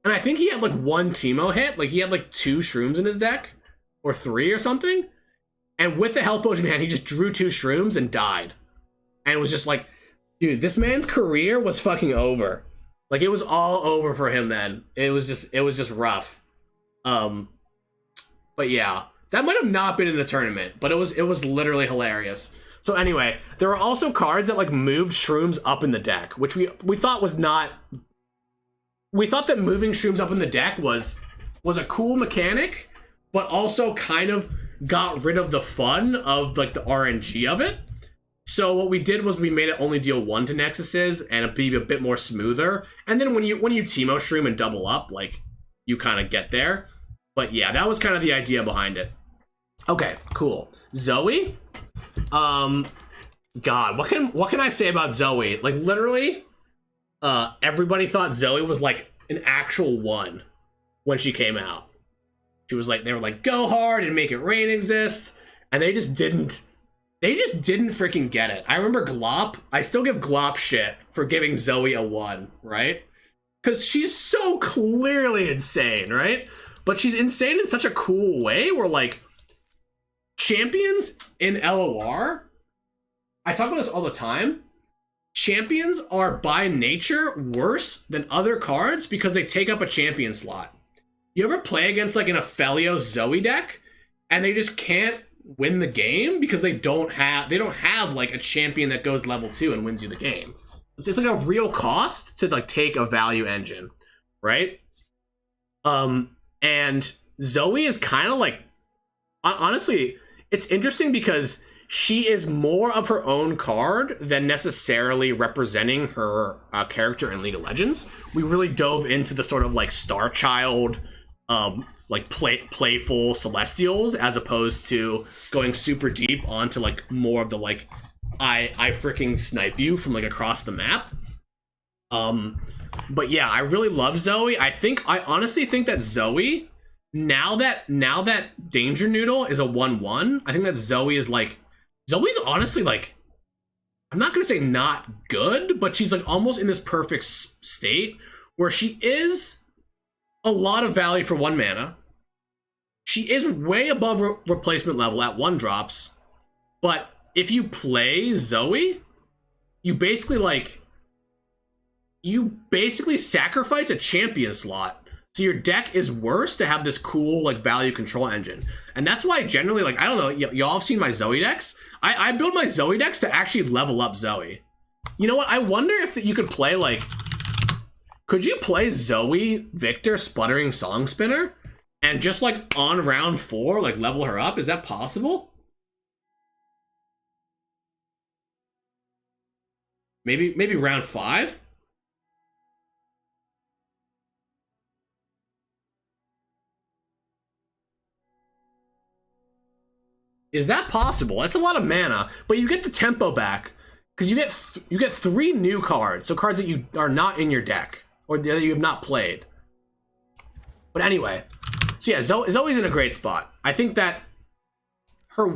And I think he had like 1 Teemo hit. Like, he had like 2 Shrooms in his deck. Or 3 or something. And with the Health Potion in hand, he just drew 2 Shrooms and died. And it was just like, dude, this man's career was fucking over. Like, it was all over for him then. It was just rough. But yeah. That might have not been in the tournament. But it was literally hilarious. So anyway, there were also cards that like moved Shrooms up in the deck, which we thought was not... We thought that moving Shrooms up in the deck was a cool mechanic, but also kind of got rid of the fun of like the RNG of it. So what we did was we made it only deal 1 to Nexuses and it be a bit more smoother. And then when you Teemo Shroom and double up, like, you kind of get there. But yeah, that was kind of the idea behind it. Okay, cool. Zoe? God, what can I say about Zoe? Like, literally... everybody thought Zoe was like an actual 1 when she came out. She was like, they were like, go hard and make it rain exist, and they just didn't freaking get it. I remember Glop. I still give Glop shit for giving Zoe a 1, right? because she's so clearly insane, right? But she's insane in such a cool way where, like, champions in LOR, I talk about this all the time, champions are by nature worse than other cards because they take up a champion slot. You ever play against, like, an Ophelio Zoe deck, and they just can't win the game because they don't have like a champion that goes level 2 and wins you the game. It's like a real cost to, like, take a value engine, right? And Zoe is kind of like, honestly, it's interesting because she is more of her own card than necessarily representing her character in League of Legends. We really dove into the sort of, like, Star Child, like, playful Celestials, as opposed to going super deep onto, like, more of the, like, I freaking snipe you from, like, across the map. But yeah, I really love Zoe. I honestly think that Zoe, now that Danger Noodle is a 1/1, I think that Zoe's honestly, like, I'm not gonna say not good, but she's, like, almost in this perfect state where she is a lot of value for 1 mana. She is way above replacement level at 1-drops, but if you play Zoe, you basically sacrifice a champion slot. So your deck is worse to have this cool, like, value control engine. And that's why generally, like, I don't know, y'all have seen my Zoe decks. I build my Zoe decks to actually level up Zoe. You know what? I wonder if you could play, like, could you play Zoe Victor Sputtering Song Spinner and just, like, on round 4, like, level her up? Is that possible? Maybe round 5? Is that possible? That's a lot of mana, but you get the tempo back because you get 3 new cards, so cards that you are not in your deck or that you have not played. But anyway, so yeah, Zoe's in a great spot. I think that her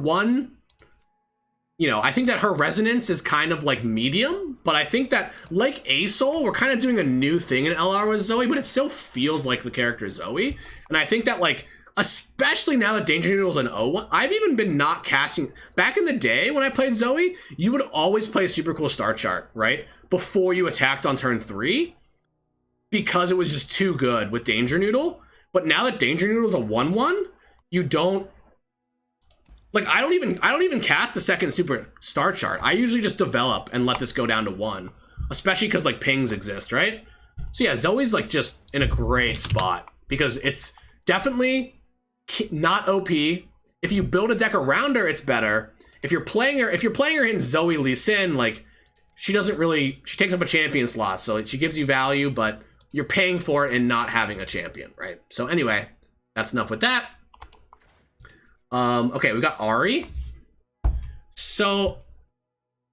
I think that her resonance is kind of, like, medium, but I think that, like Asol, we're kind of doing a new thing in LR with Zoe, but it still feels like the character Zoe. And I think that, like, especially now that Danger Noodle's an 0-1, I've even been not casting. Back in the day when I played Zoe, you would always play a super cool star chart, right? Before you attacked on turn 3, because it was just too good with Danger Noodle. But now that Danger Noodle's a 1/1, you don't, like, I don't even cast the second super star chart. I usually just develop and let this go down to 1, especially because, like, pings exist, right? So yeah, Zoe's, like, just in a great spot because it's definitely not OP. If you build a deck around her, it's better. If you're playing her in Zoe Lee Sin, like, she takes up a champion slot, so she gives you value, but you're paying for it and not having a champion, right? So anyway, that's enough with that. Okay, we got Ahri. So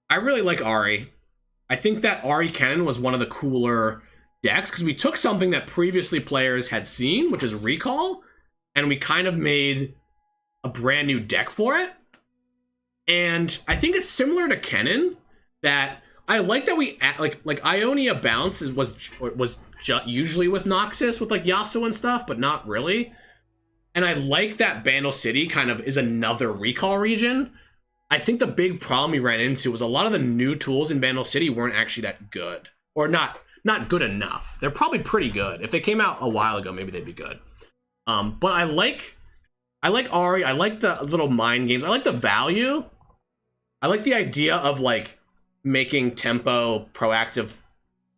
I really like Ahri. I think that Ahri Cannon was one of the cooler decks because we took something that previously players had seen, which is Recall, and we kind of made a brand new deck for it. And I think it's similar to Kennen, that I like that we like Ionia Bounce was usually with Noxus with, like, Yasuo and stuff, but not really. And I like that Bandle City kind of is another recall region. I think the big problem we ran into was a lot of the new tools in Bandle City weren't actually that good, or not good enough. They're probably pretty good. If they came out a while ago, maybe they'd be good. But I like Ahri. I like the little mind games. I like the value. I like the idea of, like, making tempo proactive,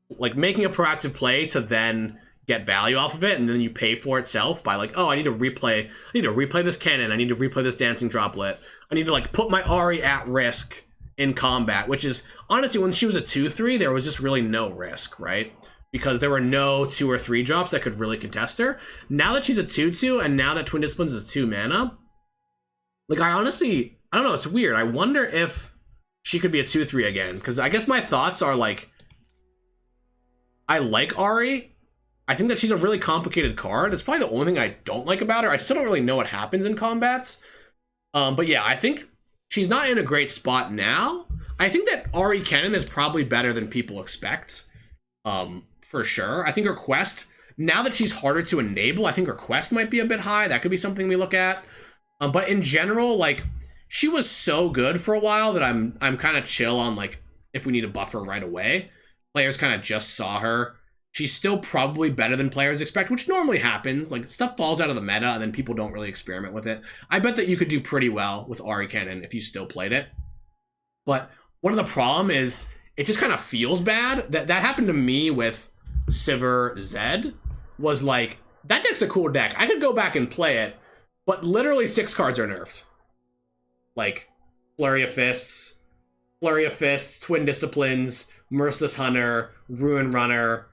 like, making a proactive play to then get value off of it, and then you pay for itself by, like, oh, I need to replay this cannon, I need to replay this dancing droplet, I need to, like, put my Ahri at risk in combat, which is, honestly, when she was a 2/3, there was just really no risk, right? Because there were no 2 or 3 drops that could really contest her. Now that she's a 2/2, and now that Twin Disciplines is 2 mana, like, I don't know, it's weird. I wonder if she could be a 2/3 again, because I guess my thoughts are, like, I like Ahri. I think that she's a really complicated card. It's probably the only thing I don't like about her. I still don't really know what happens in combats. But yeah, I think she's not in a great spot now. I think that Ahri Cannon is probably better than people expect for sure. I think her quest, now that she's harder to enable, I think her quest might be a bit high. That could be something we look at. But in general, like, she was so good for a while that I'm kind of chill on, like, if we need to buff her right away. Players kind of just saw her. She's still probably better than players expect, which normally happens. Like, stuff falls out of the meta, and then people don't really experiment with it. I bet that you could do pretty well with Ari Cannon if you still played it. But one of the problem is it just kind of feels bad. That happened to me with Sivir Zed. Was like, that deck's a cool deck. I could go back and play it, but literally 6 cards are nerfed. Like, Flurry of Fists, Twin Disciplines, Merciless Hunter, Ruin Runner.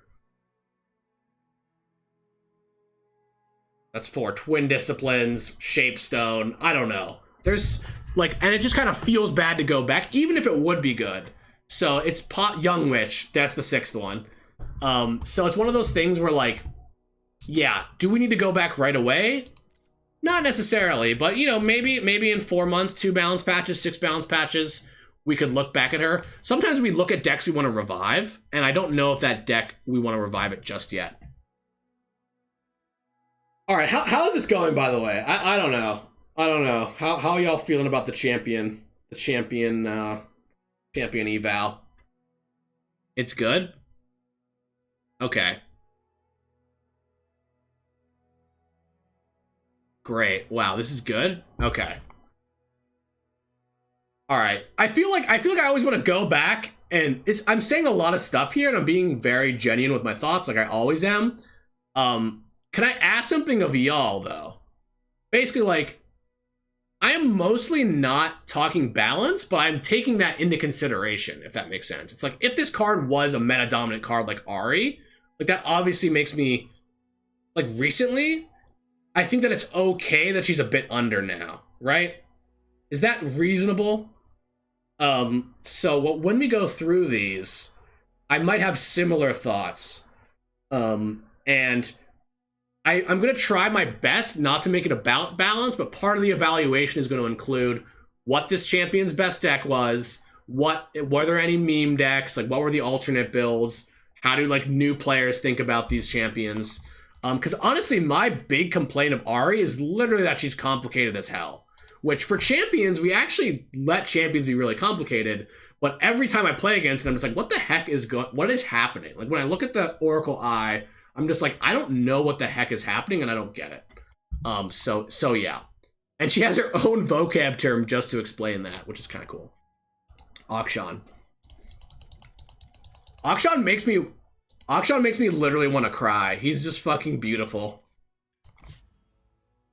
That's 4. Twin Disciplines, Shapestone. I don't know. There's, like, and it just kind of feels bad to go back, even if it would be good. So it's Young Witch. That's the 6th one. So it's one of those things where, like, yeah, do we need to go back right away? Not necessarily, but, you know, maybe in 4 months, 2 balance patches, 6 balance patches, we could look back at her. Sometimes we look at decks we want to revive, and I don't know if that deck, we want to revive it just yet. All right, how is this going, by the way? I don't know. I don't know. How are y'all feeling about the champion eval? It's good? Okay. Great. Wow, this is good. Okay. All right. I feel like I always want to go back, and I'm saying a lot of stuff here, and I'm being very genuine with my thoughts, like I always am. Can I ask something of y'all though? Basically, like, I am mostly not talking balance, but I'm taking that into consideration, if that makes sense. It's like, if this card was a meta dominant card like Ari, like, that obviously makes me, like, recently, I think that it's okay that she's a bit under now, right? Is that reasonable? So when we go through these, I might have similar thoughts. And I'm going to try my best not to make it about balance, but part of the evaluation is going to include what this champion's best deck was, were there any meme decks, like what were the alternate builds, how do, like, new players think about these champions? Because honestly, my big complaint of Ari is literally that she's complicated as hell. Which, for champions, we actually let champions be really complicated, but every time I play against them, it's like, what the heck is what is happening? Like, when I look at the Oracle Eye, I'm just like, I don't know what the heck is happening, and I don't get it. So yeah. And she has her own vocab term just to explain that, which is kind of cool. Akshan. Akshan makes me literally want to cry. He's just fucking beautiful.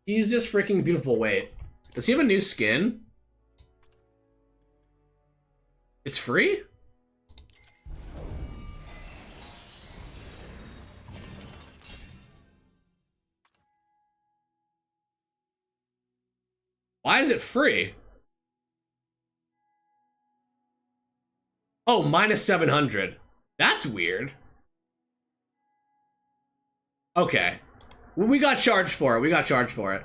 He's just freaking beautiful. Wait. Does he have a new skin? It's free? Why is it free? Oh, minus 700. That's weird. Okay. We got charged for it.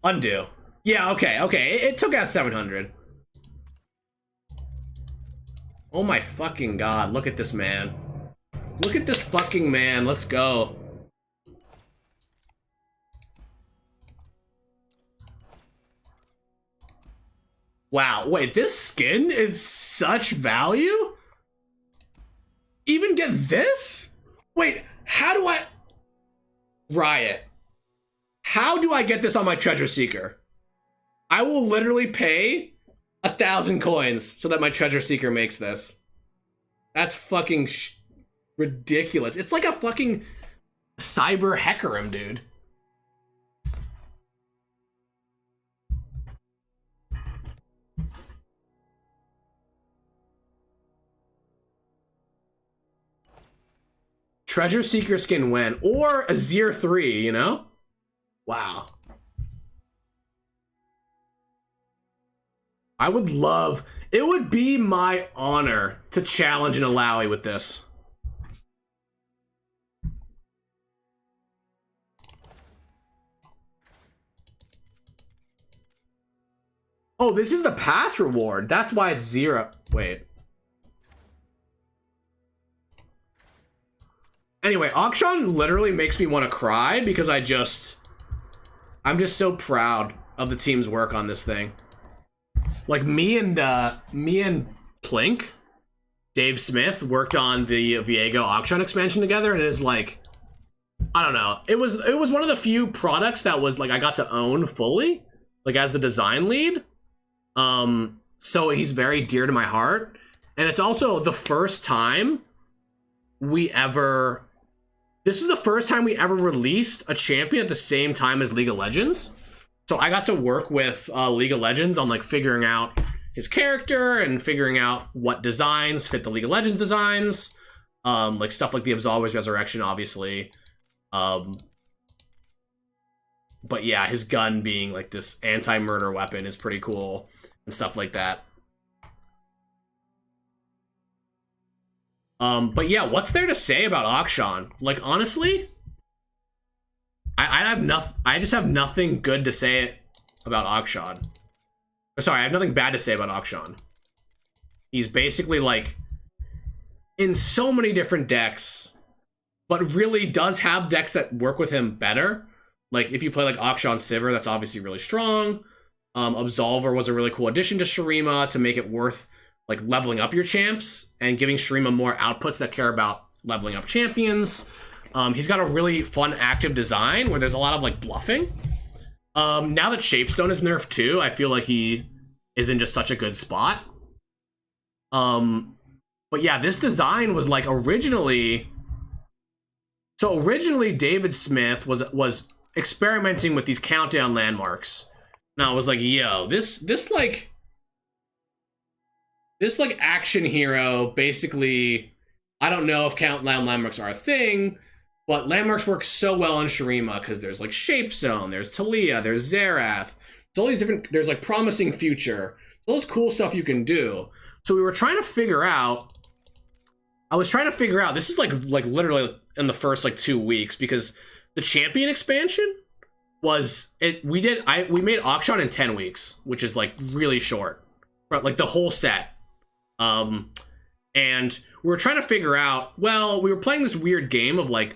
Undo. Yeah, okay. It took out 700. Oh my fucking god, look at this man. Look at this fucking man, let's go. Wow, wait, this skin is such value? Even get this? Wait, how do I... Riot. How do I get this on my Treasure Seeker? I will literally pay 1,000 coins so that my Treasure Seeker makes this. That's fucking ridiculous. It's like a fucking cyber Hecarim, dude. Treasure Seeker skin when? Or Azir 3, you know? Wow. I would love... It would be my honor to challenge an Alawi with this. Oh, this is the pass reward. That's why it's 0. Wait. Anyway, Auction literally makes me want to cry because I'm just so proud of the team's work on this thing. Like me and Plink, Dave Smith worked on the Viego Auction expansion together, and it is like, I don't know. It was one of the few products that was like I got to own fully, like as the design lead. So he's very dear to my heart, and it's also the first time this is the first time we ever released a champion at the same time as League of Legends. So I got to work with League of Legends on like figuring out his character and figuring out what designs fit the League of Legends designs, like stuff like the Absolver's Resurrection, obviously. But yeah, his gun being like this anti-murder weapon is pretty cool and stuff like that. But yeah, what's there to say about Auction? Like, honestly, I just have nothing good to say about Auction. Sorry, I have nothing bad to say about Auction. He's basically like in so many different decks, but really does have decks that work with him better. Like if you play like Auction Sivir, that's obviously really strong. Absolver was a really cool addition to Shurima to make it worth like leveling up your champs and giving Shurima more outputs that care about leveling up champions. He's got a really fun active design where there's a lot of like bluffing. Now that Shapestone is nerfed too, I feel like he is in just such a good spot. But yeah, this design was like originally David Smith was experimenting with these countdown landmarks. And I was like, yo, this action hero, basically, I don't know if countdown landmarks are a thing, but landmarks work so well on Shurima because there's like Shape Zone, there's Talia, there's Xerath, there's all these different, there's like Promising Future, all this cool stuff you can do. So we were trying to figure out, this is like literally in the first like 2 weeks, because the champion expansion we made Auction in 10 weeks, which is like really short, but like the whole set. And we were trying to figure out, well, we were playing this weird game of like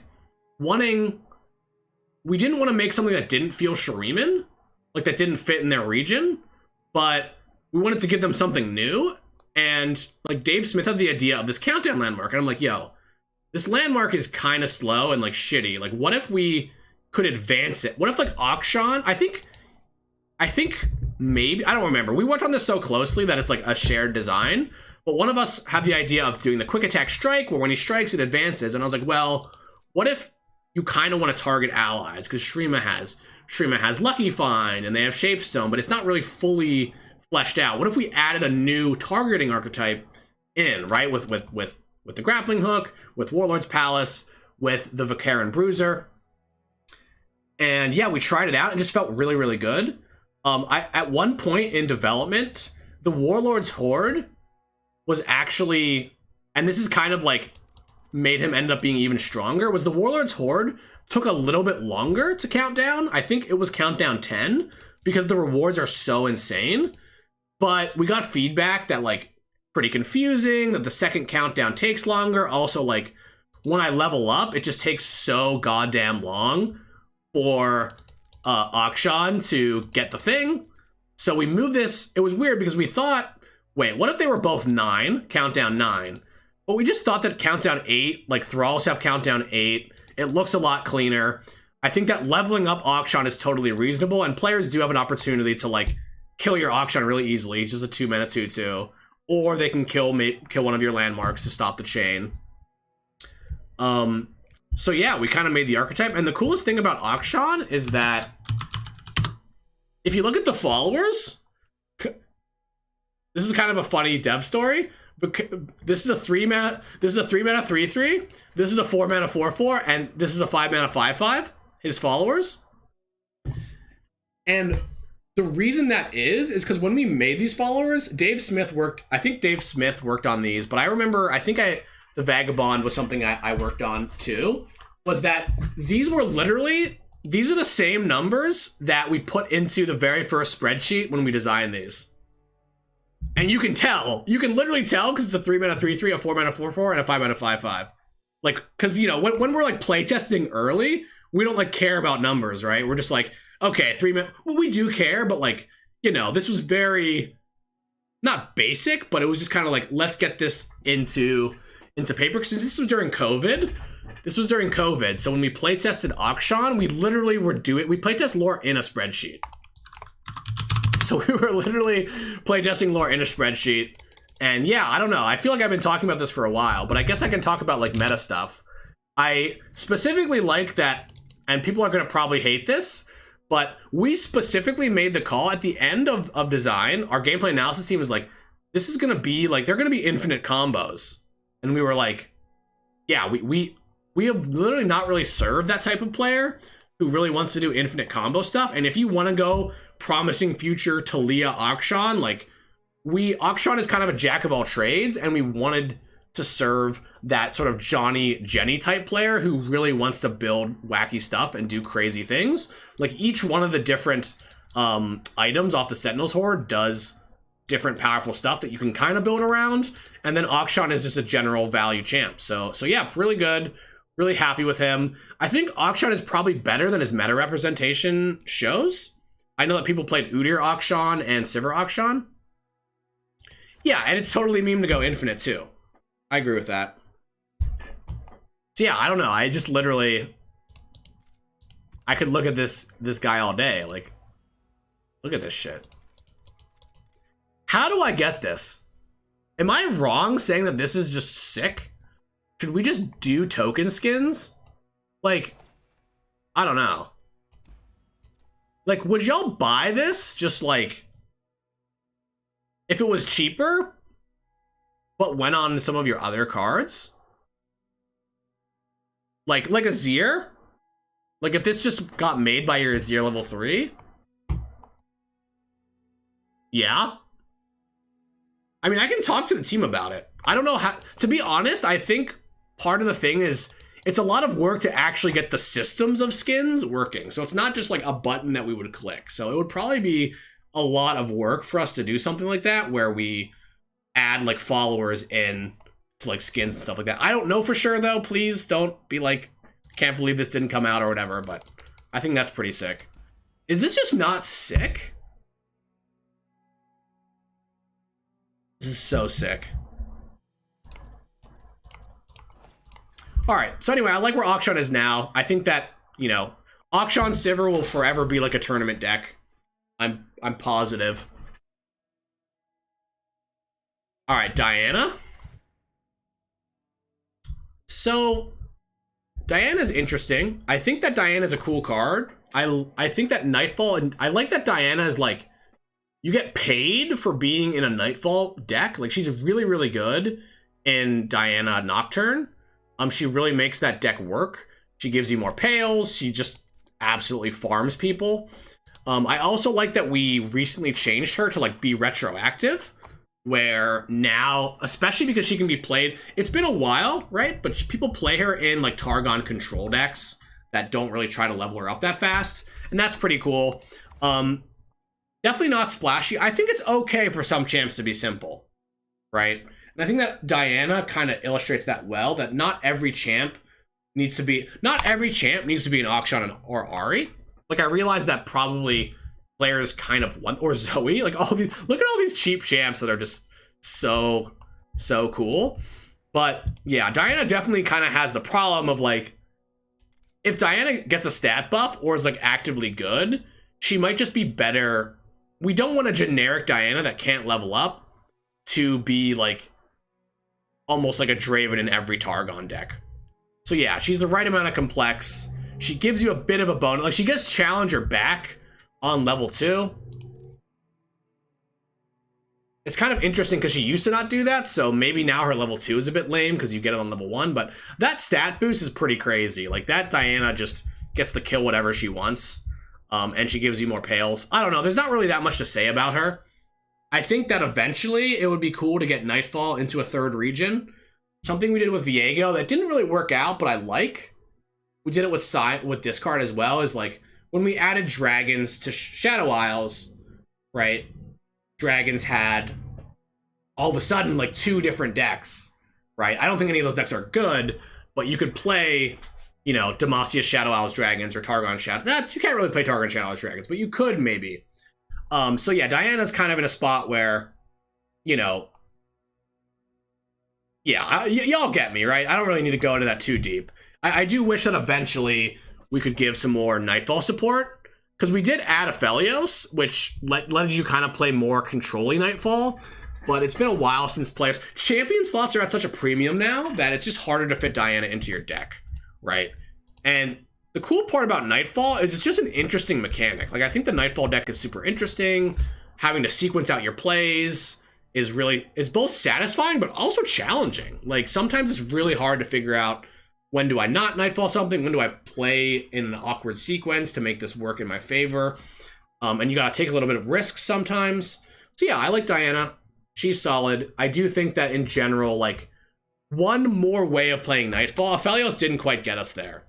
we didn't want to make something that didn't feel Shuriman, like that didn't fit in their region, but we wanted to give them something new. And like Dave Smith had the idea of this countdown landmark, and I'm like, yo, this landmark is kind of slow and like shitty. Like, what if we could advance it? What if like Auction? I think maybe, I don't remember. We worked on this so closely that it's like a shared design. But one of us had the idea of doing the quick attack strike, where when he strikes, it advances. And I was like, well, what if you kind of want to target allies? Because Shurima has Lucky Find, and they have Shapestone, but it's not really fully fleshed out. What if we added a new targeting archetype in, right? With the grappling hook, with Warlord's Palace, with the Vacaran Bruiser. And yeah, we tried it out and just felt really, really good. At one point in development, the Warlord's Horde was actually, and this is kind of like made him end up being even stronger, was the Warlord's Horde took a little bit longer to count down. I think it was countdown 10 because the rewards are so insane. But we got feedback that like pretty confusing, that the second countdown takes longer. Also, like when I level up, it just takes so goddamn long for Auction to get the thing. So we moved this. It was weird because we thought, wait, what if they were both 9, countdown 9? But we just thought that countdown 8, like Thralls have countdown 8. It looks a lot cleaner. I think that leveling up Auction is totally reasonable, and players do have an opportunity to like kill your Auction really easily. It's just a 2-mana 2/2, or they can kill one of your landmarks to stop the chain. So yeah, we kind of made the archetype, and the coolest thing about Auction is that if you look at the followers, this is kind of a funny dev story. But this is a 3-mana 3/3. This is a 4-mana 4/4, and this is a 5-mana 5/5. His followers. And the reason that is because when we made these followers, Dave Smith worked on these, but I remember, the Vagabond was something I worked on too, was that these are the same numbers that we put into the very first spreadsheet when we designed these. And you can literally tell because it's a 3-mana 3/3, a 4-mana 4/4, and a 5-mana 5/5. like, because, you know, when we're like playtesting early, we don't like care about numbers, right? We're just like, okay, 3 minutes. Well, we do care, but like, you know, this was very not basic, but it was just kind of like, let's get this into paper. Because this was during COVID. So when we playtested Auction, we literally we playtest lore in a spreadsheet. So we were literally playtesting lore in a spreadsheet. And yeah, I don't know. I feel like I've been talking about this for a while, but I guess I can talk about like meta stuff. I specifically like that, and people are going to probably hate this, but we specifically made the call at the end of design. Our gameplay analysis team was like, this is going to be like, they're going to be infinite combos. And we were like, yeah, we have literally not really served that type of player who really wants to do infinite combo stuff. And if you want to go promising future Talia Auction, like Auction is kind of a jack of all trades, and we wanted to serve that sort of Johnny Jenny type player who really wants to build wacky stuff and do crazy things. Like each one of the different items off the Sentinels Horde does different powerful stuff that you can kind of build around. And then Auction is just a general value champ. So yeah, really good. Really happy with him. I think Auction is probably better than his meta representation shows. I know that people played Udyr Auction and Sivir Auction. Yeah, and it's totally meme to go infinite too. I agree with that. So yeah, I don't know. I just literally, I could look at this guy all day. Like, look at this shit. How do I get this? Am I wrong saying that this is just sick? Should we just do token skins? Like, I don't know. Like, would y'all buy this just like if it was cheaper, but went on some of your other cards? Like a Azir? Like if this just got made by your Azir level 3? Yeah. I mean, I can talk to the team about it. I don't know how, to be honest, I think part of the thing is it's a lot of work to actually get the systems of skins working. So it's not just like a button that we would click. So it would probably be a lot of work for us to do something like that, where we add like followers in to like skins and stuff like that. I don't know for sure though. Please don't be like, can't believe this didn't come out or whatever, but I think that's pretty sick. Is this just not sick? This is so sick. All right, so anyway, I like where Auction is now. I think that, you know, Auction Sivir will forever be like a tournament deck. I'm positive. All right, Diana. So Diana's interesting. I think that Diana's a cool card. I think that Nightfall, and I like that Diana is like, you get paid for being in a Nightfall deck. Like she's really, really good in Diana Nocturne. She really makes that deck work. She gives you more pails. She just absolutely farms people. I also like that we recently changed her to like be retroactive, where now, especially because she can be played, it's been a while, right? But people play her in like Targon control decks that don't really try to level her up that fast. And that's pretty cool. Definitely not splashy. I think it's okay for some champs to be simple, right? And I think that Diana kind of illustrates that well, that not every champ needs to be an Auction or Ahri. Like I realize that probably players kind of want, or Zoe, like all these, look at all these cheap champs that are just so cool. But yeah, Diana definitely kind of has the problem of like, if Diana gets a stat buff or is like actively good, she might just be better. We don't want a generic Diana that can't level up to be like almost like a Draven in every Targon deck. So yeah, she's the right amount of complex. She gives you a bit of a bonus. Like she gets Challenger back on level 2. It's kind of interesting because she used to not do that, so maybe now her level 2 is a bit lame because you get it on level 1, but that stat boost is pretty crazy. Like that Diana just gets to kill whatever she wants, and she gives you more pails. I don't know, there's not really that much to say about her. I think that eventually it would be cool to get Nightfall into a 3rd region. Something we did with Viego that didn't really work out, but I like. We did it with Discard as well, is like when we added dragons to Shadow Isles, right? Dragons had all of a sudden like 2 different decks, right? I don't think any of those decks are good, but you could play, you know, Demacia Shadow Owls Dragons or Targon Shadow. You can't really play Targon Shadow Owls Dragons, but you could maybe. So yeah, Diana's kind of in a spot where, you know, yeah, y'all get me, right? I don't really need to go into that too deep. I do wish that eventually we could give some more Nightfall support, because we did add Aphelios, which let you kind of play more controlling Nightfall, but it's been a while since players... Champion slots are at such a premium now that it's just harder to fit Diana into your deck, right? And the cool part about Nightfall is it's just an interesting mechanic. Like, I think the Nightfall deck is super interesting. Having to sequence out your plays is both satisfying, but also challenging. Like, sometimes it's really hard to figure out, when do I not Nightfall something? When do I play in an awkward sequence to make this work in my favor? And you gotta take a little bit of risk sometimes. So yeah, I like Diana. She's solid. I do think that in general, like, one more way of playing Nightfall, Aphelios didn't quite get us there.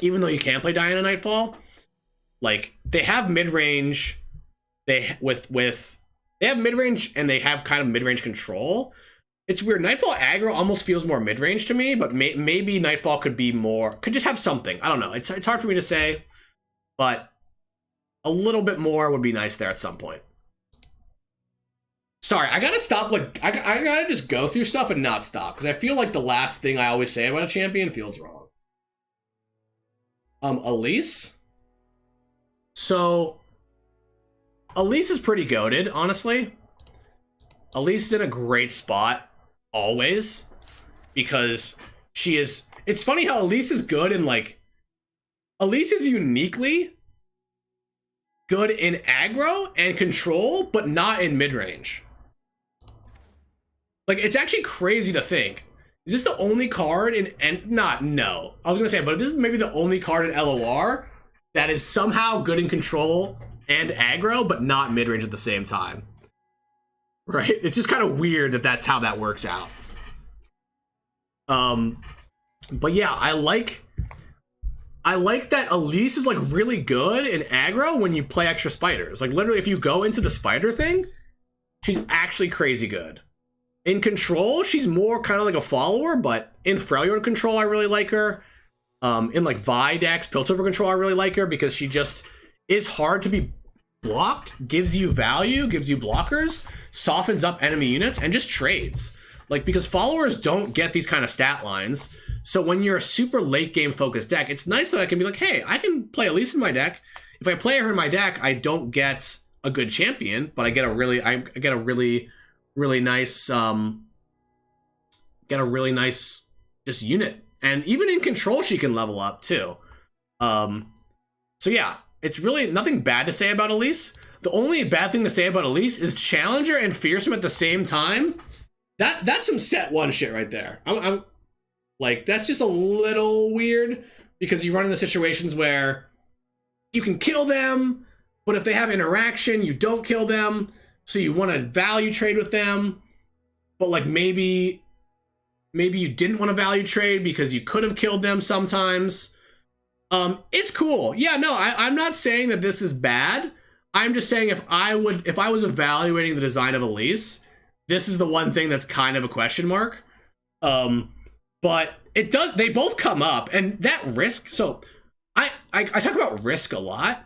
Even though you can play Diana Nightfall, like, they have mid-range, they have mid-range and they have kind of mid-range control. It's weird. Nightfall aggro almost feels more mid-range to me, but maybe Nightfall could just have something. I don't know. It's hard for me to say, but a little bit more would be nice there at some point. Sorry, I gotta stop. Like, I gotta just go through stuff and not stop, because I feel like the last thing I always say about a champion feels wrong. Elise. So, Elise is pretty goated, honestly. Elise is in a great spot, always, because she is... It's funny how Elise is good in, like... Elise is uniquely good in aggro and control, but not in mid-range. Like, it's actually crazy to think. Is this the only card in... No. I was gonna say, but this is maybe the only card in LOR that is somehow good in control and aggro, but not mid-range at the same time. Right? It's just kind of weird that that's how that works out. But yeah, I like that Elise is, like, really good in aggro when you play extra spiders. Like, literally, if you go into the spider thing, she's actually crazy good. In control, she's more kind of like a follower, but in Freljord control, I really like her. In, like, Vi decks, Piltover control, I really like her, because she just is hard to be blocked, gives you value, gives you blockers, softens up enemy units, and just trades. Like, because followers don't get these kind of stat lines, so when you're a super late game focused deck, it's nice that I can be like, hey, I can play Elise in my deck. If I play her in my deck, I don't get a good champion, but I get a really nice just unit. And even in control, she can level up too. So yeah, it's really nothing bad to say about Elise. The only bad thing to say about Elise is Challenger and Fearsome at the same time. That's some set one shit right there. I'm like, that's just a little weird, because you run into situations where you can kill them, but if they have interaction, you don't kill them. So you want to value trade with them, but like maybe you didn't want to value trade because you could have killed them sometimes. It's cool. Yeah, no, I'm not saying that this is bad. I'm just saying if I was evaluating the design of Elise, this is the one thing that's kind of a question mark. But they both come up, and that risk. So I talk about risk a lot.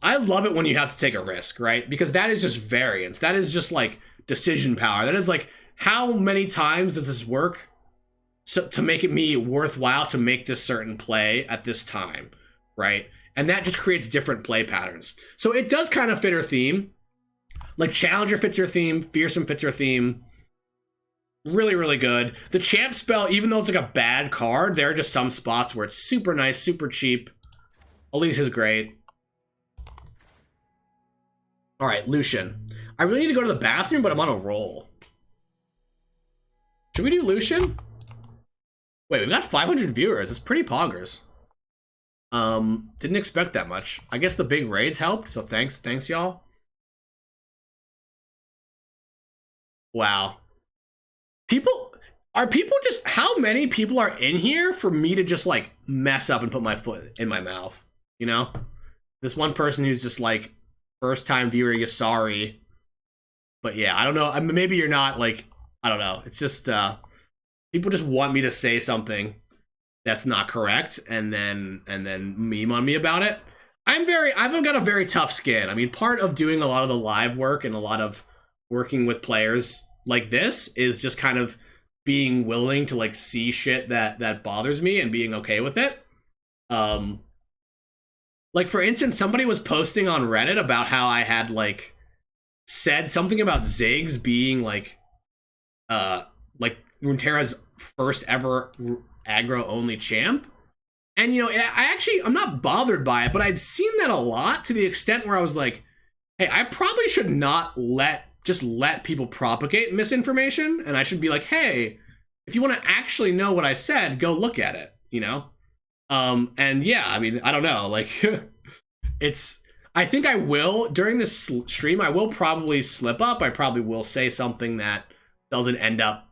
I love it when you have to take a risk, right? Because that is just variance. That is just like decision power. That is like, how many times does this work to make it me worthwhile to make this certain play at this time, right? And that just creates different play patterns. So it does kind of fit her theme. Like, Challenger fits her theme, Fearsome fits her theme. Really, really good. The Champ spell, even though it's like a bad card, there are just some spots where it's super nice, super cheap. Elise is great. All right, Lucian. I really need to go to the bathroom, but I'm on a roll. Should we do Lucian? Wait, we've got 500 viewers. It's pretty poggers. Didn't expect that much. I guess the big raids helped, so thanks y'all. Wow. How many people are in here for me to just, like, mess up and put my foot in my mouth? You know? This one person who's just, like, first time viewer, you're sorry. But yeah, I don't know. I mean, maybe you're not, like, I don't know. It's just, people just want me to say something that's not correct and then meme on me about it. I've got a very tough skin. I mean, part of doing a lot of the live work and a lot of working with players like this is just kind of being willing to like see shit that bothers me and being okay with it. Like for instance, somebody was posting on Reddit about how I had like said something about Ziggs being like Runeterra's first ever aggro only champ. And, you know, I'm not bothered by it, but I'd seen that a lot to the extent where I was like, hey, I probably should not let people propagate misinformation. And I should be like, hey, if you want to actually know what I said, go look at it, you know? And yeah, I mean, I don't know, like, I think I will, during this stream, I will probably slip up. I probably will say something that doesn't end up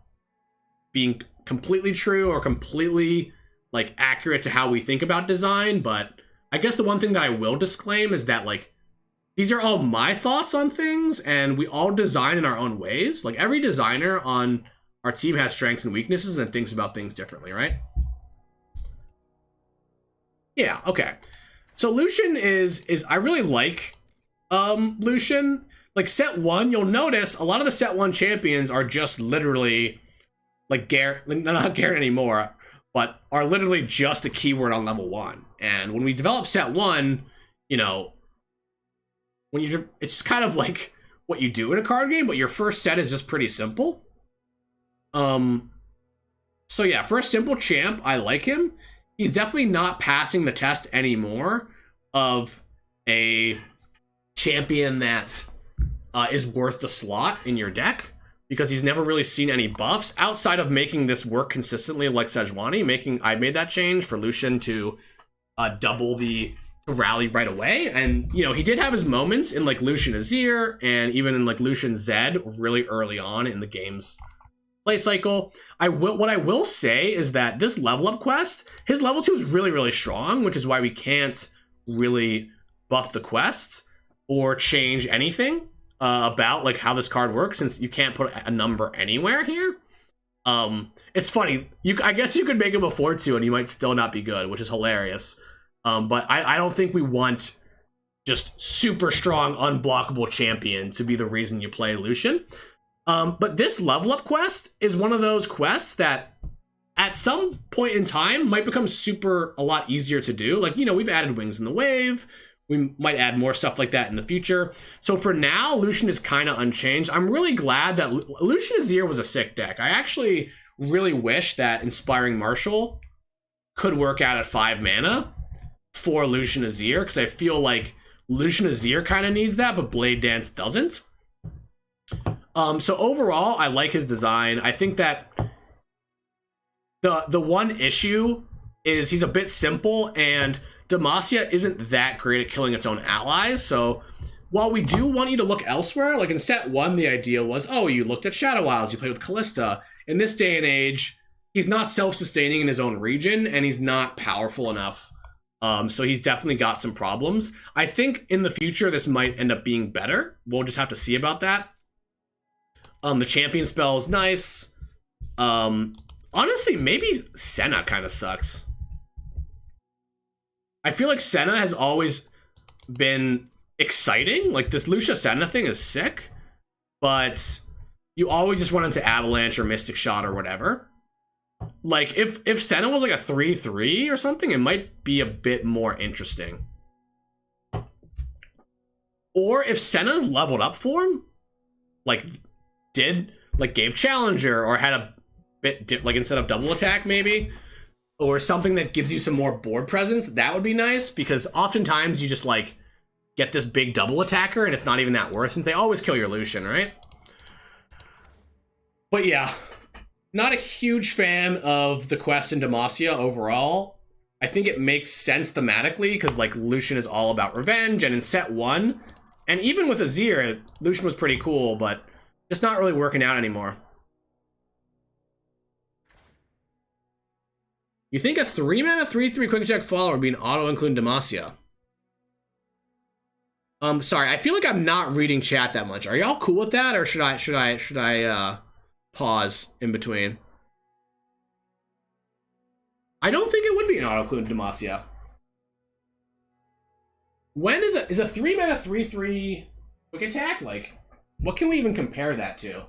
being completely true or completely like accurate to how we think about design. But I guess the one thing that I will disclaim is that like these are all my thoughts on things and we all design in our own ways. Like every designer on our team has strengths and weaknesses and thinks about things differently, right? Yeah, okay. So Lucian is I really like Lucian. Like set 1, you'll notice a lot of the set 1 champions are just literally like not Garen anymore, but are literally just a keyword on level 1. And when we develop set 1, you know, it's kind of like what you do in a card game, but your first set is just pretty simple. So yeah, for a simple champ, I like him. He's definitely not passing the test anymore of a champion that is worth the slot in your deck, because he's never really seen any buffs outside of making this work consistently like Sejuani. I made that change for Lucian to double the rally right away. And, you know, he did have his moments in like Lucian Azir and even in like Lucian Zed really early on in the game's play cycle. What I will say is that this level up quest, his level 2 is really, really strong, which is why we can't really buff the quest or change anything about like how this card works, since you can't put a number anywhere here. It's funny, I guess you could make him a 4-2 and you might still not be good, which is hilarious. But I don't think we want just super strong unblockable champion to be the reason you play Lucian. But this level up quest is one of those quests that at some point in time might become a lot easier to do. Like, you know, we've added Wings in the Wave. We might add more stuff like that in the future. So for now, Lucian is kind of unchanged. I'm really glad that Lucian Azir was a sick deck. I actually really wish that Inspiring Martial could work out at 5 mana for Lucian Azir, because I feel like Lucian Azir kind of needs that, but Blade Dance doesn't. So overall, I like his design. I think that the one issue is he's a bit simple, and Demacia isn't that great at killing its own allies. So while we do want you to look elsewhere, like in set 1, the idea was, oh, you looked at Shadow Isles, you played with Callista. In this day and age, he's not self-sustaining in his own region, and he's not powerful enough. So he's definitely got some problems. I think in the future, this might end up being better. We'll just have to see about that. The champion spell is nice. Honestly, maybe Senna kind of sucks. I feel like Senna has always been exciting. Like, this Lucia Senna thing is sick, but you always just run into Avalanche or Mystic Shot or whatever. Like, if Senna was like a 3/3 or something, it might be a bit more interesting. Or if Senna's leveled up form, like, gave Challenger or had a bit, like, instead of double attack maybe, or something that gives you some more board presence, that would be nice, because oftentimes you just like get this big double attacker and it's not even that worth, since they always kill your Lucian, right? But yeah, not a huge fan of the quest in Demacia overall. I think it makes sense thematically, because like Lucian is all about revenge, and in set 1, and even with Azir, Lucian was pretty cool, but just not really working out anymore. You think a 3-mana 3/3 quick check follower would be an auto-include Demacia? Sorry, I feel like I'm not reading chat that much. Are y'all cool with that, or should I pause in between? I don't think it would be an auto-include Demacia. When is a 3-mana 3/3 quick attack? Like, what can we even compare that to?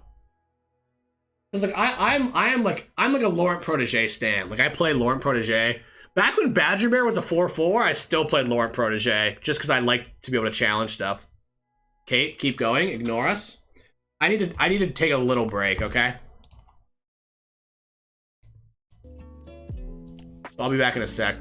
Because like I'm like a Laurent Protege stan. Like I play Laurent Protege. Back when Badger Bear was a 4/4, I still played Laurent Protege just because I like to be able to challenge stuff. Kate, keep going. Ignore us. I need to take a little break, okay? So I'll be back in a sec.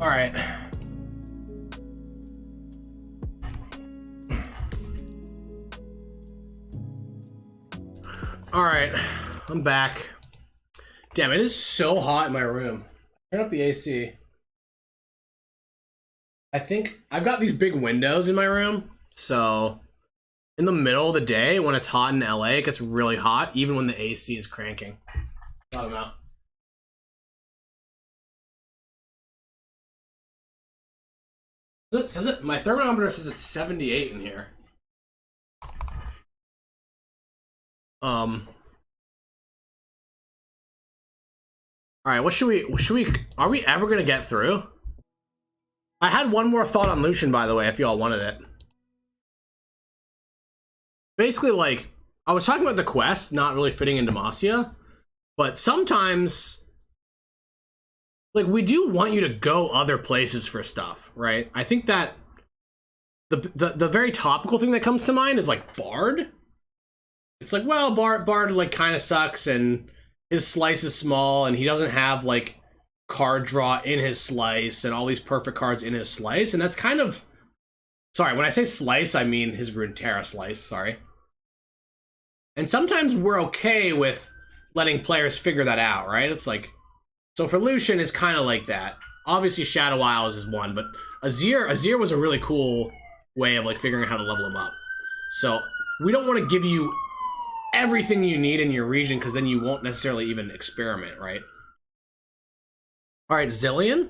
All right. All right, I'm back. Damn, it is so hot in my room. Turn up the AC. I think I've got these big windows in my room, so in the middle of the day when it's hot in LA, it gets really hot, even when the AC is cranking. I don't know. It says it. My thermometer says it's 78 in here. All right, what should we? Are we ever gonna get through? I had one more thought on Lucian, by the way, if y'all wanted it. Basically, like, I was talking about the quest not really fitting in Demacia, but sometimes, like, we do want you to go other places for stuff, right? I think that the very topical thing that comes to mind is like Bard. It's like, well, Bard like kind of sucks, and his slice is small, and he doesn't have like card draw in his slice, and all these perfect cards in his slice, and that's kind of, sorry, when I say slice, I mean his Runeterra slice. Sorry. And sometimes we're okay with letting players figure that out, right? It's like, so for Lucian, is kind of like that. Obviously, Shadow Isles is one, but Azir was a really cool way of like figuring out how to level him up. So we don't want to give you everything you need in your region, because then you won't necessarily even experiment, right? All right, Zillion?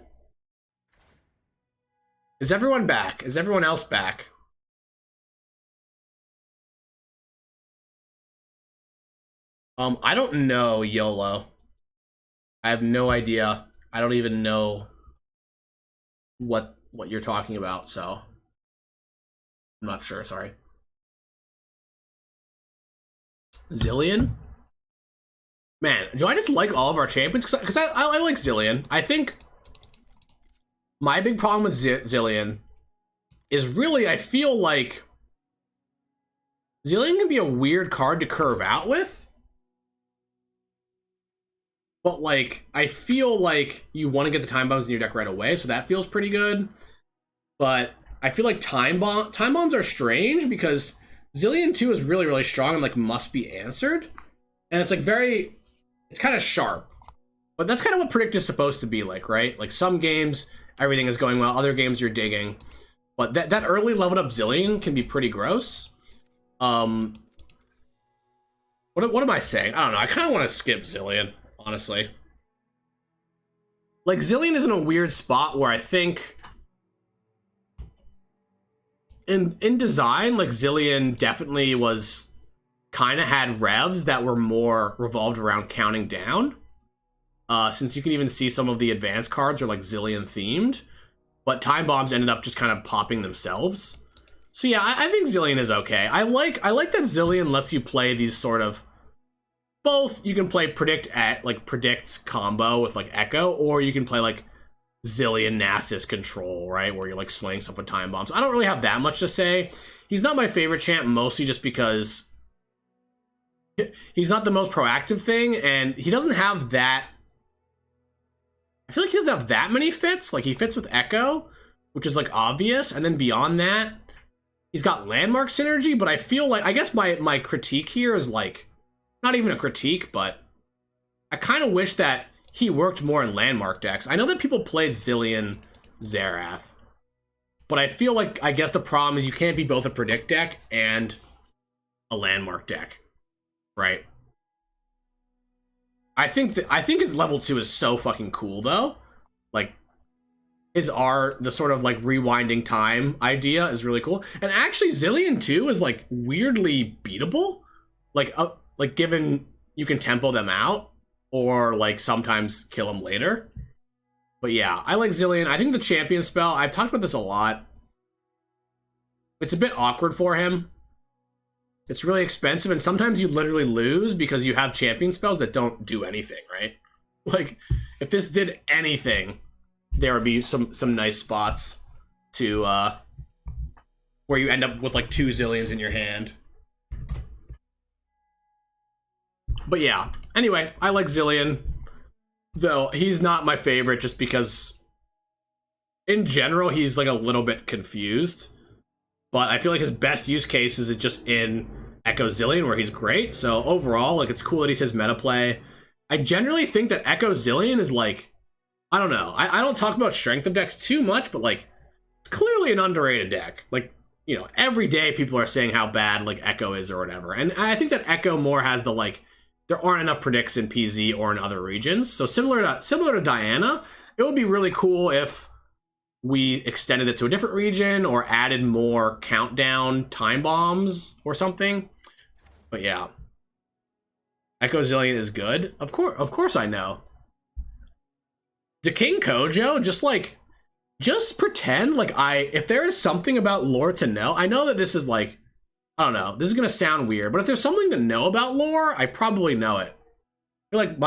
Is everyone back? Is everyone else back? I don't know, YOLO. I have no idea. I don't even know what you're talking about, so I'm not sure, sorry. Zillion? Man, do I just like all of our champions? Because I like Zillion. I think my big problem with Zillion is really, I feel like Zillion can be a weird card to curve out with. But, like, I feel like you want to get the time bombs in your deck right away, so that feels pretty good. But I feel like time bombs are strange because Zillion 2 is really, really strong and, like, must be answered. And it's, like, it's kind of sharp. But that's kind of what Predict is supposed to be like, right? Like, some games, everything is going well. Other games, you're digging. But that early leveled up Zillion can be pretty gross. What am I saying? I don't know. I kind of want to skip Zillion, honestly. Like, Zillion is in a weird spot where I think in design, like, Zillion definitely was kind of had revs that were more revolved around counting down. Since you can even see some of the advanced cards are like Zillion themed, but time bombs ended up just kind of popping themselves. So yeah, I think Zillion is okay. I like that Zillion lets you play these sort of both. You can play predict combo with like Echo, or you can play like Zillion Nasus control, right, where you're like slaying stuff with time bombs. I don't really have that much to say. He's not my favorite champ, mostly just because he's not the most proactive thing, and he doesn't have that. I feel like he doesn't have that many fits. Like, he fits with Echo, which is like obvious, and then beyond that, he's got landmark synergy. But I feel like, I guess my critique here is like not even a critique, but I kind of wish that he worked more in landmark decks. I know that people played Zillion Zerath, but I feel like, I guess the problem is you can't be both a predict deck and a landmark deck, right? I think his level 2 is so fucking cool though. Like, the sort of like rewinding time idea is really cool. And actually Zillion 2 is like weirdly beatable. Like given you can tempo them out or like sometimes kill them later. But yeah, I like Zillion. I think the champion spell, I've talked about this a lot. It's a bit awkward for him. It's really expensive, and sometimes you literally lose because you have champion spells that don't do anything, right? Like, if this did anything, there would be some nice spots to where you end up with like 2 Zillions in your hand. But yeah, anyway, I like Zillion, though he's not my favorite just because in general he's like a little bit confused. But I feel like his best use case is just in Echo Zillion, where he's great. So overall, like, it's cool that he says meta play. I generally think that Echo Zillion is like, I don't know. I don't talk about strength of decks too much, but like, it's clearly an underrated deck. Like, you know, every day people are saying how bad like Echo is or whatever. And I think that Echo more has the like, there aren't enough predicts in PZ or in other regions. So similar to Diana, it would be really cool if we extended it to a different region or added more countdown time bombs or something. But yeah, Echo Zillion is good. Of course I know. To King Kojo, just pretend like if there is something about lore to know. I know that this is like, I don't know, this is gonna sound weird, but if there's something to know about lore, I probably know it. I feel like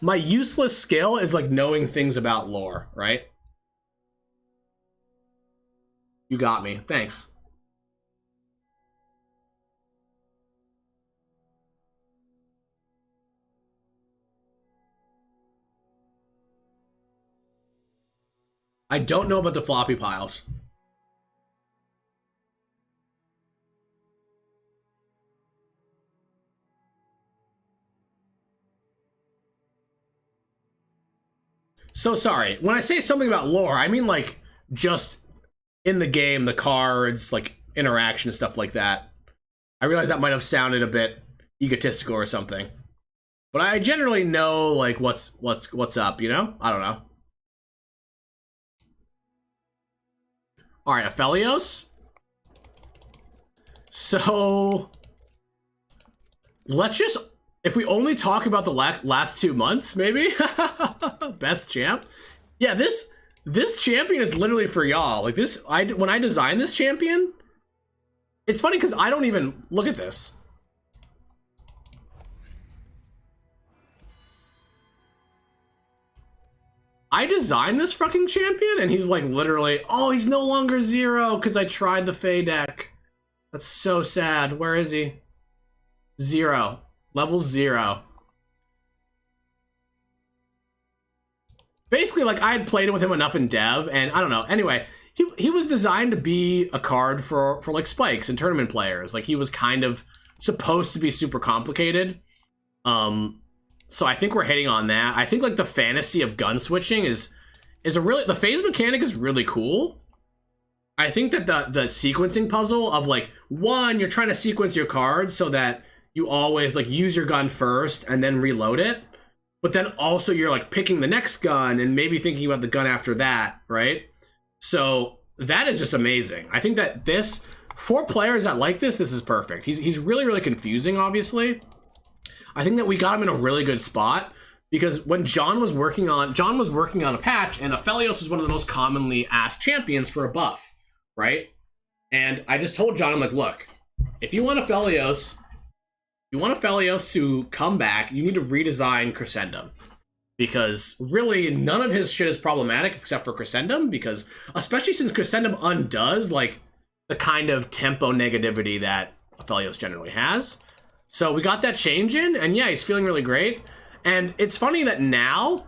my useless skill is like knowing things about lore, right? You got me. Thanks. I don't know about the floppy piles. So sorry. When I say something about lore, I mean like just in the game, the cards, like interaction, stuff like that. I realize that might have sounded a bit egotistical or something, but I generally know like what's up, you know? I don't know. All right, Aphelios. So let's just If we only talk about the last 2 months, maybe best champ. Yeah, this champion is literally for y'all. Like this, when I designed this champion, it's funny because I don't even look at this. I designed this fucking champion, and he's like literally, oh, he's no longer 0 because I tried the Fey deck. That's so sad. Where is he? 0. Level 0. Basically, like, I had played with him enough in dev, and I don't know. Anyway, he was designed to be a card for like spikes and tournament players. Like, he was kind of supposed to be super complicated. So I think we're hitting on that. I think like the fantasy of gun switching is a really, the phase mechanic is really cool. I think that the sequencing puzzle of like, one, you're trying to sequence your cards so that you always like use your gun first and then reload it. But then also you're like picking the next gun and maybe thinking about the gun after that, right? So that is just amazing. I think that this, for players that like this is perfect. He's really, really confusing, obviously. I think that we got him in a really good spot because when John was working on a patch, and Aphelios was one of the most commonly asked champions for a buff, right? And I just told John, I'm like, look, if you want Aphelios to come back, you need to redesign Crescendum. Because really, none of his shit is problematic except for Crescendum, because especially since Crescendum undoes like the kind of tempo negativity that Aphelios generally has. So we got that change in, and yeah, he's feeling really great. And it's funny that now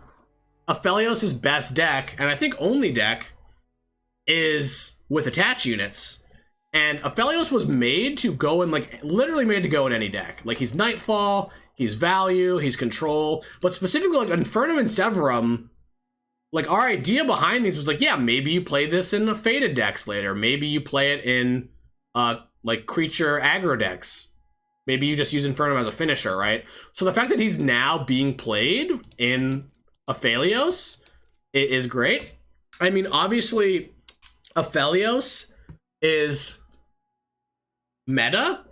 Aphelios' best deck, and I think only deck, is with attach units. And Aphelios was made to go in, like, literally made to go in any deck. Like, he's Nightfall, he's Value, he's Control, but specifically, like, Infernum and Severum, like, our idea behind these was, like, yeah, maybe you play this in a Fated decks later. Maybe you play it in, like, creature aggro decks. Maybe you just use Infernum as a finisher, right? So the fact that he's now being played in Aphelios is great. I mean, obviously, Aphelios is meta.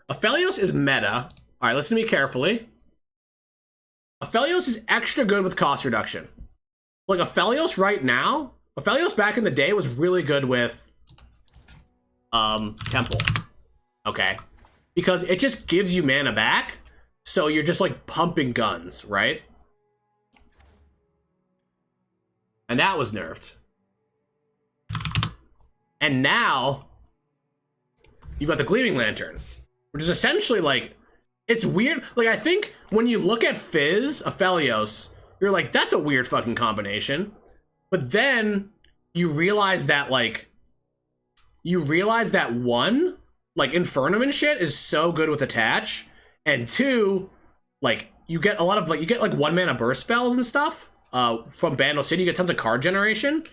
Aphelios is meta. All right, listen to me carefully. Aphelios is extra good with cost reduction. Like, Aphelios right now, Aphelios back in the day was really good with Temple. Okay, because it just gives you mana back, so you're just like pumping guns, right? And that was nerfed. And now you've got the Gleaming Lantern, which is essentially like, it's weird. Like, I think when you look at Fizz, Aphelios, you're like, that's a weird fucking combination. But then you realize that, like, one, like, Infernum and shit is so good with attach, and two, like, you get a lot of, like, you get, like, 1 mana burst spells and stuff, from Bandle City, you get tons of card generation,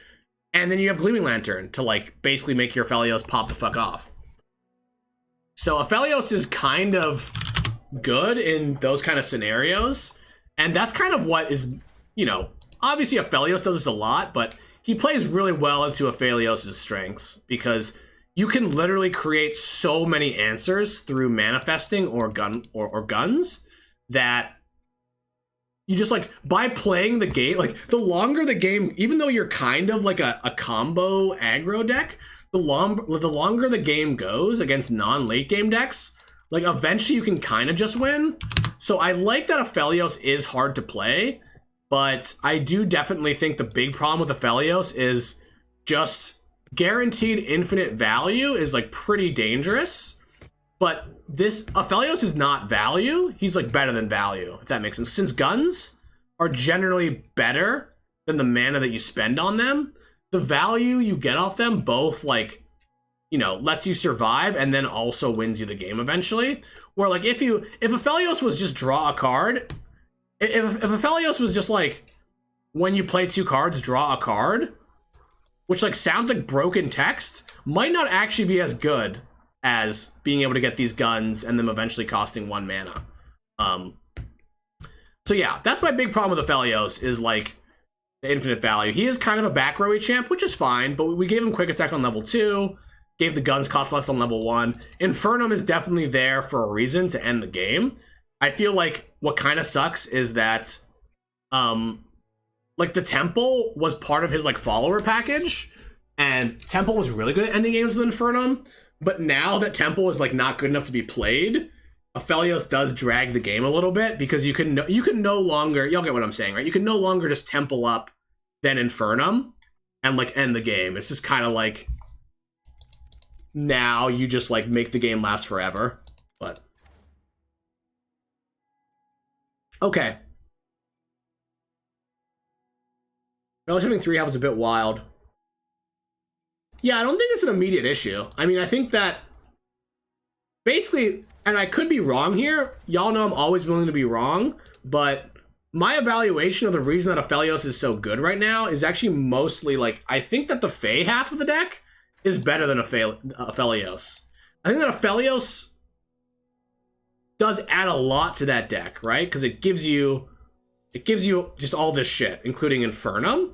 and then you have Gleaming Lantern to, like, basically make your Aphelios pop the fuck off. So Aphelios is kind of good in those kind of scenarios, and that's kind of what is, you know, obviously Aphelios does this a lot, but he plays really well into Aphelios' strengths, because you can literally create so many answers through manifesting or guns that you just, like, by playing the game, like, the longer the game, even though you're kind of like a combo aggro deck, the longer the game goes against non-late game decks, like, eventually you can kind of just win. So I like that Aphelios is hard to play, but I do definitely think the big problem with Aphelios is just guaranteed infinite value is, like, pretty dangerous. But this Aphelios is not value. He's, like, better than value, if that makes sense. Since guns are generally better than the mana that you spend on them, the value you get off them both, like, you know, lets you survive and then also wins you the game eventually. Where, like, if Aphelios was just draw a card, if Aphelios was just, like, when you play 2 cards, draw a card, which, like, sounds like broken text, might not actually be as good as being able to get these guns and them eventually costing 1 mana. So yeah, that's my big problem with Aphelios, is, like, the infinite value. He is kind of a back rowy champ, which is fine, but we gave him quick attack on level 2. gave the guns cost less on level 1. Infernum is definitely there for a reason to end the game. I feel like what kind of sucks is that like the Temple was part of his like follower package, and Temple was really good at ending games with Infernum, but now that Temple is like not good enough to be played, Aphelios does drag the game a little bit, because you can no longer, y'all get what I'm saying, right? You can no longer just Temple up then Infernum and like end the game. It's just kind of like now you just like make the game last forever. But okay. Fellowship having 3 halves is a bit wild. Yeah, I don't think it's an immediate issue. I mean, I think that basically, and I could be wrong here, y'all know I'm always willing to be wrong, but my evaluation of the reason that Aphelios is so good right now is actually mostly like, I think that the Fae half of the deck is better than Aphelios. I think that Aphelios does add a lot to that deck, right? Because it gives you just all this shit, including Infernum,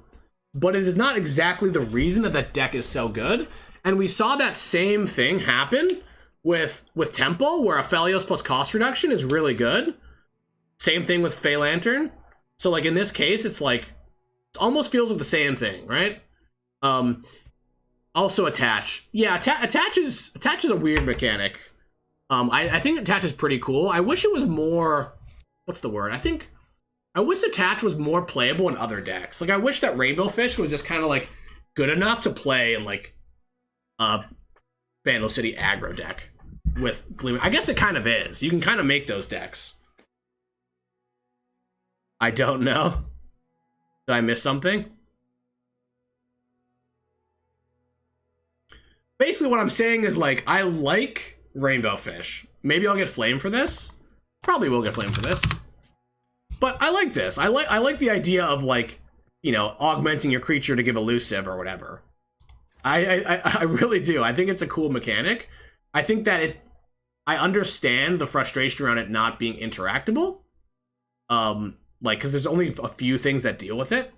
but it is not exactly the reason that that deck is so good. And we saw that same thing happen with Temple, where Aphelios plus cost reduction is really good. Same thing with Fey Lantern. So like in this case, it's like, it almost feels like the same thing, right? Also attach. Yeah, attach is a weird mechanic. I think attach is pretty cool. I wish it was more, what's the word? I wish attach was more playable in other decks. Like I wish that Rainbow Fish was just kind of like good enough to play in like Vandal City aggro deck with Gleaming. I guess it kind of is. You can kind of make those decks. I don't know. Did I miss something? Basically what I'm saying is like, I like Rainbow Fish. Maybe I'll get flamed for this. Probably will get flamed for this. But I like this. I like the idea of like, you know, augmenting your creature to give elusive or whatever. I really do. I think it's a cool mechanic. I think that I understand the frustration around it not being interactable. Like, because there's only a few things that deal with it.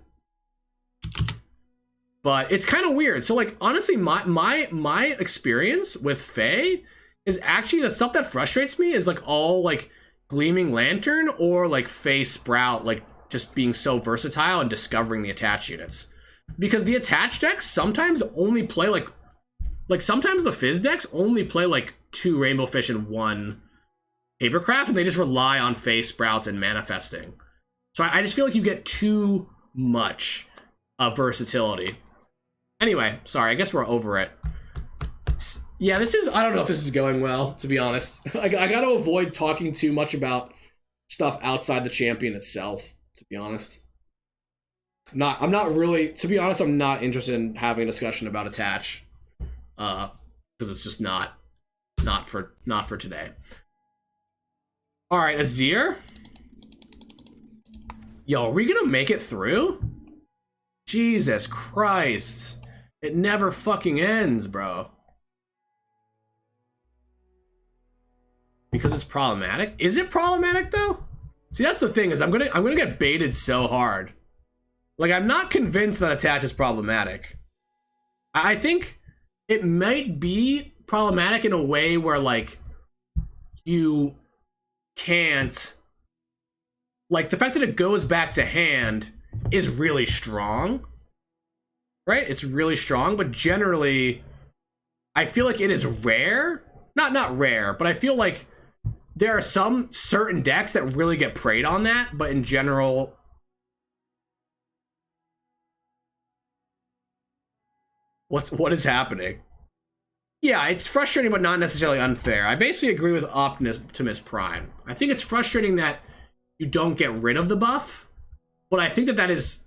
But it's kind of weird. So, like, honestly, my experience with Fae is actually the stuff that frustrates me is, like, all, like, Gleaming Lantern or, like, Fae Sprout, like, just being so versatile and discovering the attached units. Because the attached decks sometimes only play, like, sometimes the Fizz decks only play, like, 2 Rainbow Fish and 1 Papercraft, and they just rely on Fae Sprouts and Manifesting. So I just feel like you get too much versatility. Anyway, sorry, I guess we're over it. Yeah, I don't know if this is going well, to be honest. I gotta avoid talking too much about stuff outside the champion itself, to be honest. I'm not really, to be honest, I'm not interested in having a discussion about attach. Because it's just not for today. Alright, Azir. Yo, are we gonna make it through? Jesus Christ. It never fucking ends, bro. Because it's problematic? Is it problematic, though? See, that's the thing, is I'm gonna get baited so hard. Like, I'm not convinced that attach is problematic. I think it might be problematic in a way where, like, you can't... Like, the fact that it goes back to hand is really strong. Right? It's really strong, but generally, I feel like it is rare. Not rare, but I feel like there are some certain decks that really get preyed on that, but in general... What is happening? Yeah, it's frustrating, but not necessarily unfair. I basically agree with Optimus Prime. I think it's frustrating that you don't get rid of the buff, but I think that is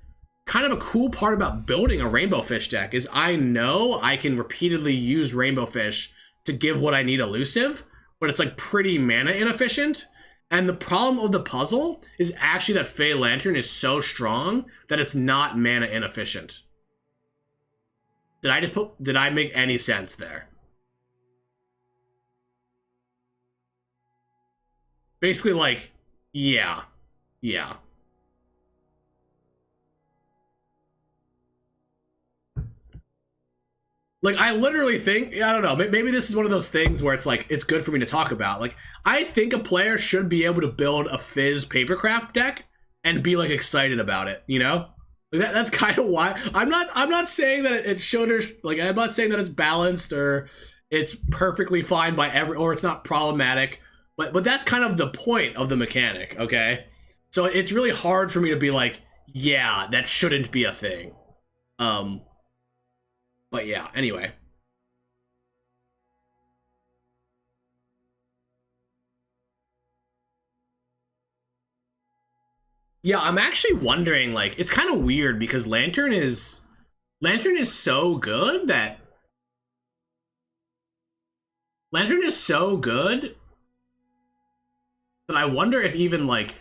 kind of a cool part about building a Rainbow Fish deck, is I know I can repeatedly use Rainbow Fish to give what I need elusive, but it's like pretty mana inefficient. And the problem of the puzzle is actually that Fey Lantern is so strong that it's not mana inefficient. Did I make any sense there? Basically, like, yeah. Like, I literally think, I don't know, maybe this is one of those things where it's like, it's good for me to talk about. Like, I think a player should be able to build a Fizz Papercraft deck and be, like, excited about it, you know? Like, that's kind of why. I'm not saying that it should, or, like, I'm not saying that it's balanced or it's perfectly fine by or it's not problematic, but that's kind of the point of the mechanic, okay? So it's really hard for me to be like, yeah, that shouldn't be a thing. But yeah, anyway. Yeah, I'm actually wondering, like, it's kind of weird because Lantern is so good that I wonder if even, like,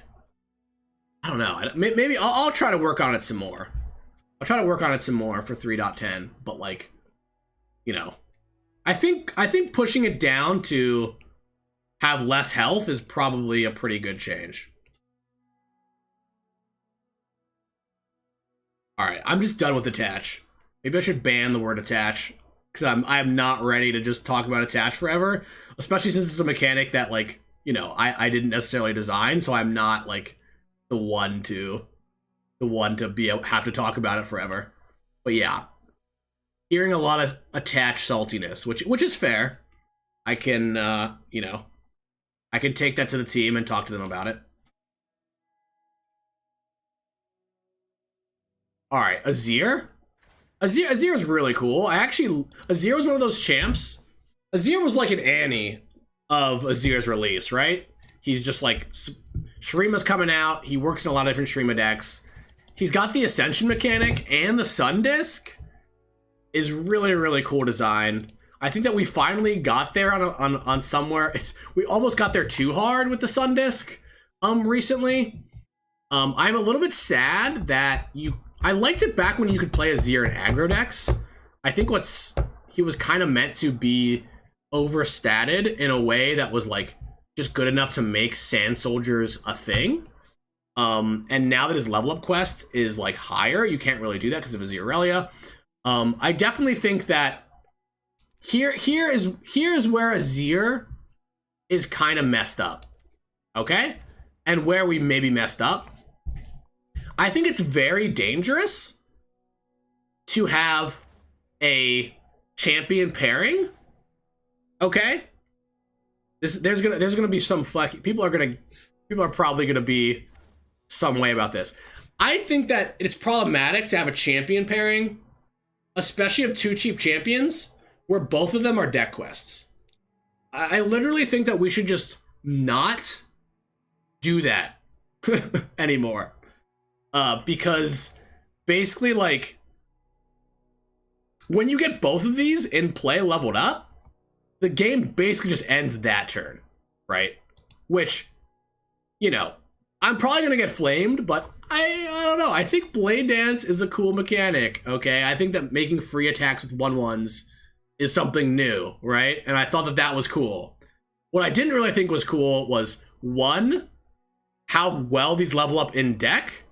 I don't know. Maybe I'll try to work on it some more. I'll try to work on it some more for 3.10, but, like, you know, I think pushing it down to have less health is probably a pretty good change. All right, I'm just done with attach. Maybe I should ban the word attach because I'm not ready to just talk about attach forever, especially since it's a mechanic that, like, you know, I didn't necessarily design, so I'm not like the one to have to talk about it forever. But yeah, hearing a lot of attached saltiness, which is fair. I can you know, I can take that to the team and talk to them about it. All right, Azir. Azir is really cool. Azir was one of those champs. Azir was like an Annie of Azir's release, right? He's just like, Shurima's coming out. He works in a lot of different Shurima decks. He's got the Ascension mechanic, and the Sun Disc is really, really cool design. I think that we finally got there on somewhere. We almost got there too hard with the Sun Disc recently. I'm a little bit sad that I liked it back when you could play Azir in aggro decks. I think he was kind of meant to be overstated in a way that was like just good enough to make Sand Soldiers a thing. And now that his level up quest is like higher, you can't really do that because of Azir Aurelia. I definitely think that here is where Azir is kind of messed up. Okay? And where we maybe messed up. I think it's very dangerous to have a champion pairing. Okay? There's gonna be some people are probably gonna be some way about this. I think that it's problematic to have a champion pairing, especially of two cheap champions, where both of them are deck quests. I literally think that we should just not do that anymore. Because basically, like, when you get both of these in play leveled up, the game basically just ends that turn, right? Which, you know, I'm probably gonna get flamed, but I don't know. I think Blade Dance is a cool mechanic, okay? I think that making free attacks with 1/1s is something new, right? And I thought that was cool. What I didn't really think was cool was, one, how well these level up in deck.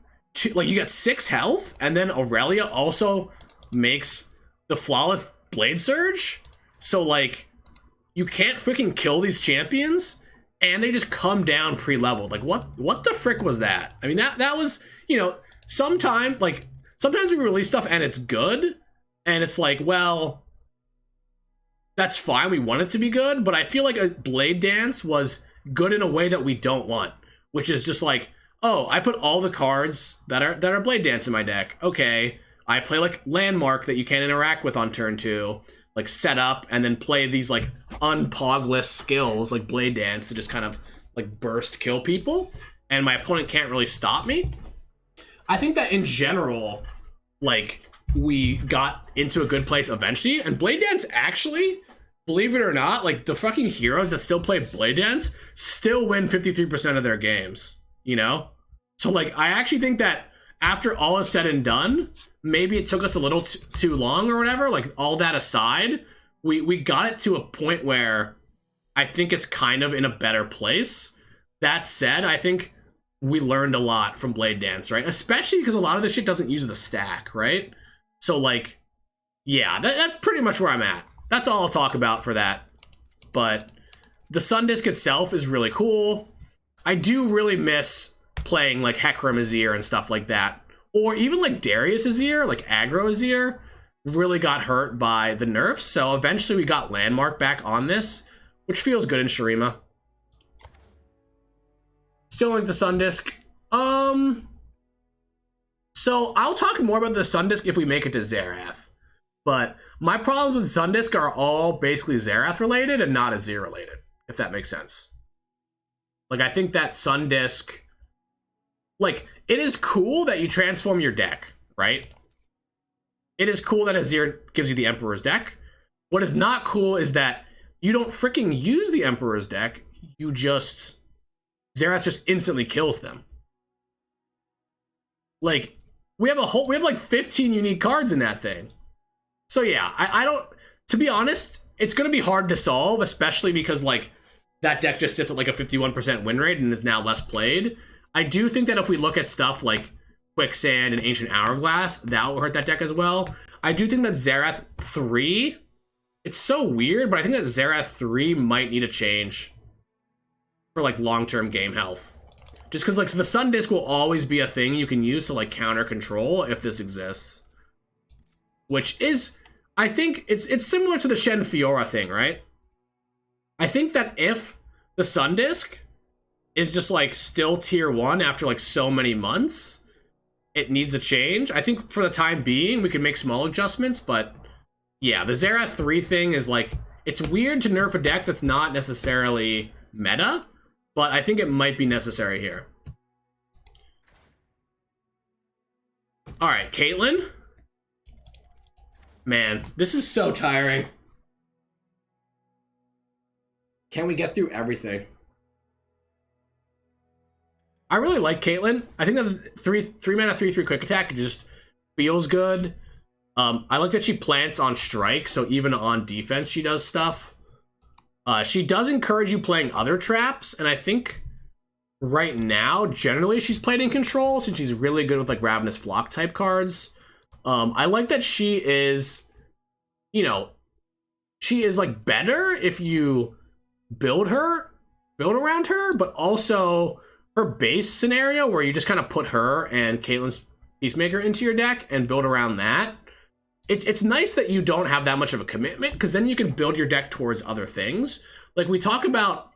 Like, you get 6 health, and then Aurelia also makes the flawless Blade Surge. So, like, you can't freaking kill these champions, and they just come down pre-leveled. Like, what the frick was that? I mean, that was, you know, sometimes we release stuff and it's good, and it's like, well, that's fine, we want it to be good, but I feel like a Blade Dance was good in a way that we don't want, which is just like, oh, I put all the cards that are Blade Dance in my deck. Okay, I play like Landmark that you can't interact with on turn 2, like set up, and then play these like unpogless skills like Blade Dance to just kind of like burst kill people, and my opponent can't really stop me. I think that in general, like, we got into a good place eventually, and Blade Dance actually, believe it or not, like, the fucking heroes that still play Blade Dance still win 53% of their games. You know? So, like, I actually think that after all is said and done, maybe it took us a little too long or whatever. Like, all that aside, we got it to a point where I think it's kind of in a better place. That said, I think we learned a lot from Blade Dance, right? Especially because a lot of this shit doesn't use the stack, right? So, like, yeah, that's pretty much where I'm at. That's all I'll talk about for that. But the Sun Disc itself is really cool. I do really miss playing like Hecarim Azir and stuff like that. Or even like Darius Azir, like Aggro Azir, really got hurt by the nerfs. So eventually we got Landmark back on this, which feels good in Shurima. Still like the Sun Disc. So I'll talk more about the Sun Disc if we make it to Xerath. But my problems with Sun Disc are all basically Xerath related and not Azir related, if that makes sense. Like, I think that Sun Disc, like, it is cool that you transform your deck, right? It is cool that Azir gives you the Emperor's deck. What is not cool is that you don't freaking use the Emperor's deck. You just, Xerath just instantly kills them. Like, we have like 15 unique cards in that thing. So yeah, I don't, to be honest, it's going to be hard to solve, especially because like that deck just sits at like a 51% win rate and is now less played. I do think that if we look at stuff like Quicksand and Ancient Hourglass, that will hurt that deck as well. I do think that Xerath 3, it's so weird, but I think that Xerath 3 might need a change for like long-term game health. Just because like so the Sun Disc will always be a thing you can use to like counter control if this exists. Which is, I think it's similar to the Shen Fiora thing, right? I think that if the Sun Disc is just like still tier 1 after like so many months, it needs a change. I think for the time being we can make small adjustments, but yeah, the Xerath 3 thing is like, it's weird to nerf a deck that's not necessarily meta, but I think it might be necessary here. Alright, Caitlyn. Man, this is so tiring. Can we get through everything? I really like Caitlyn. I think that the 3 mana 3/3 quick attack just feels good. I like that she plants on strike, so even on defense she does stuff. She does encourage you playing other traps, and I think right now, generally, she's played in control since she's really good with like Ravenous Flock type cards. I like that she is, you know, she is like better if you build around her, but also her base scenario where you just kind of put her and Caitlyn's Peacemaker into your deck and build around that. It's nice that you don't have that much of a commitment, because then you can build your deck towards other things. Like, we talk about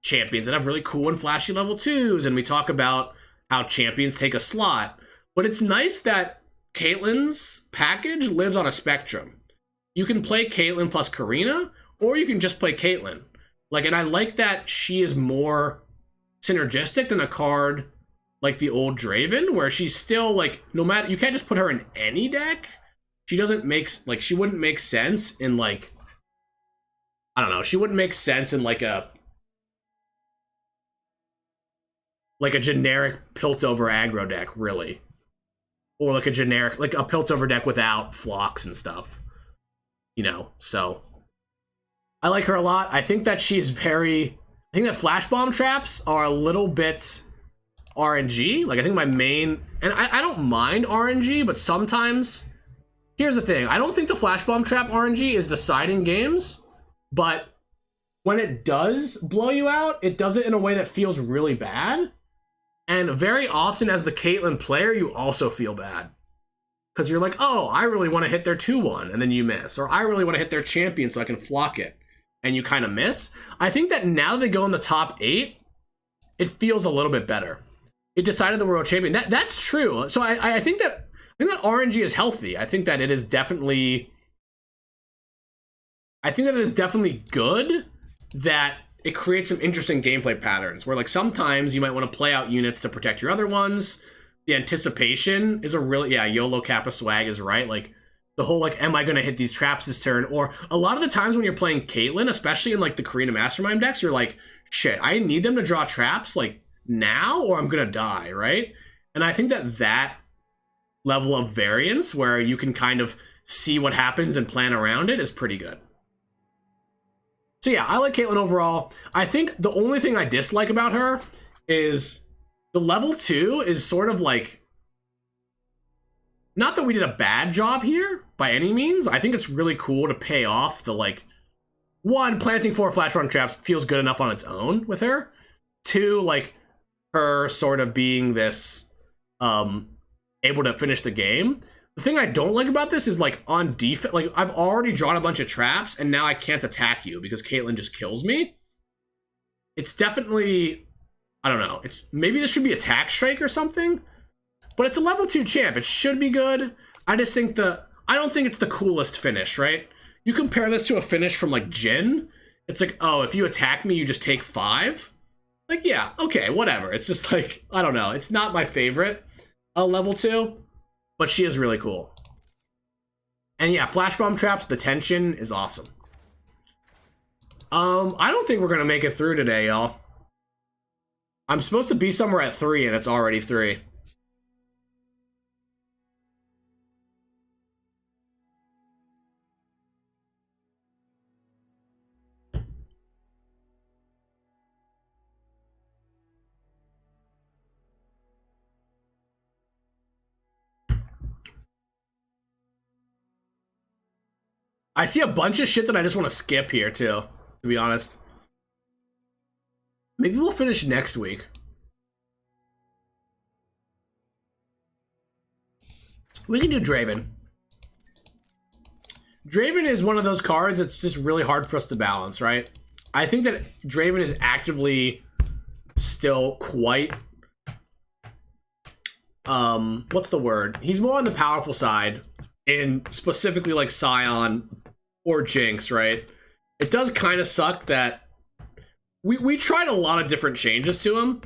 champions that have really cool and flashy level 2s, and we talk about how champions take a slot. But it's nice that Caitlyn's package lives on a spectrum. You can play Caitlyn plus Karina, or you can just play Caitlyn. Like, and I like that she is more synergistic than a card like the old Draven, where she's still like, no matter, you can't just put her in any deck. She doesn't make, like, she wouldn't make sense in like, I don't know, she wouldn't make sense in like a generic Piltover aggro deck, really. Or like a generic, like a Piltover deck without flocks and stuff. You know, so I like her a lot. I think that she's very, I think that Flash Bomb traps are a little bit RNG. Like, I think my main, and I don't mind RNG, but sometimes, here's the thing, I don't think the Flash Bomb trap RNG is deciding games, but when it does blow you out, it does it in a way that feels really bad. And very often as the Caitlyn player, you also feel bad. Because you're like, oh, I really want to hit their 2-1, and then you miss. Or I really want to hit their champion so I can flock it, and you kind of miss. I think that now they go in the top 8, it feels a little bit better. It decided the world champion. That's true. So I think that RNG is healthy. I think that it is definitely good that it creates some interesting gameplay patterns where, like, sometimes you might want to play out units to protect your other ones. The anticipation is a really, yeah, YOLO Kappa swag is right. Like, the whole, like, am I going to hit these traps this turn? Or a lot of the times when you're playing Caitlyn, especially in, like, the Karina Mastermind decks, you're like, shit, I need them to draw traps, like, now or I'm going to die, right? And I think that level of variance where you can kind of see what happens and plan around it is pretty good. So yeah, I like Caitlyn overall. I think the only thing I dislike about her is the level 2 is sort of like, not that we did a bad job here, by any means. I think it's really cool to pay off the, like, one, planting 4 flash bomb traps feels good enough on its own with her. 2, like, her sort of being this, able to finish the game. The thing I don't like about this is, like, on defense, like, I've already drawn a bunch of traps, and now I can't attack you because Caitlyn just kills me. It's definitely, I don't know, it's maybe this should be attack strike or something, but it's a level 2 champ. It should be good. I just think I don't think it's the coolest finish, right? You compare this to a finish from, like, Jin, it's like, oh, if you attack me, you just take 5. Like, yeah, okay, whatever. It's just like, I don't know. It's not my favorite level 2. But she is really cool. And yeah, flash bomb traps, the tension is awesome. I don't think we're gonna make it through today, y'all. I'm supposed to be somewhere at 3 and it's already 3. I see a bunch of shit that I just want to skip here, too, to be honest. Maybe we'll finish next week. We can do Draven. Draven is one of those cards that's just really hard for us to balance, right? I think that Draven is actively still quite... what's the word? He's more on the powerful side in specifically like Scion or Jinx, right? It does kind of suck that we tried a lot of different changes to him.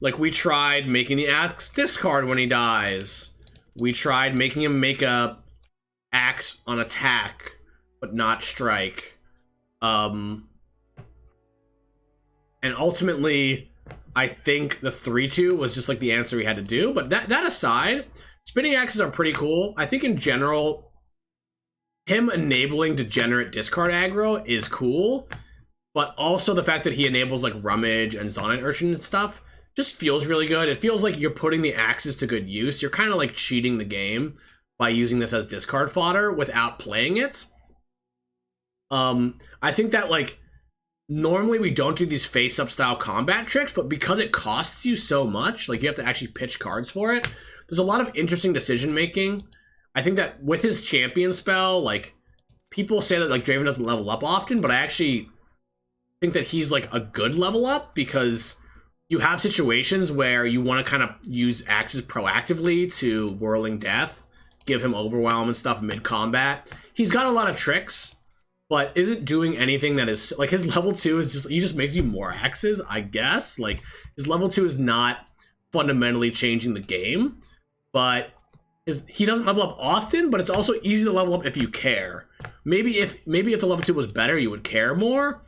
Like, we tried making the axe discard when he dies. We tried making him make a axe on attack, but not strike. And ultimately, I think the 3-2 was just like the answer we had to do. But that aside, spinning axes are pretty cool. I think in general, him enabling degenerate discard aggro is cool. But also the fact that he enables like Rummage and Zonite Urchin and stuff just feels really good. It feels like you're putting the axes to good use. You're kind of like cheating the game by using this as discard fodder without playing it. I think that, like, normally we don't do these face-up style combat tricks, but because it costs you so much, like, you have to actually pitch cards for it, there's a lot of interesting decision-making. I think that with his champion spell, like, people say that, like, Draven doesn't level up often, but I actually think that he's, like, a good level up because you have situations where you want to kind of use axes proactively to Whirling Death, give him Overwhelm and stuff mid-combat. He's got a lot of tricks, but isn't doing anything that is, like, his level 2 is just, he just makes you more axes, I guess. Like, his level 2 is not fundamentally changing the game, but he doesn't level up often, but it's also easy to level up if you care. Maybe if the level 2 was better, you would care more.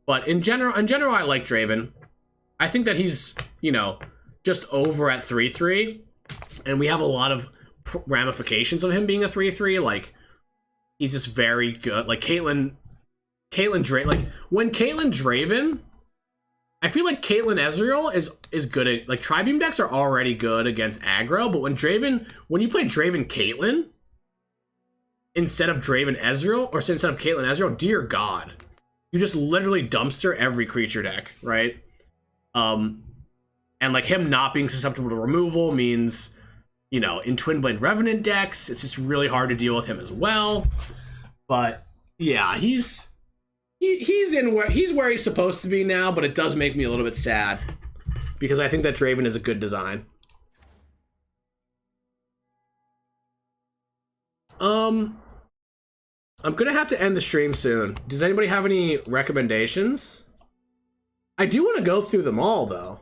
But in general, I like Draven. I think that he's, you know, just over at 3-3, and we have a lot of ramifications of him being a 3-3. Like, he's just very good. Like, Caitlyn Draven, like, when Caitlyn Draven, I feel like Caitlyn Ezreal is good at, like, Tri-Beam decks are already good against aggro, but when you play Draven Caitlyn instead of Draven Ezreal, or instead of Caitlyn Ezreal, dear God, you just literally dumpster every creature deck, right? And like him not being susceptible to removal means, you know, in Twin Blade Revenant decks, it's just really hard to deal with him as well. But yeah, he's where he's supposed to be now, but it does make me a little bit sad because I think that Draven is a good design. I'm gonna have to end the stream soon. Does anybody have any recommendations? I do want to go through them all, though.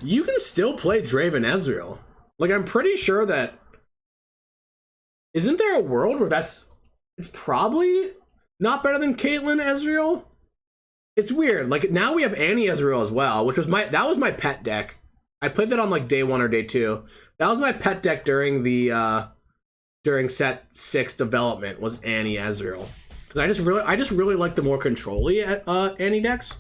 You can still play Draven Ezreal. Like, I'm pretty sure that... Isn't there a world where it's probably not better than Caitlyn Ezreal? It's weird. Like, now we have Annie Ezreal as well, which was that was my pet deck. I played that on, like, day 1 or day 2. That was my pet deck during the, during set 6 development, was Annie Ezreal. Because I just really like the more control-y Annie decks.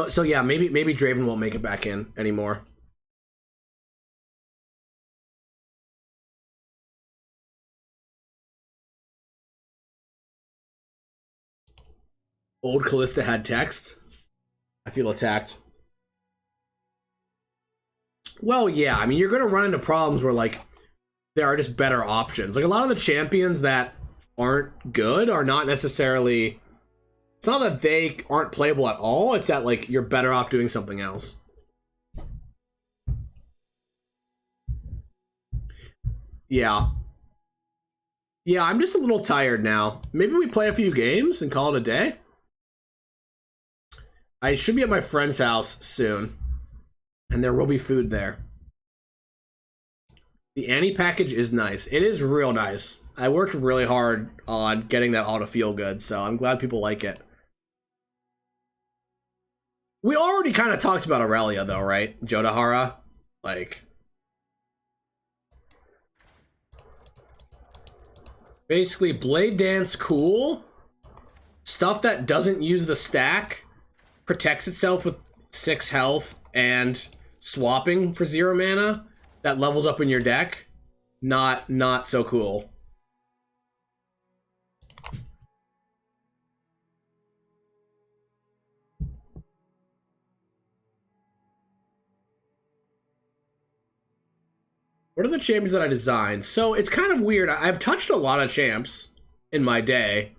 So yeah, maybe Draven won't make it back in anymore. Old Callista had text. I feel attacked. Well, yeah, I mean, you're gonna run into problems where like there are just better options. Like a lot of the champions that aren't good are not necessarily. It's not that they aren't playable at all. It's that like you're better off doing something else. Yeah. Yeah, I'm just a little tired now. Maybe we play a few games and call it a day. I should be at my friend's house soon, and there will be food there. The Annie package is nice. It is real nice. I worked really hard on getting that all to feel good, so I'm glad people like it. We already kind of talked about Aurelia, though, right? Jodahara? Like... Basically, Blade Dance, cool. Stuff that doesn't use the stack protects itself with 6 health and swapping for 0 mana that levels up in your deck. Not so cool. What are the champions that I designed? So it's kind of weird. I've touched a lot of champs in my day,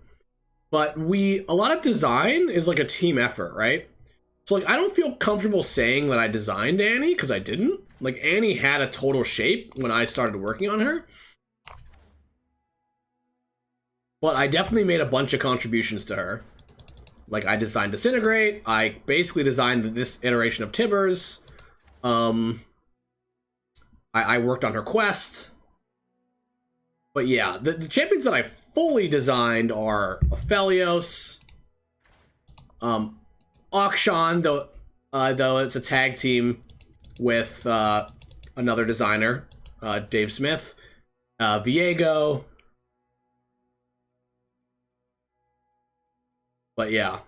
but a lot of design is like a team effort, right? So like I don't feel comfortable saying that I designed Annie because I didn't. Like Annie had a total shape when I started working on her. But I definitely made a bunch of contributions to her. Like I designed Disintegrate. I basically designed this iteration of Tibbers. I worked on her quest. But yeah, the champions that I fully designed are Aphelios, Akshan, though it's a tag team with another designer, Dave Smith, Viego. But yeah.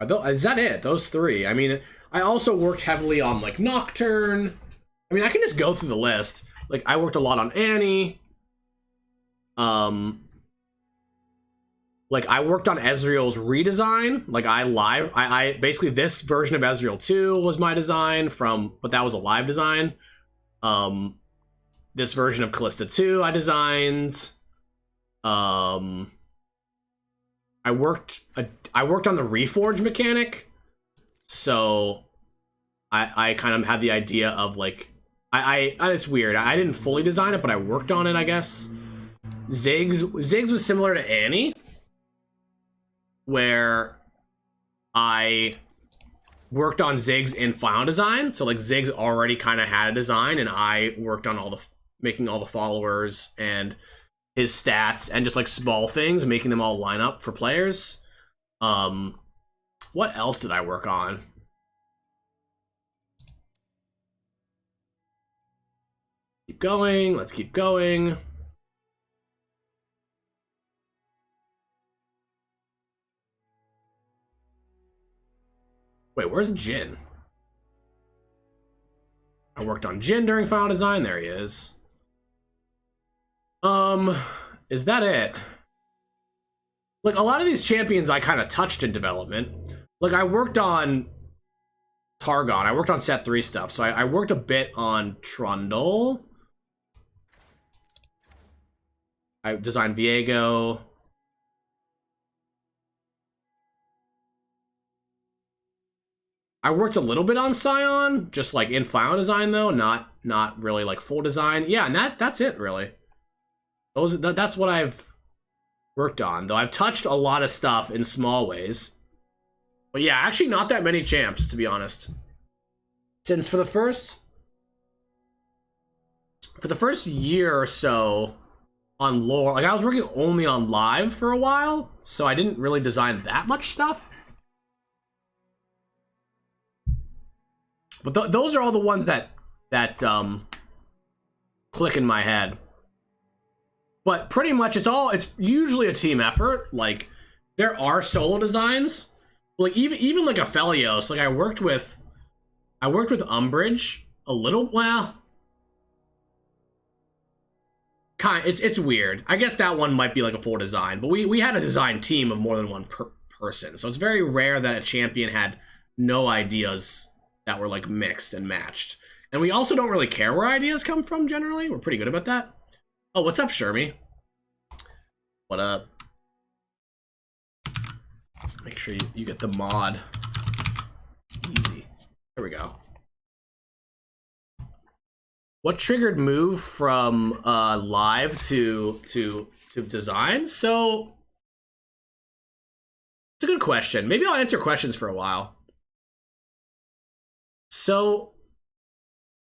Is that it? Those 3. I mean, I also worked heavily on, like, Nocturne. I mean, I can just go through the list. Like, I worked a lot on Annie. Like, I worked on Ezreal's redesign. Like, I basically, this version of Ezreal 2 was my design but that was a live design. This version of Callista 2 I designed. I worked on the Reforge mechanic. So I kind of had the idea of like it's weird. I didn't fully design it, but I worked on it, I guess. Ziggs was similar to Annie, where I worked on Ziggs in final design. So like Ziggs already kind of had a design, and I worked on making all the followers and his stats and just like small things, making them all line up for players. What else did I work on? Keep going. Let's keep going. Wait, where's Jin? I worked on Jin during final design. There he is. Is that it? Like, a lot of these champions I kind of touched in development. Like, I worked on Targon. I worked on set 3 stuff. So I worked a bit on Trundle. I designed Viego. I worked a little bit on Scion, just like in final design though, not really like full design. Yeah, and that's it really. That's what I've worked on, though I've touched a lot of stuff in small ways. But yeah, actually not that many champs, to be honest. Since for the first year or so on lore, like I was working only on live for a while, so I didn't really design that much stuff. But those are all the ones that click in my head. But pretty much it's usually a team effort. Like, there are solo designs, like even like Aphelios, like I worked with Umbridge a little. Well, it's weird. I guess that one might be like a full design, but we had a design team of more than one person, so it's very rare that a champion had no ideas that were like mixed and matched. And we also don't really care where ideas come from generally. We're pretty good about that. Oh, what's up, Shermie? What up? Make sure you get the mod. Easy. There we go. What triggered move from live to design? So it's a good question. Maybe I'll answer questions for a while. So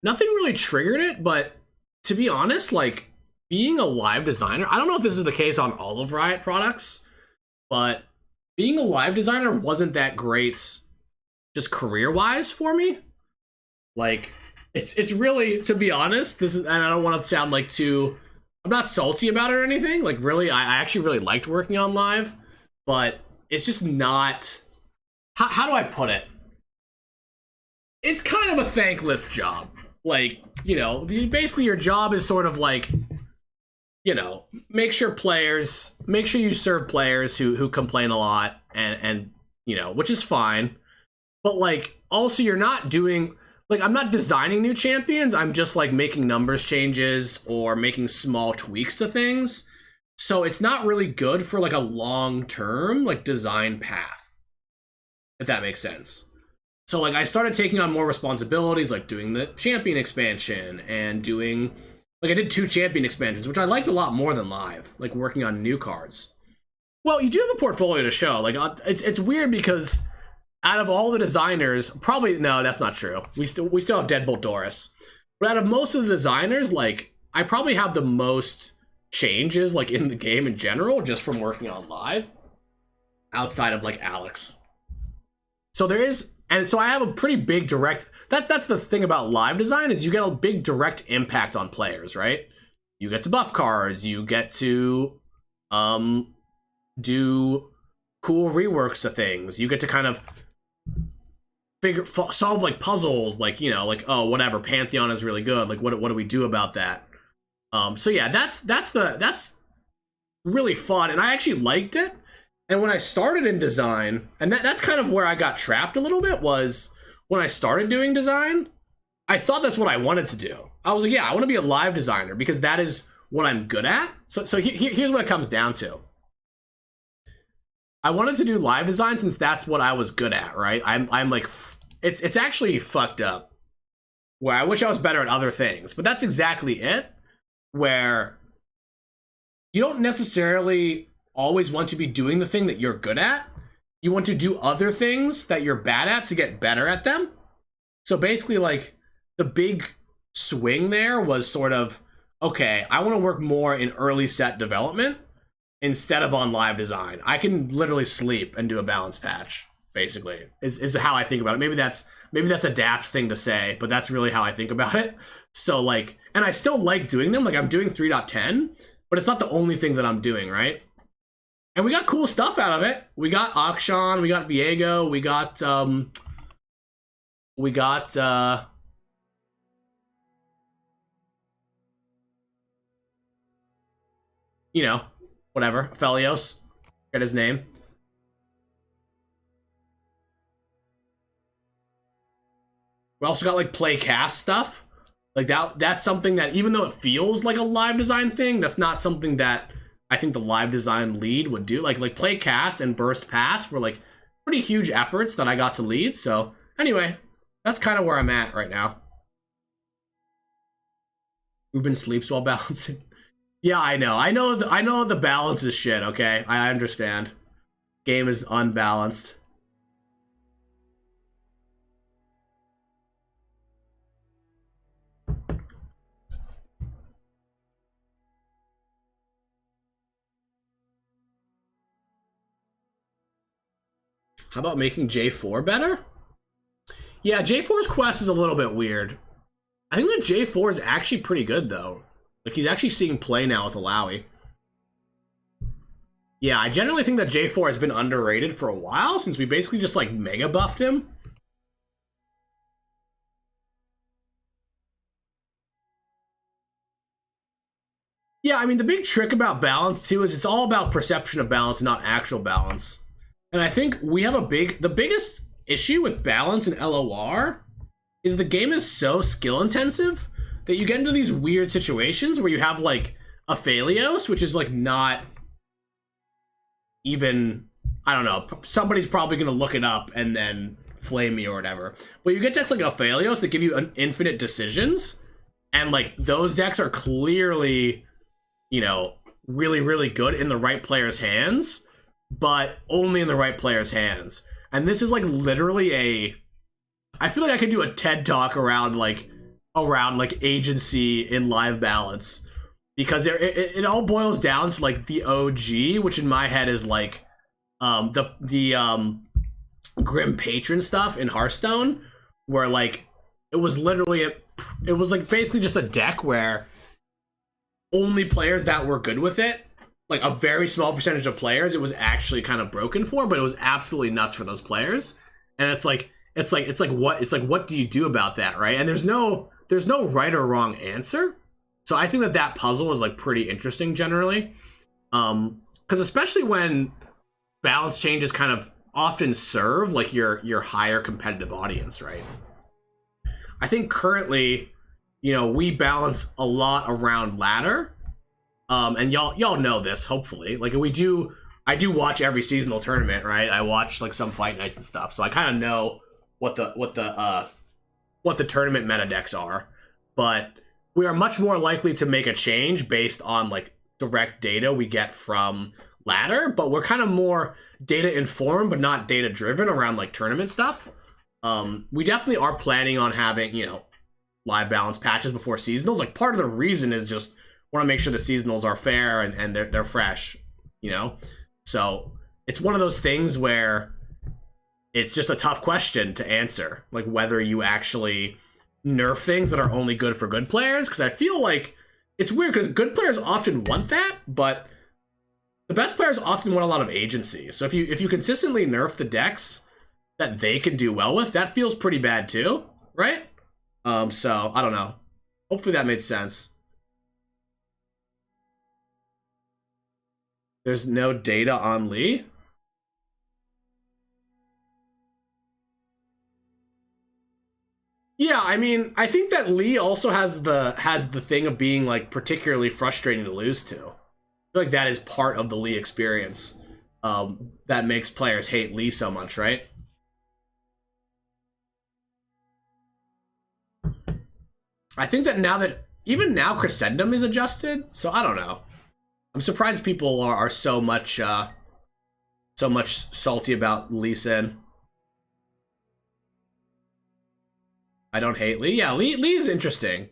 nothing really triggered it, but to be honest, like being a live designer, I don't know if this is the case on all of Riot products, but being a live designer wasn't that great just career-wise for me. Like it's really, to be honest, this is, and I don't want to sound like too, I'm not salty about it or anything. Like really, I actually really liked working on live, but it's just not, how do I put it? It's kind of a thankless job. Like, you know, basically your job is sort of like, you know, make sure you serve players who complain a lot and you know, which is fine. But like, also you're not doing, like, I'm not designing new champions. I'm just like making numbers changes or making small tweaks to things. So it's not really good for like a long-term like design path, if that makes sense. So like I started taking on more responsibilities, like doing the champion expansion and doing, like I did 2 champion expansions, which I liked a lot more than live, like working on new cards. Well, you do have a portfolio to show. Like it's weird because out of all the designers, probably, no, that's not true. We still have Deadbolt Doris. But out of most of the designers, like I probably have the most changes like in the game in general just from working on live outside of like Alex. So there is, and so I have a pretty big direct, that's the thing about live design is you get a big direct impact on players, right? You get to buff cards, you get to do cool reworks of things, you get to kind of solve like puzzles, like, you know, like, oh, whatever, Pantheon is really good, like what do we do about that? So yeah, that's really fun, and I actually liked it. And when I started in design, and that's kind of where I got trapped a little bit, was when I started doing design, I thought that's what I wanted to do. I was like, yeah, I want to be a live designer because that is what I'm good at. So here's what it comes down to. I wanted to do live design since that's what I was good at, right? I'm like, it's actually fucked up, where I wish I was better at other things, but that's exactly it, where you don't necessarily always want to be doing the thing that you're good at. You want to do other things that you're bad at to get better at them. So basically, like, the big swing there was sort of, okay, I want to work more in early set development instead of on live design. I can literally sleep and do a balance patch, basically, is how I think about it. Maybe that's a daft thing to say, but that's really how I think about it. So like, and I still like doing them. Like I'm doing 3.10, but it's not the only thing that I'm doing, right? And we got cool stuff out of it. We got Akshan, we got Viego, we got you know, whatever, Aphelios, get his name. We also got like play cast stuff. Like that's something that, even though it feels like a live design thing, that's not something that I think the live design lead would do. Like play cast and burst pass were like pretty huge efforts that I got to lead. So anyway, that's kind of where I'm at right now. Ruben sleeps while balancing. Yeah, I know the balance is shit, okay? I understand. Game is unbalanced. How about making J4 better? Yeah, J4's quest is a little bit weird. I think that J4 is actually pretty good, though. Like, he's actually seeing play now with Alawi. Yeah, I generally think that J4 has been underrated for a while since we basically just like mega buffed him. Yeah, I mean, the big trick about balance too is it's all about perception of balance, not actual balance. And I think we have the biggest issue with balance in LOR is the game is so skill intensive that you get into these weird situations where you have like a Phalios, which is like not even, I don't know, somebody's probably gonna look it up and then flame me or whatever. But you get decks like a Phalios that give you an infinite decisions, and like those decks are clearly, you know, really, really good in the right player's hands, but only in the right player's hands. And this is like literally I feel like I could do a TED talk around like agency in live balance, because it all boils down to like the OG, which in my head is like the Grim Patron stuff in Hearthstone, where like it was like basically just a deck where only players that were good with it, like a very small percentage of players, it was actually kind of broken for, but it was absolutely nuts for those players. And it's like what do you do about that, right? And there's no right or wrong answer. So I think that puzzle is like pretty interesting generally, because especially when balance changes kind of often serve like your higher competitive audience, right? I think currently, you know, we balance a lot around ladder, and y'all know this hopefully. Like I do watch every seasonal tournament, right? I watch like some fight nights and stuff, so I kind of know what the tournament meta decks are, but we are much more likely to make a change based on like direct data we get from ladder, but we're kind of more data informed but not data driven around like tournament stuff. We definitely are planning on having, you know, live balance patches before seasonals. Like part of the reason is just want to make sure the seasonals are fair and they're fresh, you know? So it's one of those things where it's just a tough question to answer, like whether you actually nerf things that are only good for good players, because I feel like it's weird because good players often want that, but the best players often want a lot of agency. So if you consistently nerf the decks that they can do well with, that feels pretty bad too, right? So I don't know. Hopefully that made sense. There's no data on Lee. Yeah, I mean, I think that Lee also has the thing of being like particularly frustrating to lose to. I feel like that is part of the Lee experience, that makes players hate Lee so much, right? I think that even now Crescendum is adjusted, so I don't know. I'm surprised people are so much salty about Lee Sin. I don't hate Lee. Yeah, Lee is interesting.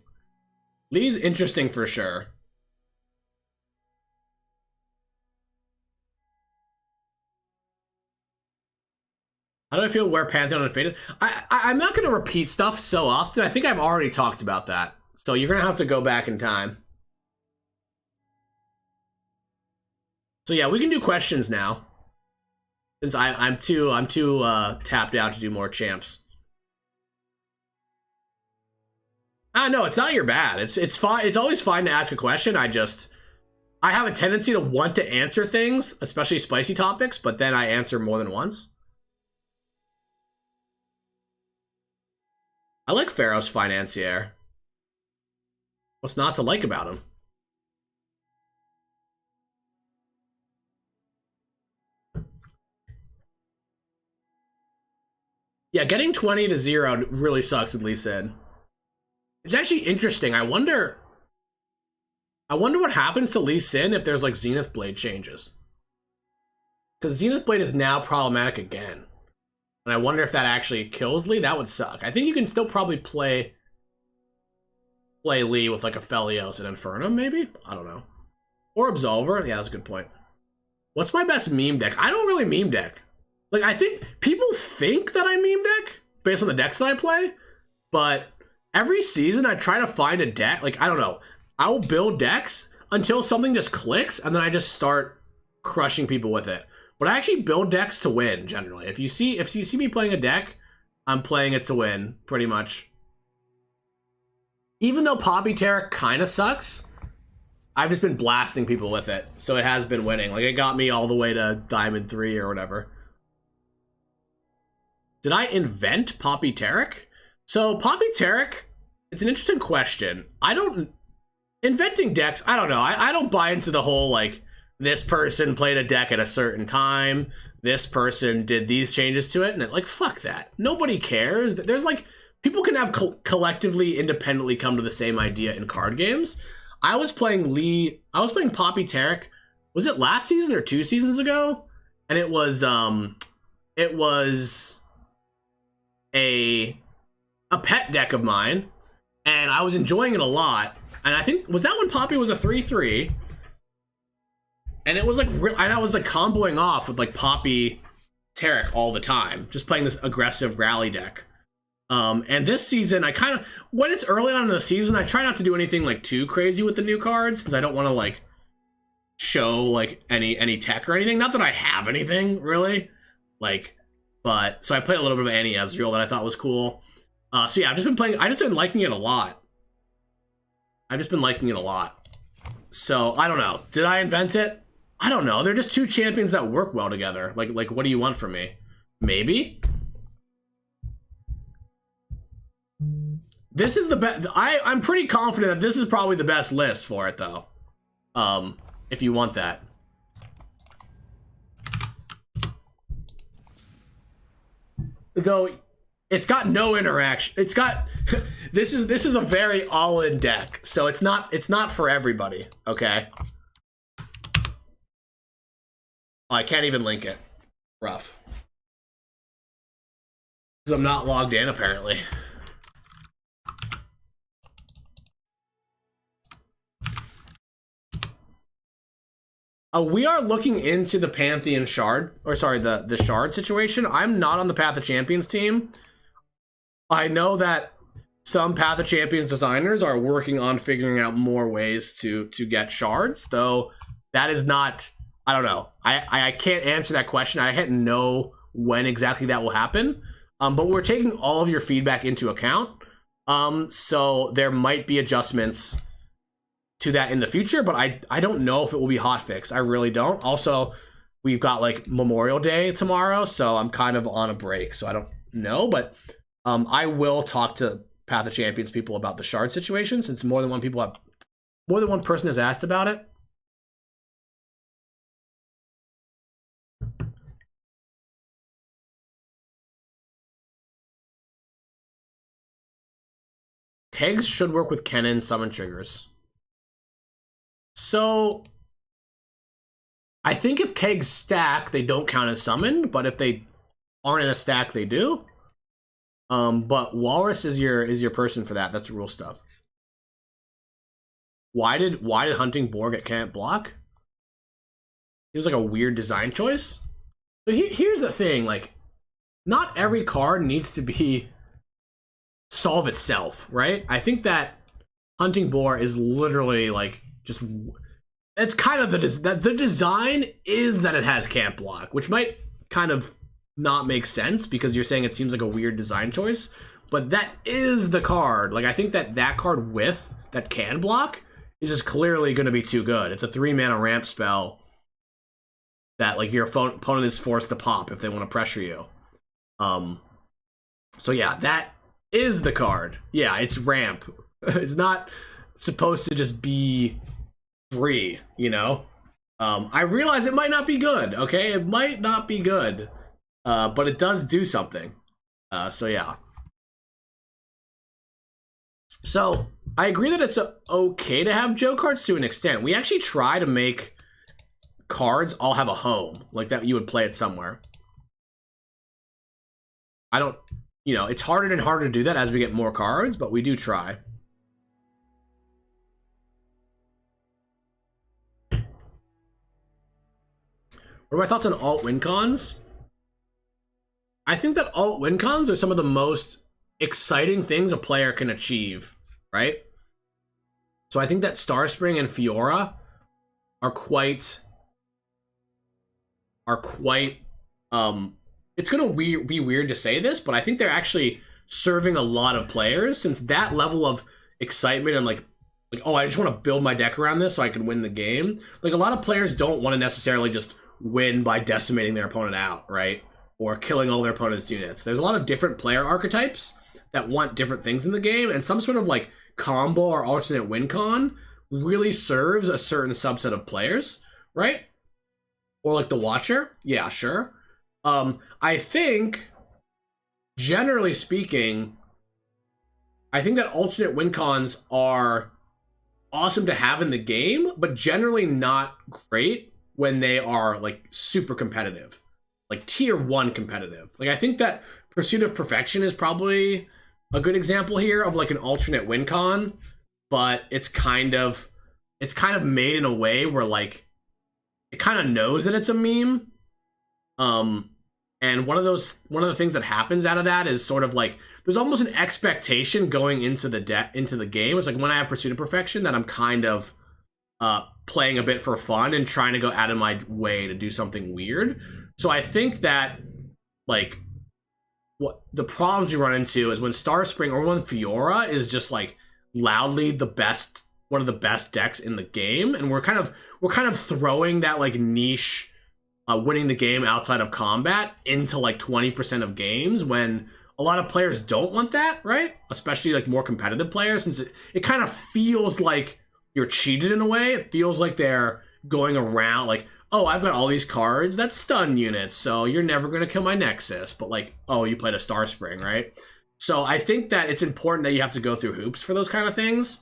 Lee's interesting for sure. How do I feel where Pantheon Unfaded? I'm not going to repeat stuff so often. I think I've already talked about that. So you're going to have to go back in time. So yeah, we can do questions now. Since I'm too tapped out to do more champs. No, it's not your bad. It's fine. It's always fine to ask a question. I have a tendency to want to answer things, especially spicy topics, but then I answer more than once. I like Pharaoh's Financier. What's not to like about him? Yeah, getting 20 to 0 really sucks with Lee Sin. It's actually interesting. I wonder what happens to Lee Sin if there's like Zenith Blade changes. Because Zenith Blade is now problematic again. And I wonder if that actually kills Lee. That would suck. I think you can still probably play Lee with like a Phelios and Infernum, maybe? I don't know. Or Absolver. Yeah, that's a good point. What's my best meme deck? I don't really meme deck. Like, I think people think that I meme deck based on the decks that I play, but every season I try to find a deck. Like, I don't know. I'll build decks until something just clicks, and then I just start crushing people with it. But I actually build decks to win generally. If you see me playing a deck, I'm playing it to win pretty much. Even though Poppy Terra kind of sucks, I've just been blasting people with it, so it has been winning. Like, it got me all the way to Diamond 3 or whatever. Did I invent Poppy Tarek? So, Poppy Tarek, it's an interesting question. Inventing decks, I don't know. I don't buy into the whole, like, this person played a deck at a certain time, this person did these changes to it, and like, fuck that. Nobody cares. There's, like, people can have collectively, independently come to the same idea in card games. I was playing Poppy Tarek, was it last season or 2 seasons ago? And it was a pet deck of mine, and I was enjoying it a lot. And I think, was that when Poppy was a 3/3? And it was like, and I was like comboing off with like Poppy Tarek all the time, just playing this aggressive rally deck. And this season, I kind of, when it's early on in the season, I try not to do anything like too crazy with the new cards, because I don't want to like show like any tech or anything. Not that I have anything really, like, but so I played a little bit of Annie Ezreal that I thought was cool. So yeah, I've just been liking it a lot. So I don't know. Did I invent it? I don't know. They're just two champions that work well together. Like what do you want from me? Maybe. This is the best. I'm pretty confident that this is probably the best list for it, though. If you want that. Though, it's got no interaction. It's got this is a very all-in deck, so it's not for everybody. Okay. Oh, I can't even link it. Rough. Because I'm not logged in, apparently. We are looking into the Pantheon Shard, or sorry, the Shard situation. I'm not on the Path of Champions team. I know that some Path of Champions designers are working on figuring out more ways to get shards, though that is not, I don't know. I can't answer that question. I can't know when exactly that will happen. But we're taking all of your feedback into account. So there might be adjustments to that in the future, but I don't know if it will be hotfix. I really don't. Also, we've got like Memorial Day tomorrow, so I'm kind of on a break, so I don't know, but I will talk to Path of Champions people about the shard situation, since more than one person has asked about it. Kegs should work with Kennen summon triggers. So, I think if kegs stack, they don't count as summoned, but if they aren't in a stack, they do. But Walrus is your person for that. That's rule stuff. Why did Hunting Boar get can't block? Seems like a weird design choice. But here's the thing, like, not every card needs to be solve itself, right? I think that Hunting Boar is literally like just, it's kind of the design is that it has can't block, which might kind of not make sense because you're saying it seems like a weird design choice, but that is the card. Like, I think that card with that can block is just clearly going to be too good. It's a 3-mana ramp spell that like your opponent is forced to pop if they want to pressure you. So yeah, that is the card. Yeah, it's ramp. It's not supposed to just be free, you know? I realize it might not be good, okay? It might not be good, but it does do something. So yeah. So, I agree that it's okay to have Joe cards to an extent. We actually try to make cards all have a home, like that you would play it somewhere. I don't, you know, it's harder and harder to do that as we get more cards, but we do try. What are my thoughts on alt win cons? I think that alt win cons are some of the most exciting things a player can achieve, right? So I think that Starspring and Fiora are quite are quite it's gonna be weird to say this, but I think they're actually serving a lot of players, since that level of excitement and like oh, I just want to build my deck around this so I can win the game. Like, a lot of players don't want to necessarily just win by decimating their opponent out, right? Or killing all their opponent's units. There's a lot of different player archetypes that want different things in the game, and some sort of like combo or alternate win con really serves a certain subset of players, right? Or like the Watcher. Yeah, sure. I think, generally speaking, I think that alternate win cons are awesome to have in the game, but generally not great when they are like super competitive, like tier 1 competitive. Like, I think that Pursuit of Perfection is probably a good example here of like an alternate win con, but it's kind of made in a way where like it kind of knows that it's a meme. And one of the things that happens out of that is sort of like there's almost an expectation going into the game. It's like, when I have Pursuit of Perfection, that I'm kind of playing a bit for fun and trying to go out of my way to do something weird. So I think that like what the problems we run into is when Starspring or when Fiora is just like loudly one of the best decks in the game, and we're kind of throwing that like niche winning the game outside of combat into like 20% of games, when a lot of players don't want that, right? Especially like more competitive players, since it kind of feels like you're cheated in a way. It feels like they're going around like, oh, I've got all these cards that stun units, so you're never going to kill my Nexus. But like, oh, you played a Starspring, right? So I think that it's important that you have to go through hoops for those kind of things.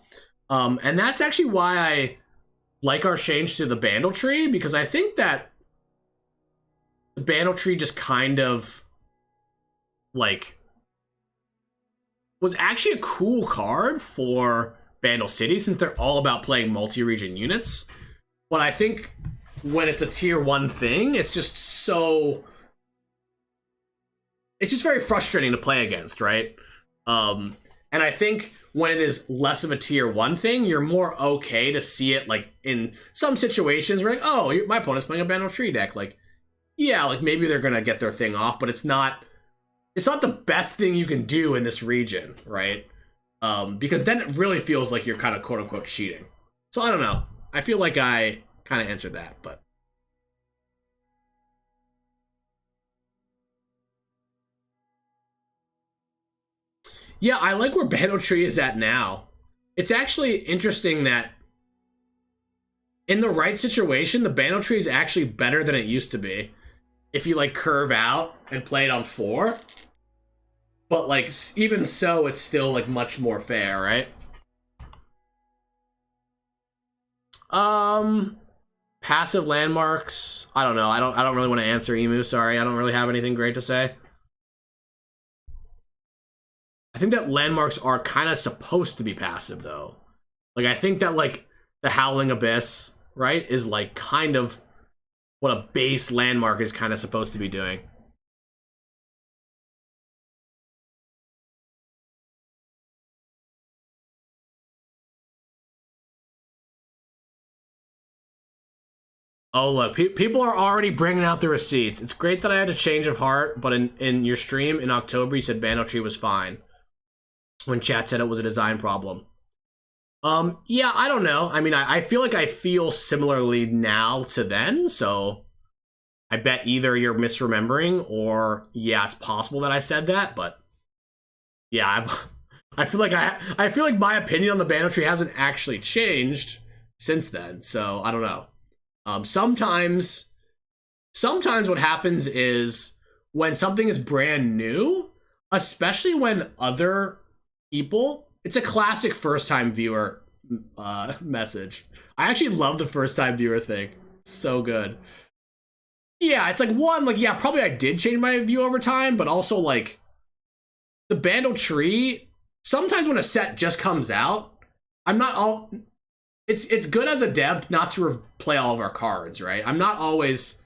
And that's actually why I like our change to the Bandle Tree, because I think that the Bandle Tree just kind of like was actually a cool card for Bandle City, since they're all about playing multi-region units. But I think when it's a tier 1 thing, it's just very frustrating to play against, right? And I think when it is less of a tier 1 thing, you're more okay to see it like in some situations where like, oh, my opponent's playing a Bandle Tree deck, like, yeah, like maybe they're gonna get their thing off, but it's not the best thing you can do in this region, right? Because then it really feels like you're kind of quote unquote cheating. So I don't know. I feel like I kind of answered that, but yeah, I like where Bandle Tree is at now. It's actually interesting that in the right situation, the Bandle Tree is actually better than it used to be. If you like curve out and play it on 4, but like even so, it's still like much more fair, right? Passive landmarks. I don't know. I don't really want to answer, Emu. Sorry, I don't really have anything great to say. I think that landmarks are kind of supposed to be passive, though. Like, I think that like the Howling Abyss, right, is like kind of what a base landmark is kind of supposed to be doing. Oh, look, people are already bringing out the receipts. It's great that I had a change of heart, but in your stream in October, you said Bandle Tree was fine. When chat said it was a design problem. Yeah, I don't know. I mean, I feel like I feel similarly now to then, so I bet either you're misremembering or yeah, it's possible that I said that, but yeah, I feel like my opinion on the Bandle Tree hasn't actually changed since then, so I don't know. Sometimes what happens is when something is brand new, especially when other people, it's a classic first-time viewer message. I actually love the first-time viewer thing. It's so good. Yeah, it's like one, like, yeah, probably I did change my view over time, but also, like, the Bandle Tree, sometimes when a set just comes out, I'm not all... It's good as a dev not to play all of our cards, right? I'm not always...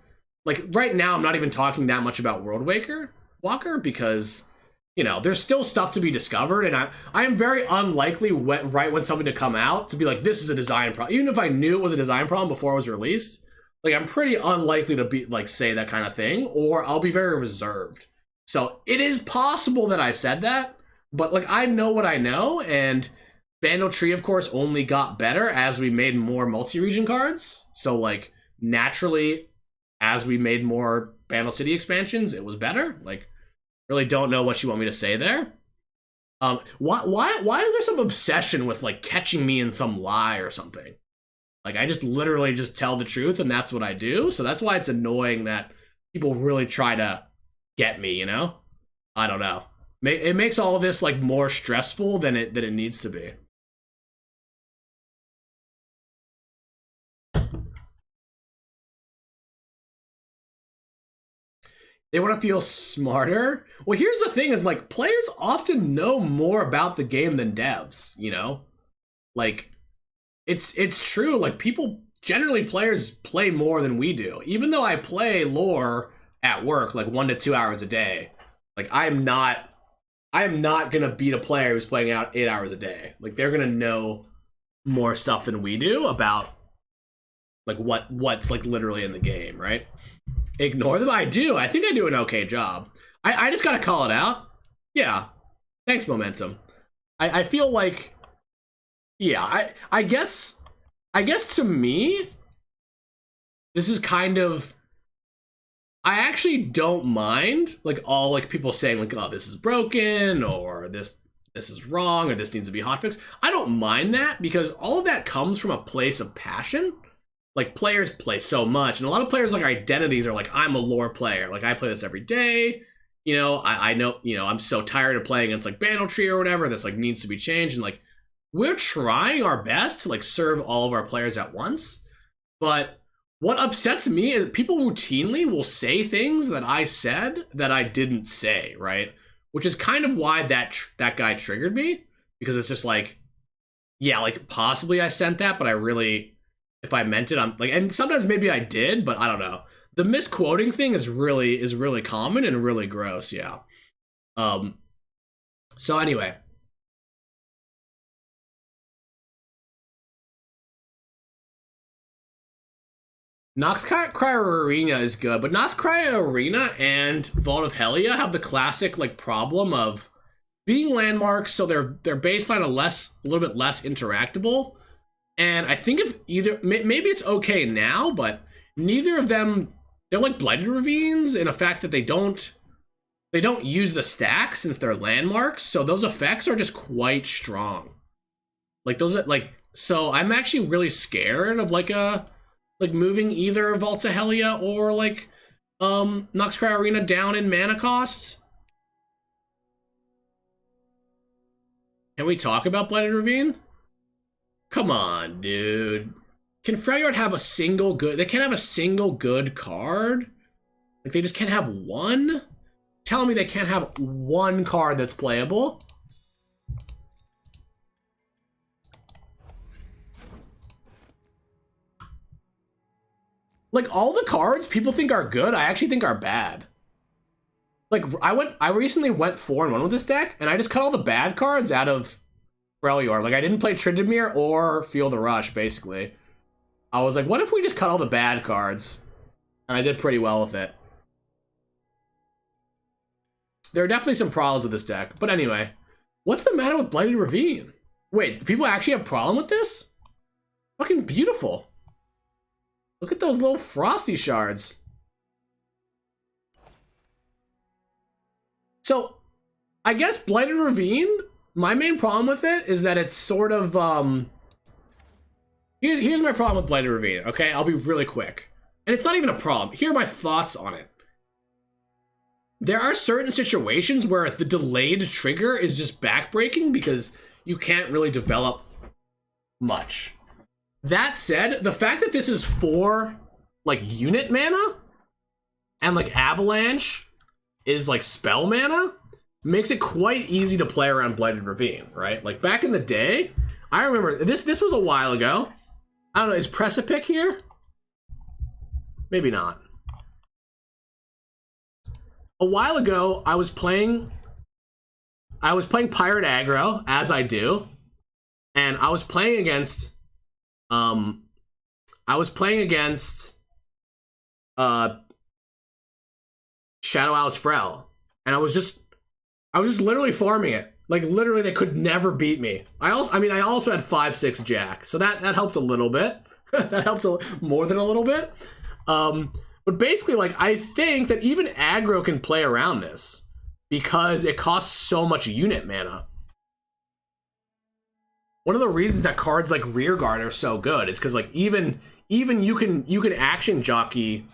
Like, right now, I'm not even talking that much about Worldwalker, because... You know, there's still stuff to be discovered, and I am very unlikely right when something to come out to be like, this is a design problem. Even if I knew it was a design problem before it was released, Like I'm pretty unlikely to be like say that kind of thing, or I'll be very reserved. So it is possible that I said that, but like I know what I know, and Bandle Tree, of course, only got better as we made more multi-region cards. So like naturally, as we made more Bandle City expansions, it was better. Like, really don't know what you want me to say there. Why is there some obsession with like catching me in some lie or something? Like I just literally just tell the truth and that's what I do. So that's why it's annoying that people really try to get me, you know? I don't know. It makes all of this like more stressful than it needs to be. They want to feel smarter. Well, here's the thing is like players often know more about the game than devs, you know? Like it's true. Like players play more than we do. Even though I play lore at work like 1 to 2 hours a day, like I am not gonna beat a player who's playing out 8 hours a day. Like they're gonna know more stuff than we do about like what's like literally in the game, right? Ignore them? I do. I think I do an okay job. I just gotta call it out. Yeah. Thanks, Momentum. I feel like, yeah, I guess to me, this is kind of, I actually don't mind like all like people saying like, oh, this is broken, or this is wrong, or this needs to be hotfixed. I don't mind that because all of that comes from a place of passion. Like players play so much, and a lot of players like identities are like, I'm a lore player, like I play this every day, you know, I know, you know, I'm so tired of playing against like Bandle Tree or whatever, this like needs to be changed. And like we're trying our best to like serve all of our players at once, but what upsets me is people routinely will say things that I said that I didn't say, right? Which is kind of why that guy triggered me, because it's just like, yeah, like possibly I sent that, but I really, if I meant it, I'm like, and sometimes maybe I did, but I don't know. The misquoting thing is really common and really gross, yeah. So anyway. Noxcry Arena is good, but Noxcry Arena and Vault of Helia have the classic like problem of being landmarks, so their baseline a little bit less interactable. And I think if either, maybe it's okay now, but neither of them, they're like Blighted Ravines in a fact that they don't use the stack since they're landmarks, so those effects are just quite strong. Like those are like, so I'm actually really scared of like moving either Vault of Helia or like Noxcry Arena down in mana cost. Can we talk about Blighted Ravine? Come on, dude. Can Freljord have a single good... They can't have a single good card? Like, they just can't have one? Tell me they can't have one card that's playable? Like, all the cards people think are good, I actually think are bad. Like, I recently went 4-1 with this deck, and I just cut all the bad cards out of Freljord. Like, I didn't play Tryndamere or Feel the Rush, basically. I was like, what if we just cut all the bad cards? And I did pretty well with it. There are definitely some problems with this deck. But anyway, what's the matter with Blighted Ravine? Wait, do people actually have a problem with this? Fucking beautiful. Look at those little frosty shards. So, I guess Blighted Ravine, my main problem with it is that it's sort of, here's my problem with Blighted Ravine, okay? I'll be really quick. And it's not even a problem. Here are my thoughts on it. There are certain situations where the delayed trigger is just backbreaking because you can't really develop much. That said, the fact that this is 4, like, unit mana, and, like, Avalanche is, like, spell mana, makes it quite easy to play around Blighted Ravine, right? Like, back in the day, I remember, this was a while ago. I don't know, is Precipic here? Maybe not. A while ago, I was playing Pirate Aggro, as I do, and I was playing against uh Shadow Alice Frel, and I was just literally farming it. Like literally, they could never beat me. I also had 5/6 Jack, so that helped a little bit. That helped more than a little bit. But basically, like I think that even aggro can play around this because it costs so much unit mana. One of the reasons that cards like Rearguard are so good is because like even you can action jockey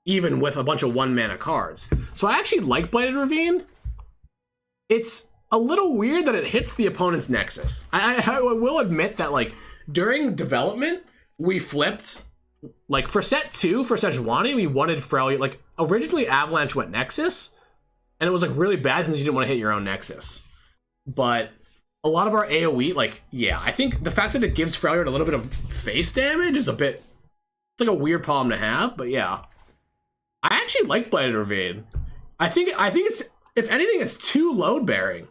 even with a bunch of 1-mana cards. So I actually like Blighted Ravine. It's a little weird that it hits the opponent's Nexus. I will admit that like during development we flipped. Like for set 2 for Sejuani, we wanted Freljord. Like originally Avalanche went Nexus, and it was like really bad since you didn't want to hit your own Nexus. But a lot of our AoE, like, yeah, I think the fact that it gives Freljord a little bit of face damage is it's like a weird problem to have, but yeah. I actually like Blighted Ravine. I think it's, if anything, it's too load bearing.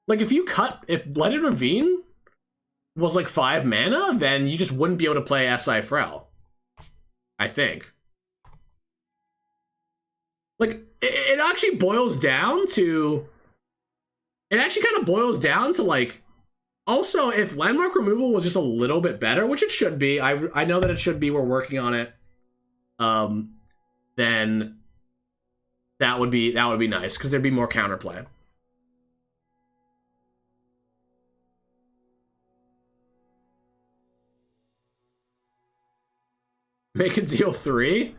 Like if Blighted Ravine was like 5 mana, then you just wouldn't be able to play SI Frel. I think. Like, it actually boils down to... It actually kind of boils down to, like... Also, if landmark removal was just a little bit better, which it should be, I know that it should be, we're working on it, then that would be nice, because there'd be more counterplay. Make it deal 3?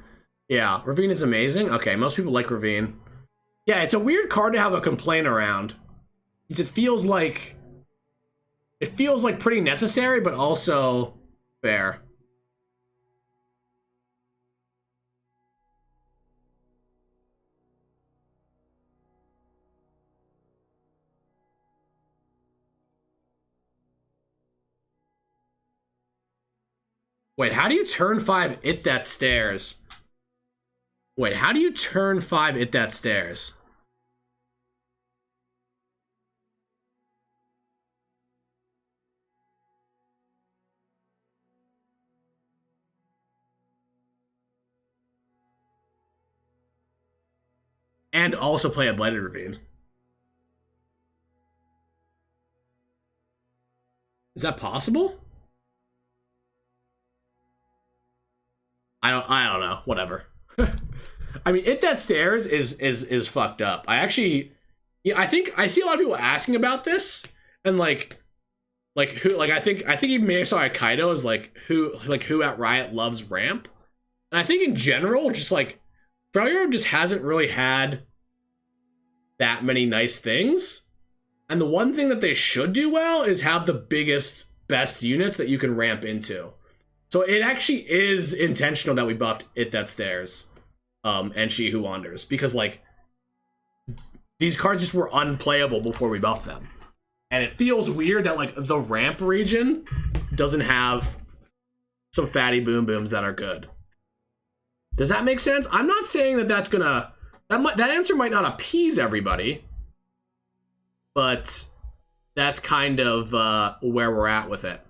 Yeah, Ravine is amazing. Okay, most people like Ravine. Yeah, it's a weird card to have a complaint around. It feels like pretty necessary, but also fair. Wait, how do you turn 5 It That Stairs? Wait, how do you turn 5 It That Stairs? And also play a Blighted Ravine. Is that possible? I don't know. Whatever. I mean, It That Stairs is fucked up. I actually, yeah, I think I see a lot of people asking about this, and like who, like I think even maybe I saw Kaido is like who at Riot loves ramp, and I think in general just like Freljord just hasn't really had that many nice things, and the one thing that they should do well is have the biggest, best units that you can ramp into. So it actually is intentional that we buffed It That Stairs, and She Who Wanders, because like these cards just were unplayable before we buffed them, and it feels weird that like the ramp region doesn't have some fatty boom booms that are good. Does that make sense? I'm not saying that that's gonna that answer might not appease everybody, but that's kind of where we're at with it.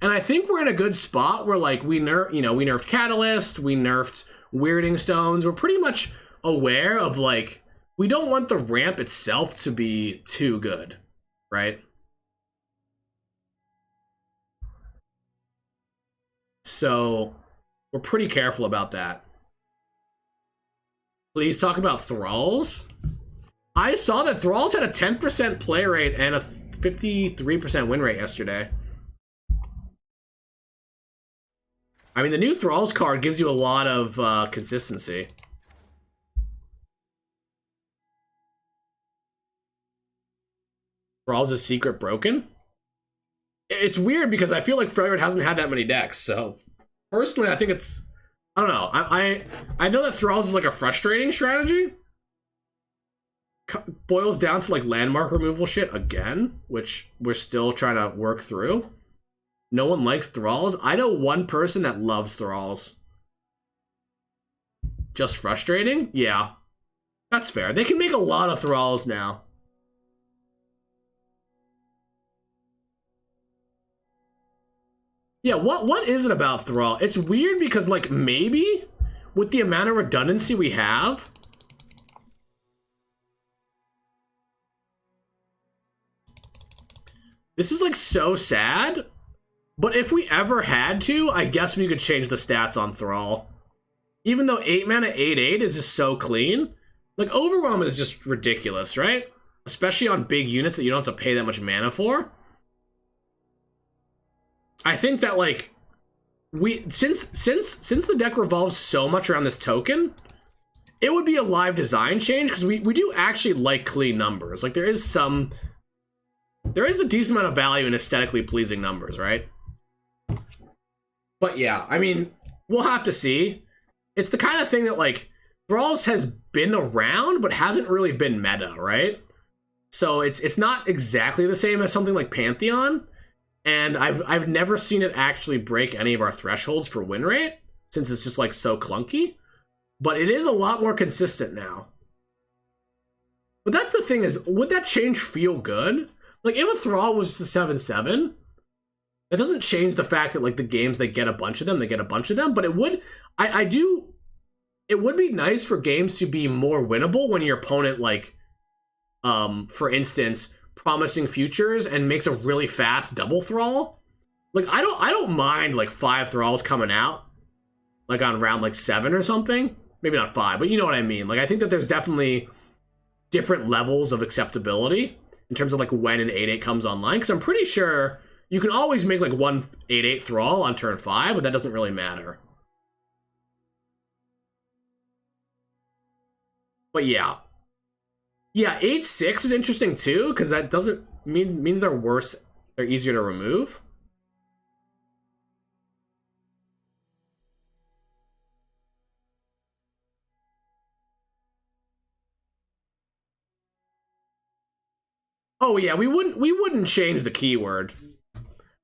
And I think we're in a good spot where like we nerfed Catalyst, we nerfed Weirding Stones. We're pretty much aware of like we don't want the ramp itself to be too good, right? So we're pretty careful about that. Please talk about Thralls. I saw that Thralls had a 10% play rate and a 53% win rate yesterday. I mean, the new Thralls card gives you a lot of consistency. Thralls is secret broken? It's weird because I feel like Freljord hasn't had that many decks, so personally I think it's, I don't know. I know that Thralls is like a frustrating strategy. Boils down to like landmark removal shit again, which we're still trying to work through. No one likes Thralls. I know one person that loves Thralls. Just frustrating? Yeah. That's fair. They can make a lot of Thralls now. Yeah, what is it about Thrall? It's weird because, like, maybe with the amount of redundancy we have, this is like so sad. But if we ever had to, I guess we could change the stats on Thrall. Even though 8 mana 8/8 is just so clean, like Overwhelm is just ridiculous, right? Especially on big units that you don't have to pay that much mana for. I think that like since the deck revolves so much around this token, it would be a live design change because we do actually like clean numbers. Like there is a decent amount of value in aesthetically pleasing numbers, right? But yeah, I mean, we'll have to see. It's the kind of thing that like Thralls has been around but hasn't really been meta, right? So it's not exactly the same as something like Pantheon, and I've never seen it actually break any of our thresholds for win rate since it's just like so clunky. But it is a lot more consistent now. But that's the thing is, would that change feel good? Like if a Thrall was the 7/7, that doesn't change the fact that like the games they get a bunch of them, but it would it would be nice for games to be more winnable when your opponent like for instance promising futures and makes a really fast double Thrall. Like I don't mind like 5 Thralls coming out like on round like 7 or something. Maybe not 5, but you know what I mean. Like I think that there's definitely different levels of acceptability in terms of like when an 8/8 comes online, because I'm pretty sure you can always make like one 8/8 Thrall on turn 5, but that doesn't really matter. But yeah. Yeah, 8/6 is interesting too, because that doesn't means they're worse, they're easier to remove. Oh yeah, we wouldn't change the keyword.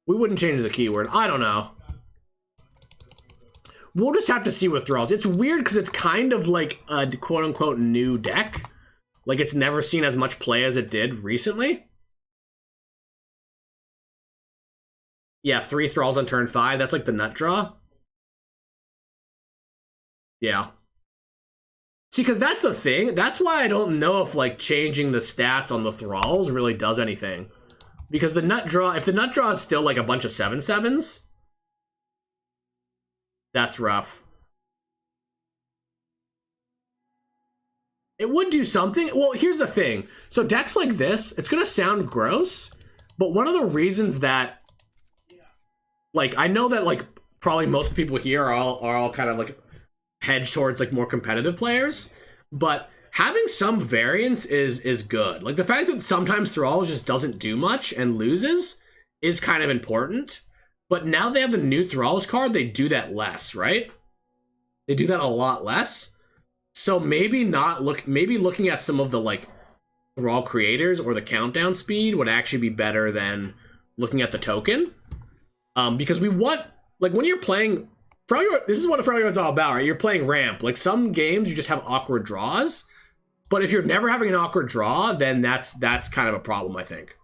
We wouldn't change the keyword. I don't know. We'll just have to see withdrawals. It's weird because it's kind of like a quote-unquote new deck. Like it's never seen as much play as it did recently. Yeah, 3 Thralls on turn 5. That's like the nut draw. Yeah. See, because that's the thing. That's why I don't know if like changing the stats on the Thralls really does anything. Because the nut draw, if the nut draw is still like a bunch of 7/7s, that's rough. It would do something. Well, here's the thing. So decks like this, it's gonna sound gross, but one of the reasons that, like, I know that like probably most people here are all kind of like hedged towards like more competitive players, but having some variance is good. Like the fact that sometimes Thrall just doesn't do much and loses is kind of important. But now they have the new Thralls card, they do that less, right? They do that a lot less. So maybe looking at some of the like Thrall creators or the countdown speed would actually be better than looking at the token. Because we want, like when you're playing this is what Freljord's all about, right? You're playing ramp. Like some games you just have awkward draws. But if you're never having an awkward draw, then that's kind of a problem, I think.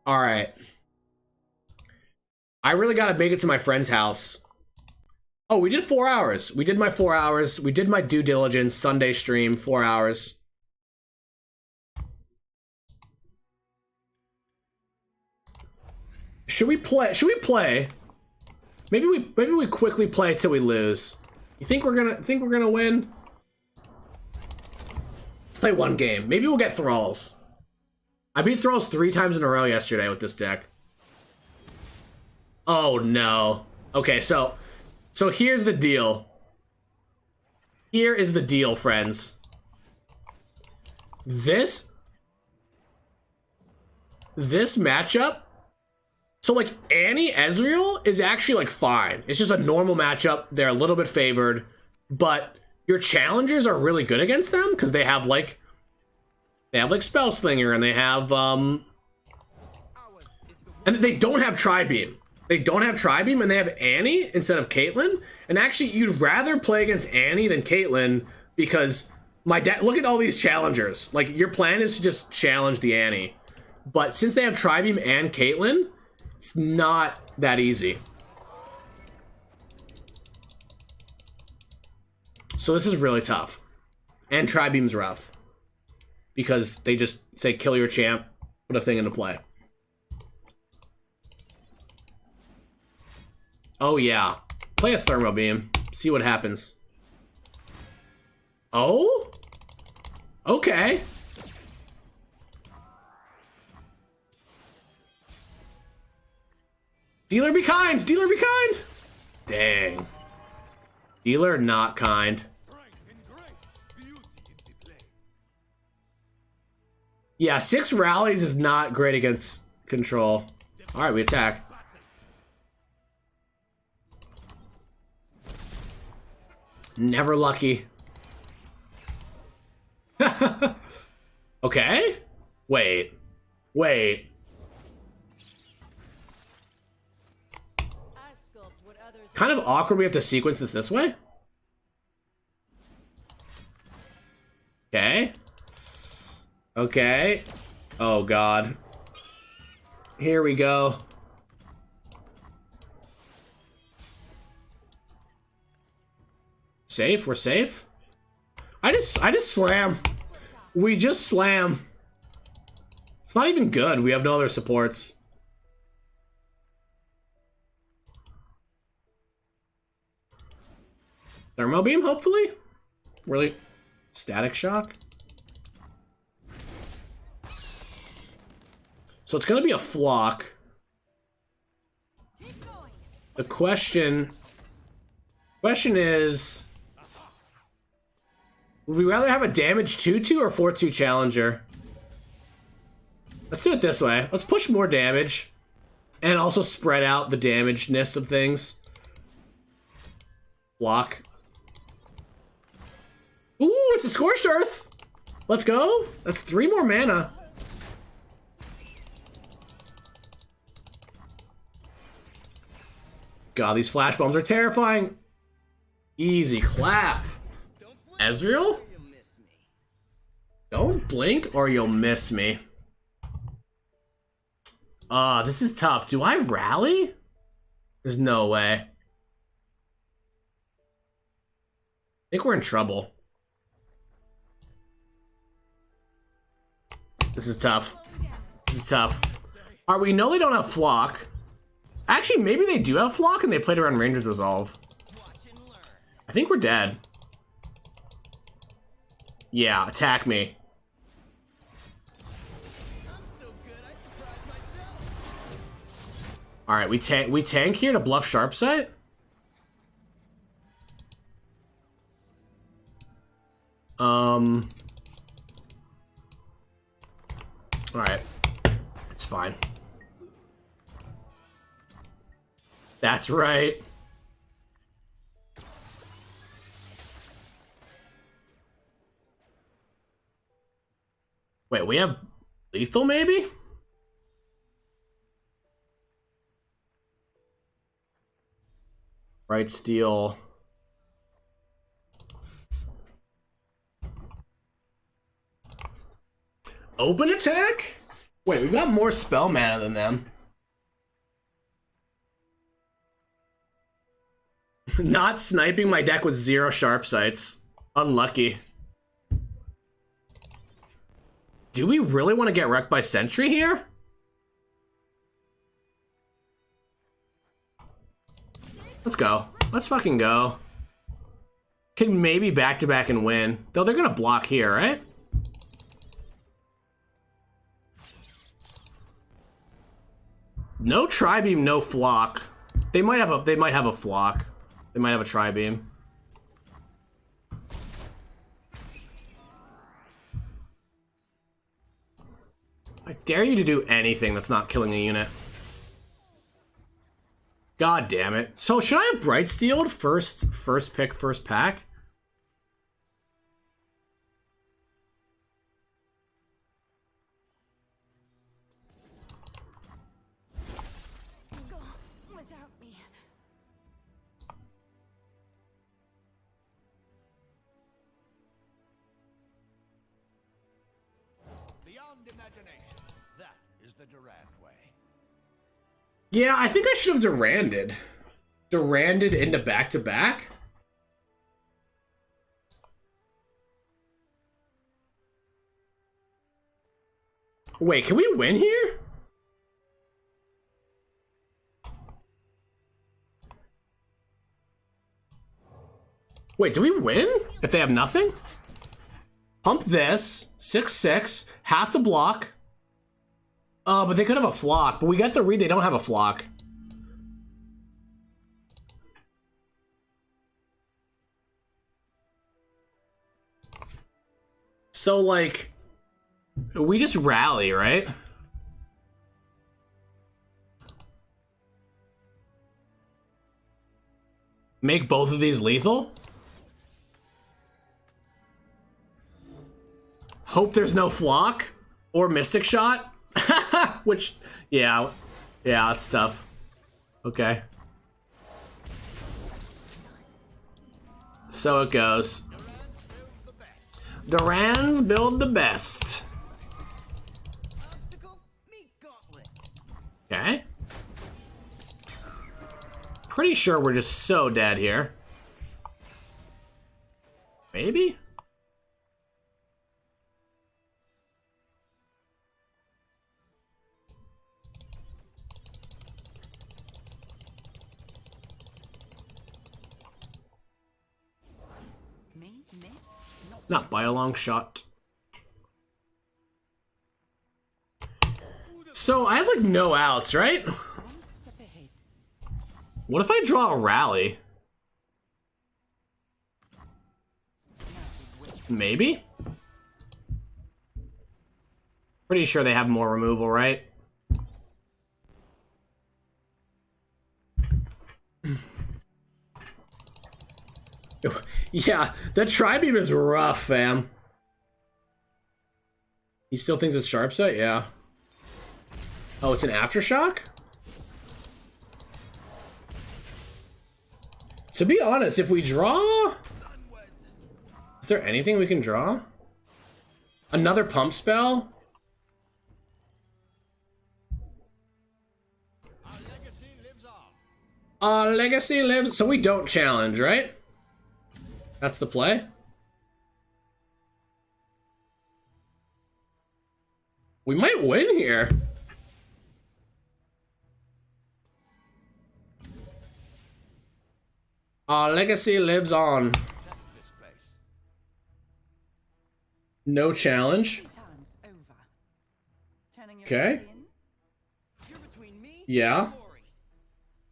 All right. I really got to make it to my friend's house. Oh, we did 4 hours. We did my 4 hours. We did my due diligence Sunday stream, 4 hours. Should we play? Maybe we quickly play till we lose. You think we're gonna win? Let's play one game. Maybe we'll get Thralls. I beat Thralls 3 times in a row yesterday with this deck. Oh no. Okay, so here's the deal. Here is the deal, friends. This matchup, so like Annie Ezreal is actually like fine. It's just a normal matchup. They're a little bit favored, but your challengers are really good against them because they have like Spellslinger and they have and they don't have Tri-Beam. They don't have Tri-Beam and they have Annie instead of Caitlyn. And actually, you'd rather play against Annie than Caitlyn because My dad, look at all these challengers. Like, your plan is to just challenge the Annie. But since they have Tribeam and Caitlyn, it's not that easy. So this is really tough. And Tribeam's rough. Because they just say, kill your champ, put a thing into play. Oh yeah. Play a Thermo Beam. See what happens. Oh? Okay. Dealer be kind! Dealer be kind! Dang. Dealer not kind. Yeah, 6 rallies is not great against control. Alright, we attack. Never lucky. Okay? Wait. Wait. Kind of awkward we have to sequence this way. Okay. Okay. Oh god. Here we go. Safe? We're safe? I just slam. We just slam. It's not even good. We have no other supports. Thermo Beam, hopefully? Really? Static Shock? So it's gonna be a flock. The question is, would we rather have a damage 2-2 or 4-2 challenger? Let's do it this way. Let's push more damage and also spread out the damagedness of things. Block. Ooh, it's a Scorched Earth. Let's go. That's 3 more mana. God, these flash bombs are terrifying. Easy clap. Ezreal? Don't blink or you'll miss me. This is tough. Do I rally? There's no way. I think we're in trouble. This is tough. This is tough. Alright, we know they don't have Flock. Actually, maybe they do have Flock and they played around Ranger's Resolve. I think we're dead. Yeah, attack me. Alright, we tank here to bluff Sharpsight? Alright. It's fine. That's right. Wait, we have lethal maybe? Right, steel. Open attack? Wait, we've got more spell mana than them. Not sniping my deck with 0 sharp sights. Unlucky. Do we really want to get wrecked by Sentry here? Let's go. Let's fucking go. Can maybe back-to-back and win. Though they're gonna block here, right? No Tri-Beam, no Flock. They might have a Flock. They might have a Tri-Beam. I dare you to do anything that's not killing a unit. God damn it. So should I have Bright Steeled first pick, first pack? Go without me. imagination. That is the Durand way. Yeah, I think I should have Duranded. Duranded into back-to-back? Wait, can we win here? Wait, do we win if they have nothing? Pump this, 6/6, have to block. Oh, but they could have a flock, but we got the read they don't have a flock. So, like, we just rally, right? Make both of these lethal? Hope there's no flock or mystic shot. Which, yeah, it's tough. Okay. So it goes. Durans build the best. Obstacle, meat gauntlet. Okay. Pretty sure we're just so dead here. Maybe? Not by a long shot. So I have like no outs, right? What if I draw a rally? Maybe? Pretty sure they have more removal, right? Yeah, that tri-beam is rough, fam. He still thinks it's sharp sight? Yeah. Oh, it's an aftershock? To be honest, if we draw... Is there anything we can draw? Another pump spell? Our legacy lives on. Our legacy lives... So we don't challenge, right? That's the play? We might win here. Our legacy lives on. This place. No challenge. Okay. You're between me Yeah. and glory.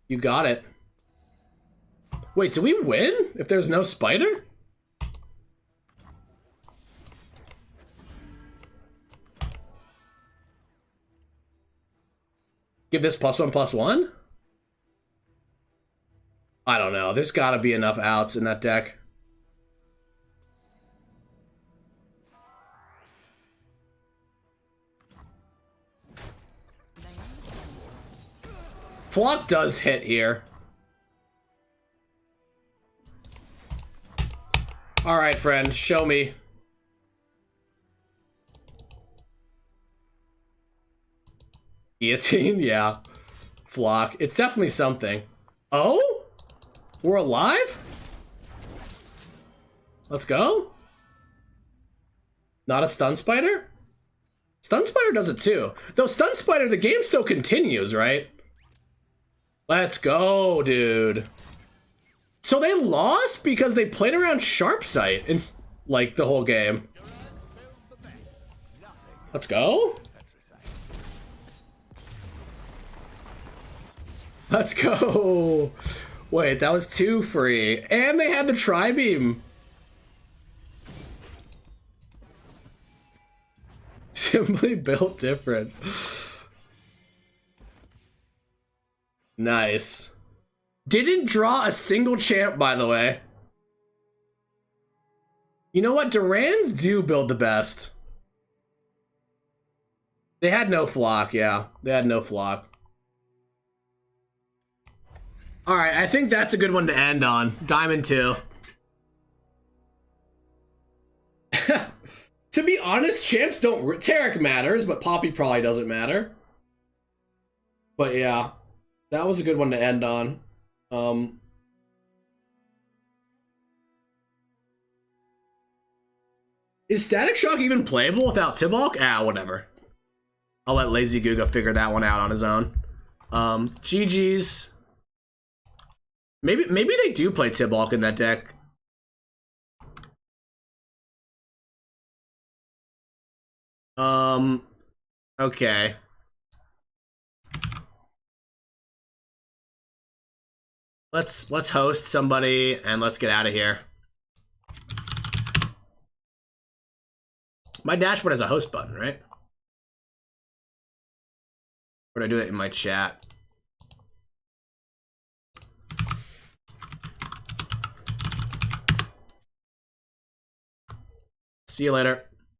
You got it. Wait, do we win if there's no spider? Give this +1/+1? I don't know. There's gotta be enough outs in that deck. Flock does hit here. All right, friend, show me. Guillotine, yeah. Flock, it's definitely something. Oh? We're alive? Let's go. Not a stun spider? Stun spider does it too. Though stun spider, the game still continues, right? Let's go, dude. So they lost because they played around sharp sight in like the whole game. Let's go. Let's go. Wait, that was 2 free. And they had the tri-beam. Simply built different. Nice. Didn't draw a single champ, by the way. You know what? Durans do build the best. They had no flock, yeah. They had no flock. Alright, I think that's a good one to end on. Diamond 2. To be honest, champs don't... Tarek matters, but Poppy probably doesn't matter. But yeah, that was a good one to end on. Is Static Shock even playable without Tibok? Ah, whatever. I'll let Lazy Guga figure that one out on his own. GG's. Maybe they do play Tibok in that deck. Okay. Let's host somebody and let's get out of here. My dashboard has a host button, right? Or did I do it in my chat? See you later.